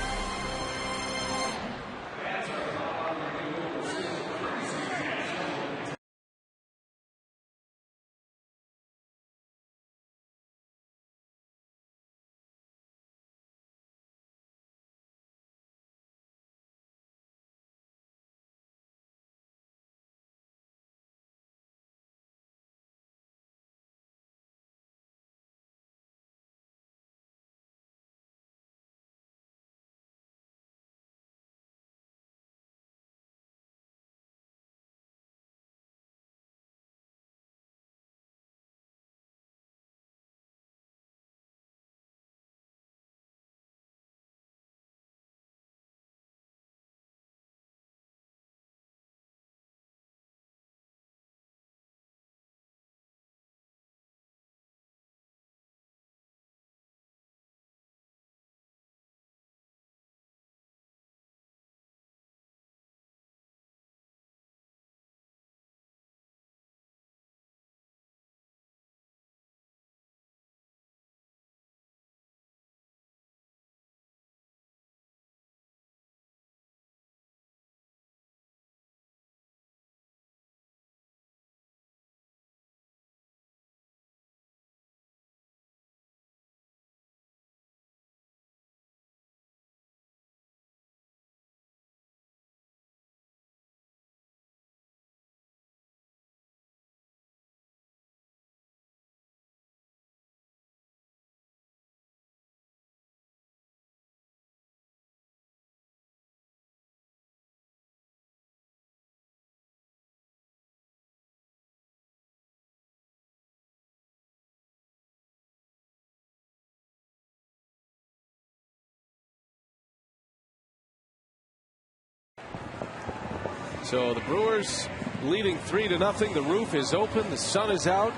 So the Brewers leading 3 to nothing. The roof is open. The sun is out.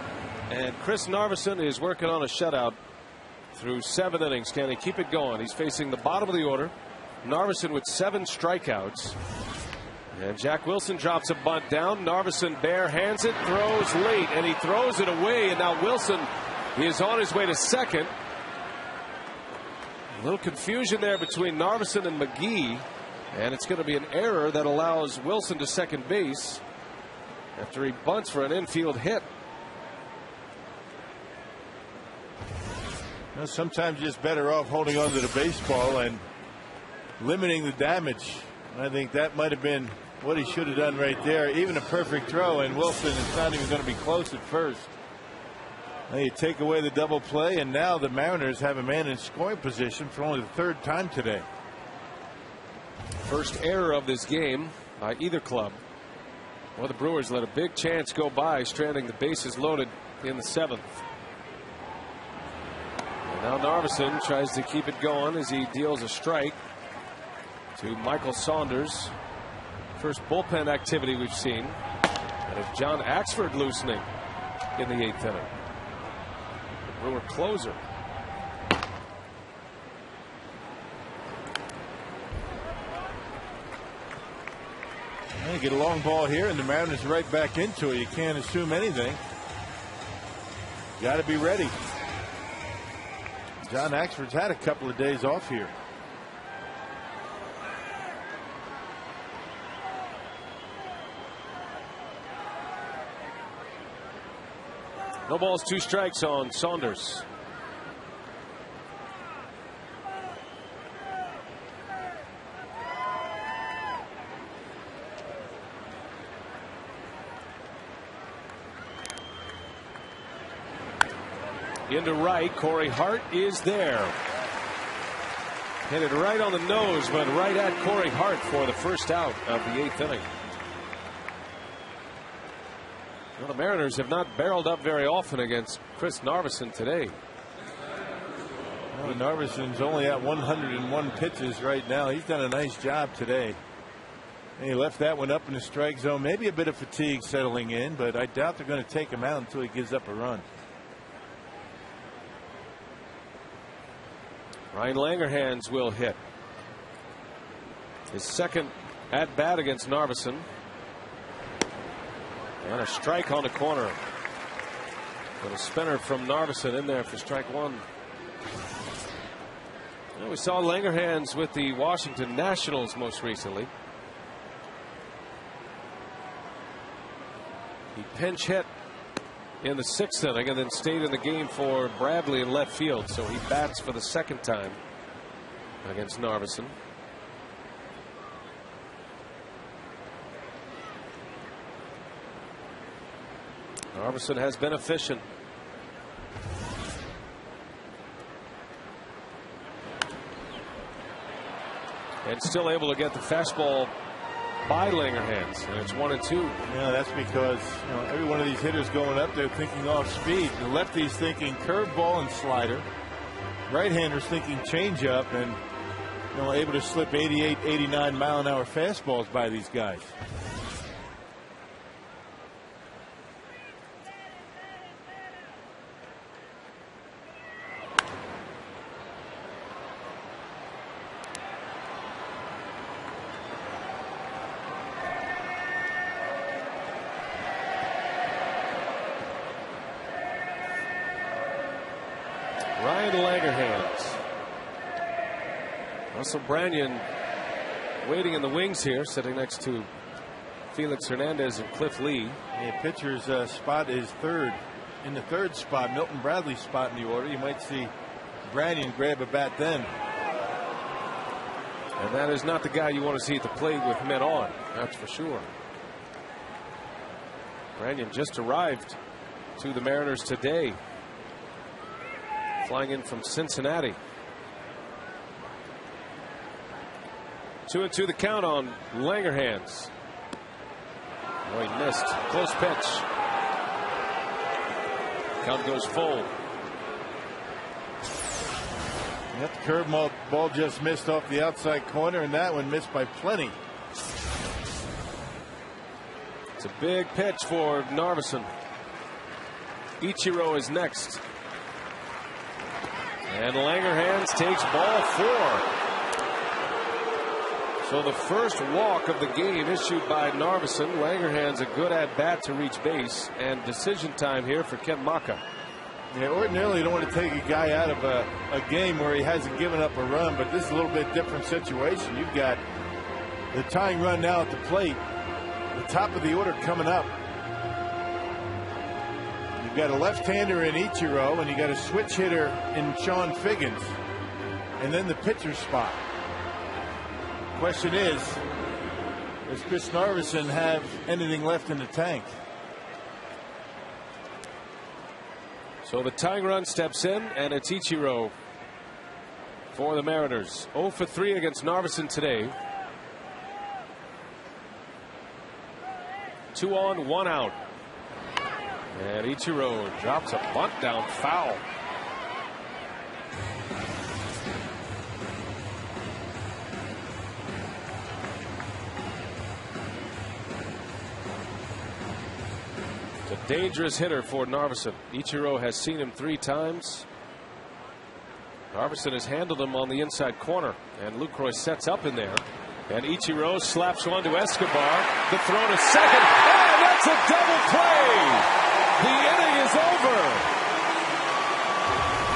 And Chris Narveson is working on a shutout through 7 innings. Can he keep it going? He's facing the bottom of the order. Narveson with 7 strikeouts. And Jack Wilson drops a bunt down. Narveson bare hands it, throws late, and he throws it away. And now Wilson is on his way to second. A little confusion there between Narveson and McGee. And it's going to be an error that allows Wilson to second base after he bunts for an infield hit. You know, sometimes you're just better off holding on to the baseball and limiting the damage. And I think that might have been what he should have done right there. Even a perfect throw, and Wilson is not even going to be close at first. Now you take away the double play, and now the Mariners have a man in scoring position for only the 3rd time today. First error of this game by either club. Well, the Brewers let a big chance go by, stranding the bases loaded in the 7th. And now Narveson tries to keep it going as he deals a strike to Michael Saunders. First bullpen activity we've seen. And of John Axford loosening in the 8th inning. The Brewer closer. You get a long ball here, and the Mariners are right back into it. You can't assume anything. Got to be ready. John Axford's had a couple of days off here. No balls, 2 strikes on Saunders. Into right. Corey Hart is there. Hit it right on the nose, but right at Corey Hart for the first out of the 8th inning. Well, the Mariners have not barreled up very often against Chris Narveson today. Well, Narveson's only at 101 pitches right now. He's done a nice job today. And he left that one up in the strike zone. Maybe a bit of fatigue settling in, but I doubt they're going to take him out until he gives up a run. Ryan Langerhans will hit. His second at bat against Narveson. And a strike on the corner. But a spinner from Narveson in there for strike one. Well, we saw Langerhans with the Washington Nationals most recently. He pinch hit in the 6th inning and then stayed in the game for Bradley in left field. So he bats for the second time against Narveson. Narveson has been efficient. And still able to get the fastball by Langerhans, and it's 1-2. Yeah, that's because every one of these hitters going up there thinking off speed. The lefties thinking curveball and slider. Right-handers thinking changeup, and able to slip 88, 89 mile-an-hour fastballs by these guys. Ryan Langerhans. Russell Branyan waiting in the wings here, sitting next to Felix Hernandez and Cliff Lee. The pitcher's spot is third. In the third spot, Milton Bradley's spot in the order. You might see Branyan grab a bat then. And that is not the guy you want to see at the plate with men on, that's for sure. Branyan just arrived to the Mariners today, flying in from Cincinnati. 2-2 the count on Langerhans. Oh, he missed. Close pitch. Count goes full. That curve ball just missed off the outside corner, and that one missed by plenty. It's a big pitch for Narveson. Ichiro is next. And Langerhans takes ball 4. So the first walk of the game issued by Narveson. Langerhans a good at bat to reach base, and decision time here for Ken Maka. Yeah, ordinarily you don't want to take a guy out of a game where he hasn't given up a run, but this is a little bit different situation. You've got the tying run now at the plate, the top of the order coming up. You've got a left-hander in Ichiro, and you got a switch hitter in Sean Figgins, and then the pitcher's spot. Question is, does Chris Narveson have anything left in the tank? So the tying run steps in, and it's Ichiro for the Mariners. 0 for 3 against Narveson today. 2 on, 1 out. And Ichiro drops a bunt down foul. It's a dangerous hitter for Narveson. Ichiro has seen him 3 times. Narveson has handled him on the inside corner, and Lucroy sets up in there. And Ichiro slaps one to Escobar. The throw to second. Oh, that's a double play. The inning is over.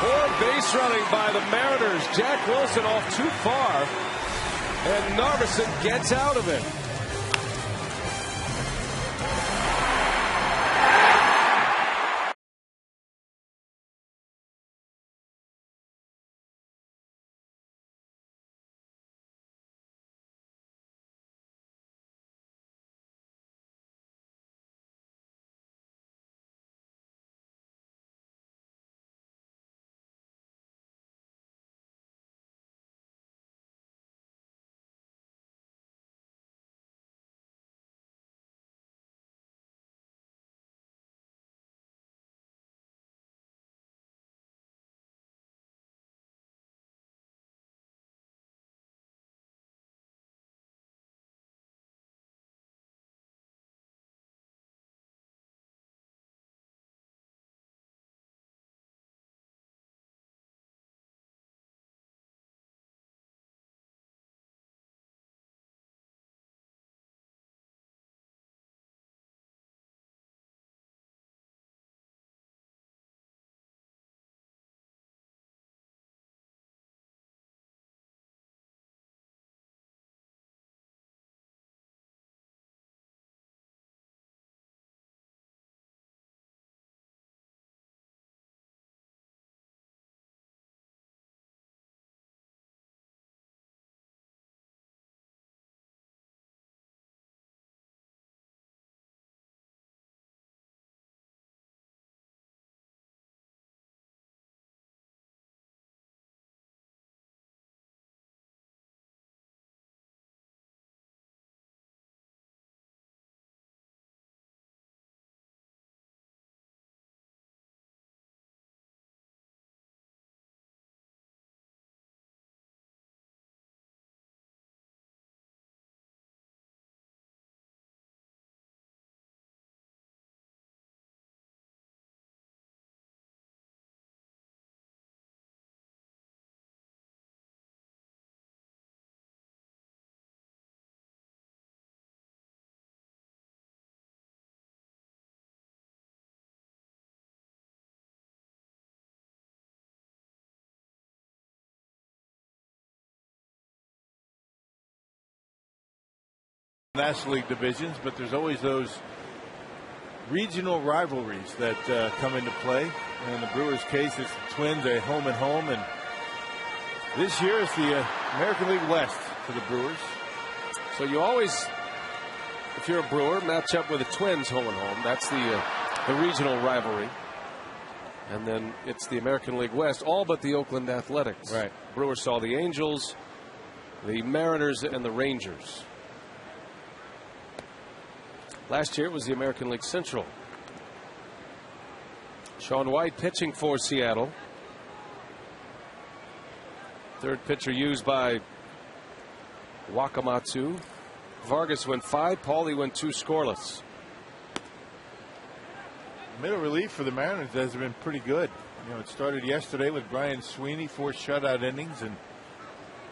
Poor base running by the Mariners. Jack Wilson off too far, and Narveson gets out of it. National League divisions, but there's always those regional rivalries that come into play. And in the Brewers' case, it's the Twins, a home and home, and this year it's the American League West for the Brewers. So you always, if you're a Brewer, match up with the Twins home and home. That's the regional rivalry. And then it's the American League West, all but the Oakland Athletics. Right. Brewers saw the Angels, the Mariners, and the Rangers. Last year it was the American League Central. Sean White pitching for Seattle. Third pitcher used by Wakamatsu. Vargas went 5. Paulie went 2 scoreless. Middle relief for the Mariners has been pretty good. You know, it started yesterday with Brian Sweeney, 4 shutout innings, and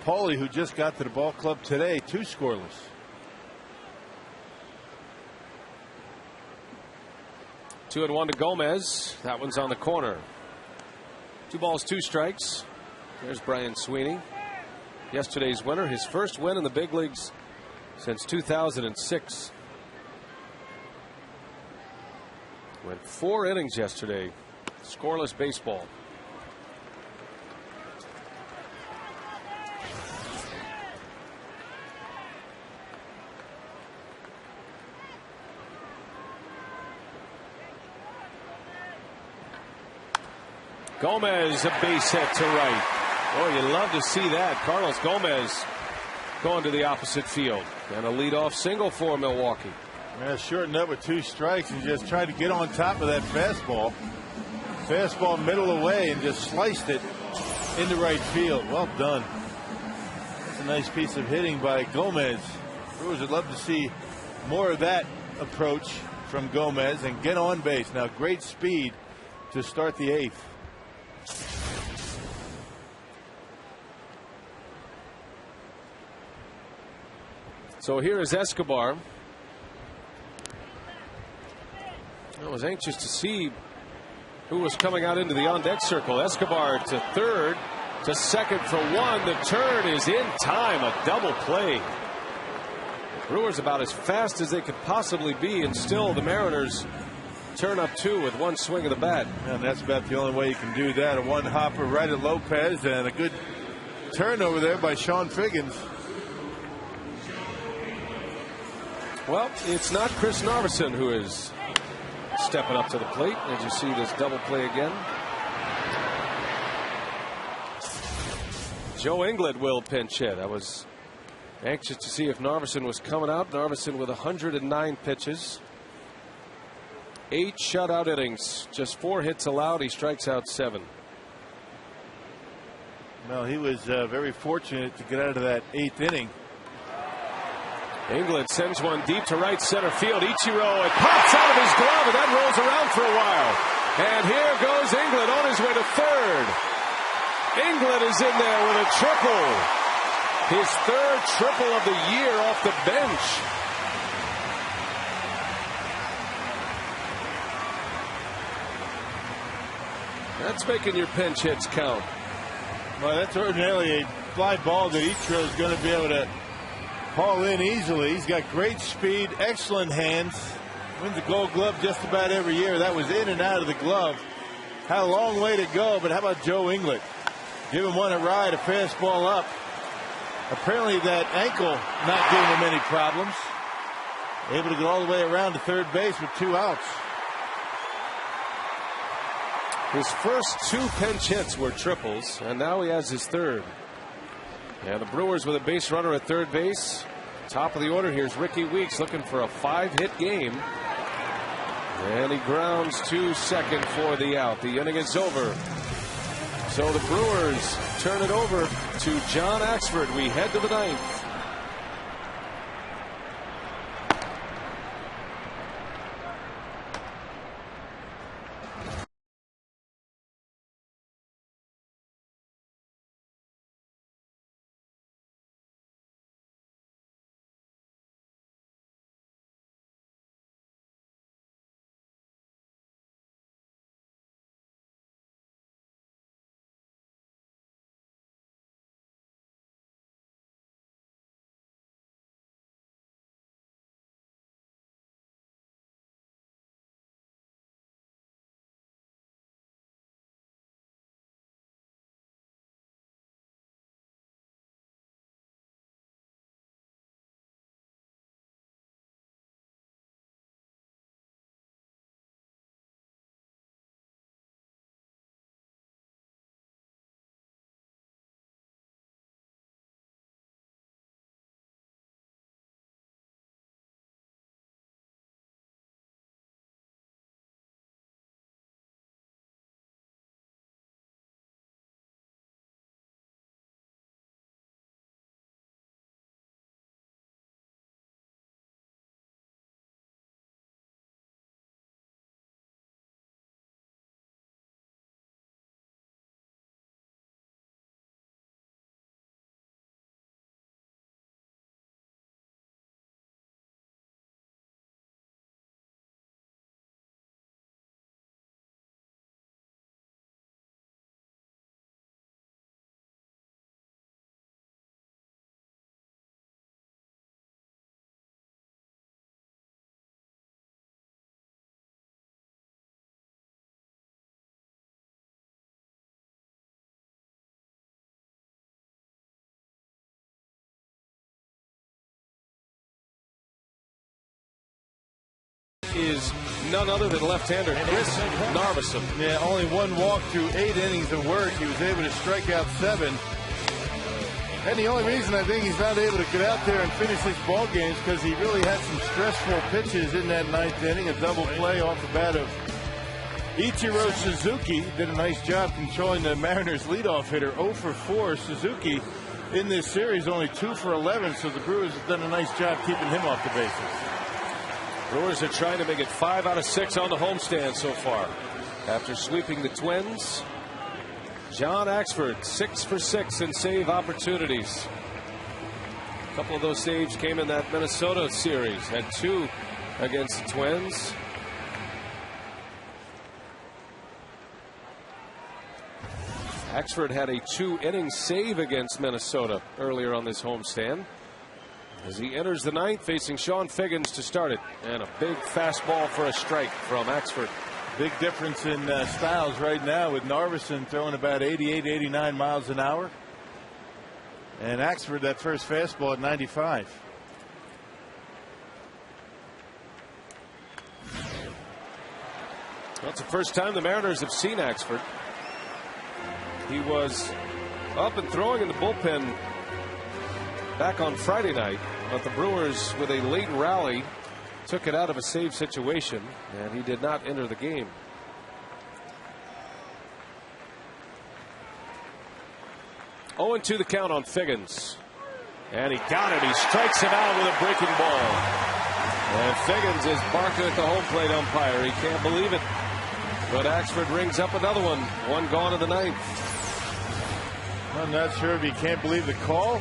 Paulie, who just got to the ball club today, 2 scoreless. 2-1 to Gomez. That one's on the corner. 2 balls, 2 strikes. There's Brian Sweeney. Yesterday's winner, his first win in the big leagues since 2006. Went 4 innings yesterday. Scoreless baseball. Gomez, a base hit to right. Oh, you love to see that. Carlos Gomez going to the opposite field. And a leadoff single for Milwaukee. Yeah, shortened up with 2 strikes and just tried to get on top of that fastball. Fastball middle away and just sliced it into right field. Well done. That's a nice piece of hitting by Gomez. Brewers would love to see more of that approach from Gomez and get on base. Now, great speed to start the 8th. So here is Escobar. I was anxious to see who was coming out into the on-deck circle. Escobar to third, to second for 1. The turn is in time. A double play. The Brewers about as fast as they could possibly be, and still the Mariners turn up 2 with 1 swing of the bat. And that's about the only way you can do that. A 1-hopper right at Lopez and a good turnover there by Sean Figgins. Well, it's not Chris Narveson who is stepping up to the plate. As you see this double play again. Joe Inglet will pinch hit. I was anxious to see if Narveson was coming out. Narveson with 109 pitches. 8 shutout innings. Just 4 hits allowed. He strikes out 7. Well, he was very fortunate to get out of that 8th inning. Inglet sends one deep to right center field. Ichiro, it pops out of his glove and that rolls around for a while. And here goes Inglet on his way to third. Inglet is in there with a triple. His 3rd triple of the year off the bench. That's making your pinch hits count. Well, that's ordinarily a fly ball that Ichiro is going to be able to haul in easily. He's got great speed, excellent hands. Wins the Gold Glove just about every year. That was in and out of the glove. Had a long way to go, but how about Joe Inglet? Giving one a ride, a fastball up. Apparently that ankle not giving him any problems. Able to get all the way around to third base with 2 outs. His first 2 pinch hits were triples, and now he has his 3rd. And the Brewers with a base runner at third base. Top of the order, here's Ricky Weeks looking for a 5-hit game. And he grounds to second for the out. The inning is over. So the Brewers turn it over to John Axford. We head to the 9th. is none other than left-hander Chris Narveson. Yeah, only one walk through 8 innings of work. He was able to strike out 7. And the only reason I think he's not able to get out there and finish this ball game is because he really had some stressful pitches in that 9th inning. A double play off the bat of Ichiro Suzuki. Did a nice job controlling the Mariners leadoff hitter. 0 for 4. Suzuki in this series only 2 for 11, so the Brewers have done a nice job keeping him off the bases. Brewers are trying to make it 5 out of 6 on the homestand so far. After sweeping the Twins, John Axford 6 for 6 in save opportunities. A couple of those saves came in that Minnesota series. Had 2 against the Twins. Axford had a 2-inning save against Minnesota earlier on this homestand. As he enters the 9th, facing Sean Figgins to start it. And a big fastball for a strike from Axford. Big difference in styles right now, with Narveson throwing about 88, 89 miles an hour. And Axford, that first fastball at 95. Well, it's the first time the Mariners have seen Axford. He was up and throwing in the bullpen back on Friday night, but the Brewers, with a late rally, took it out of a save situation, and he did not enter the game. Oh, and 2 the count on Figgins. And he got it. He strikes him out with a breaking ball. And Figgins is barking at the home plate umpire. He can't believe it. But Axford rings up another one. 1 gone in the 9th. I'm not sure if he can't believe the call.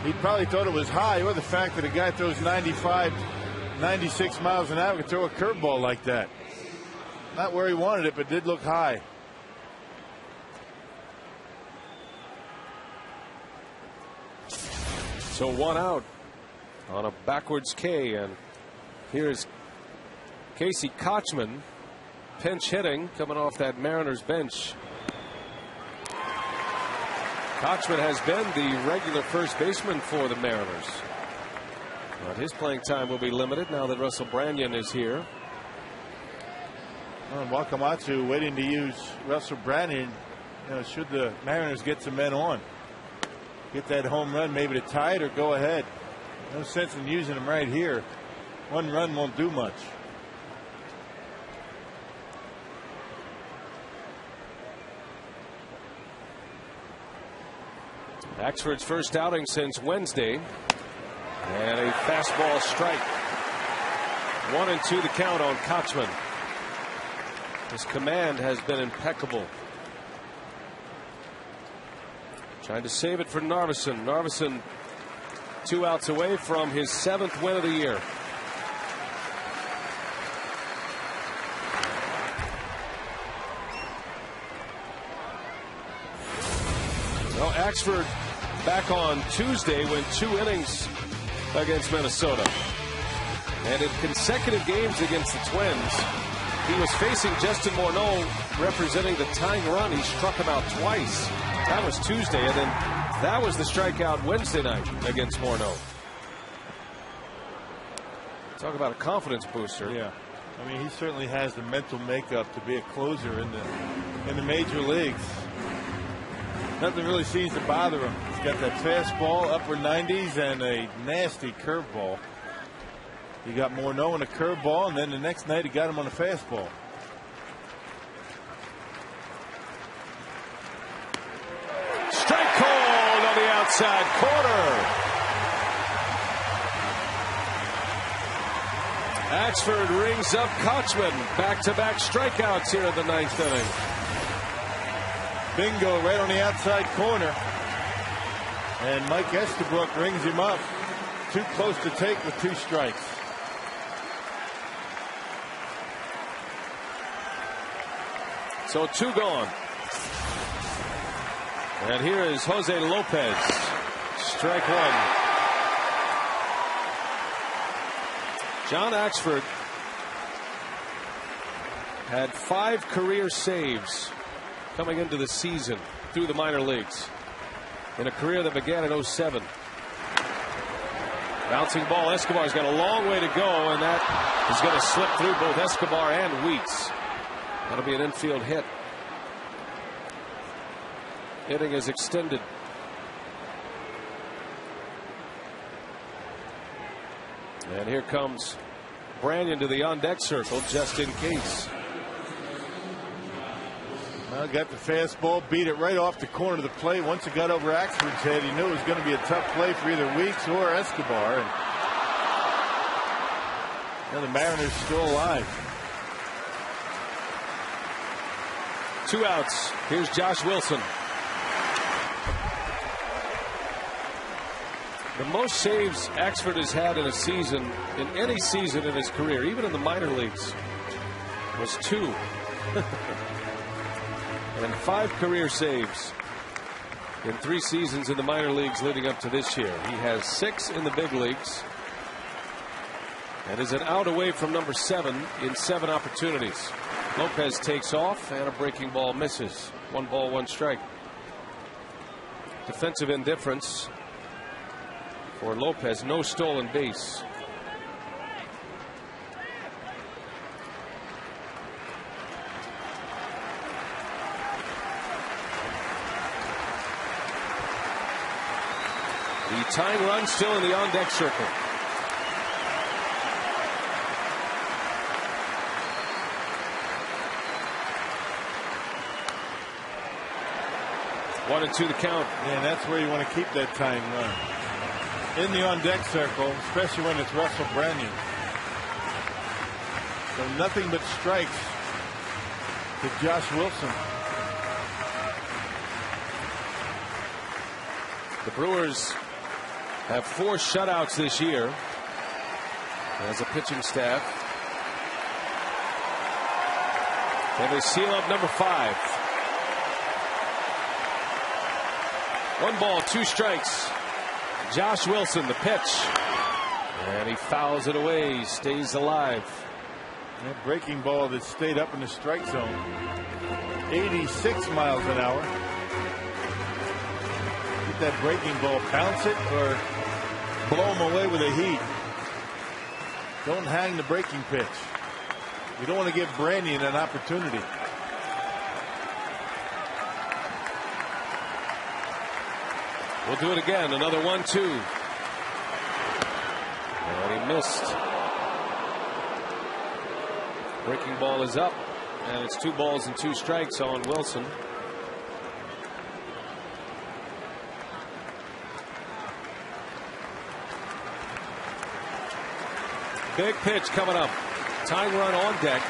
He probably thought it was high, or the fact that a guy throws 95, 96 miles an hour could throw a curveball like that. Not where he wanted it, but did look high. So 1 out on a backwards K, and here's Casey Kochman, pinch hitting, coming off that Mariners bench. Kochman has been the regular first baseman for the Mariners, but his playing time will be limited now that Russell Branyan is here. Well, Wakamatsu waiting to use Russell Branyan, should the Mariners get some men on. Get that home run, maybe to tie it or go ahead. No sense in using him right here. 1 run won't do much. Axford's first outing since Wednesday, and a fastball strike. 1 and 2 the count on Kochman. His command has been impeccable. Trying to save it for Narveson. Narveson 2 outs away from his 7th win of the year. Well, Axford back on Tuesday went 2 innings against Minnesota. And in consecutive games against the Twins, he was facing Justin Morneau representing the tying run. He struck him out twice. That was Tuesday, and then that was the strikeout Wednesday night against Morneau. Talk about a confidence booster. Yeah. I mean, he certainly has the mental makeup to be a closer in the major leagues. Nothing really seems to bother him. He's got that fastball, upper 90s, and a nasty curveball. He got Morneau in a curveball, and then the next night he got him on a fastball. Strike called on the outside corner. Axford rings up Kochman. Back-to-back strikeouts here in the 9th inning. Bingo, right on the outside corner. And Mike Estabrook rings him up. Too close to take with 2 strikes. So 2 gone. And here is Jose Lopez. Strike 1. John Axford had 5 career saves coming into the season through the minor leagues in a career that began in 07. Bouncing ball. Escobar's got a long way to go, and that is going to slip through both Escobar and Weeks. That'll be an infield hit. Inning is extended. And here comes Branyan to the on-deck circle just in case. Well, got the fastball, beat it right off the corner of the plate. Once it got over Axford's head, he knew it was going to be a tough play for either Weeks or Escobar. And the Mariners still alive. 2 outs. Here's Josh Wilson. The most saves Axford has had in a season, in any season in his career, even in the minor leagues, was 2. And 5 career saves in 3 seasons in the minor leagues leading up to this year. He has 6 in the big leagues and is an out away from number 7 in 7 opportunities. Lopez takes off and a breaking ball misses. 1 ball, 1 strike. Defensive indifference for Lopez. No stolen base. The tying run still in the on-deck circle. One and 2 the count. And that's where you want to keep that tying run. In the on-deck circle, especially when it's Russell Branyan. So nothing but strikes to Josh Wilson. The Brewers have 4 shutouts this year as a pitching staff. And they seal up number 5. 1 ball, 2 strikes. Josh Wilson, the pitch. And he fouls it away. He stays alive. That breaking ball that stayed up in the strike zone. 86 miles an hour. Get that breaking ball, bounce it, or blow him away with a heat. Don't hang the breaking pitch. You don't want to give Branyan an opportunity. We'll do it again. Another 1-2. And he missed. Breaking ball is up. And it's 2 balls and 2 strikes on Wilson. Big pitch coming up. Tying run on deck.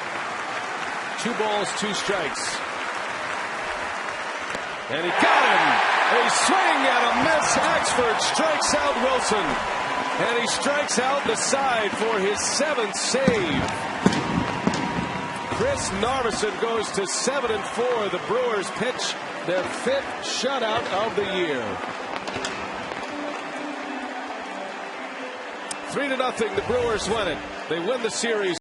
2 balls, 2 strikes. And he got him. A swing and a miss. Axford strikes out Wilson. And he strikes out the side for his 7th save. Chris Narveson goes to 7-4. The Brewers pitch their 5th shutout of the year. 3-0. The Brewers win it. They win the series.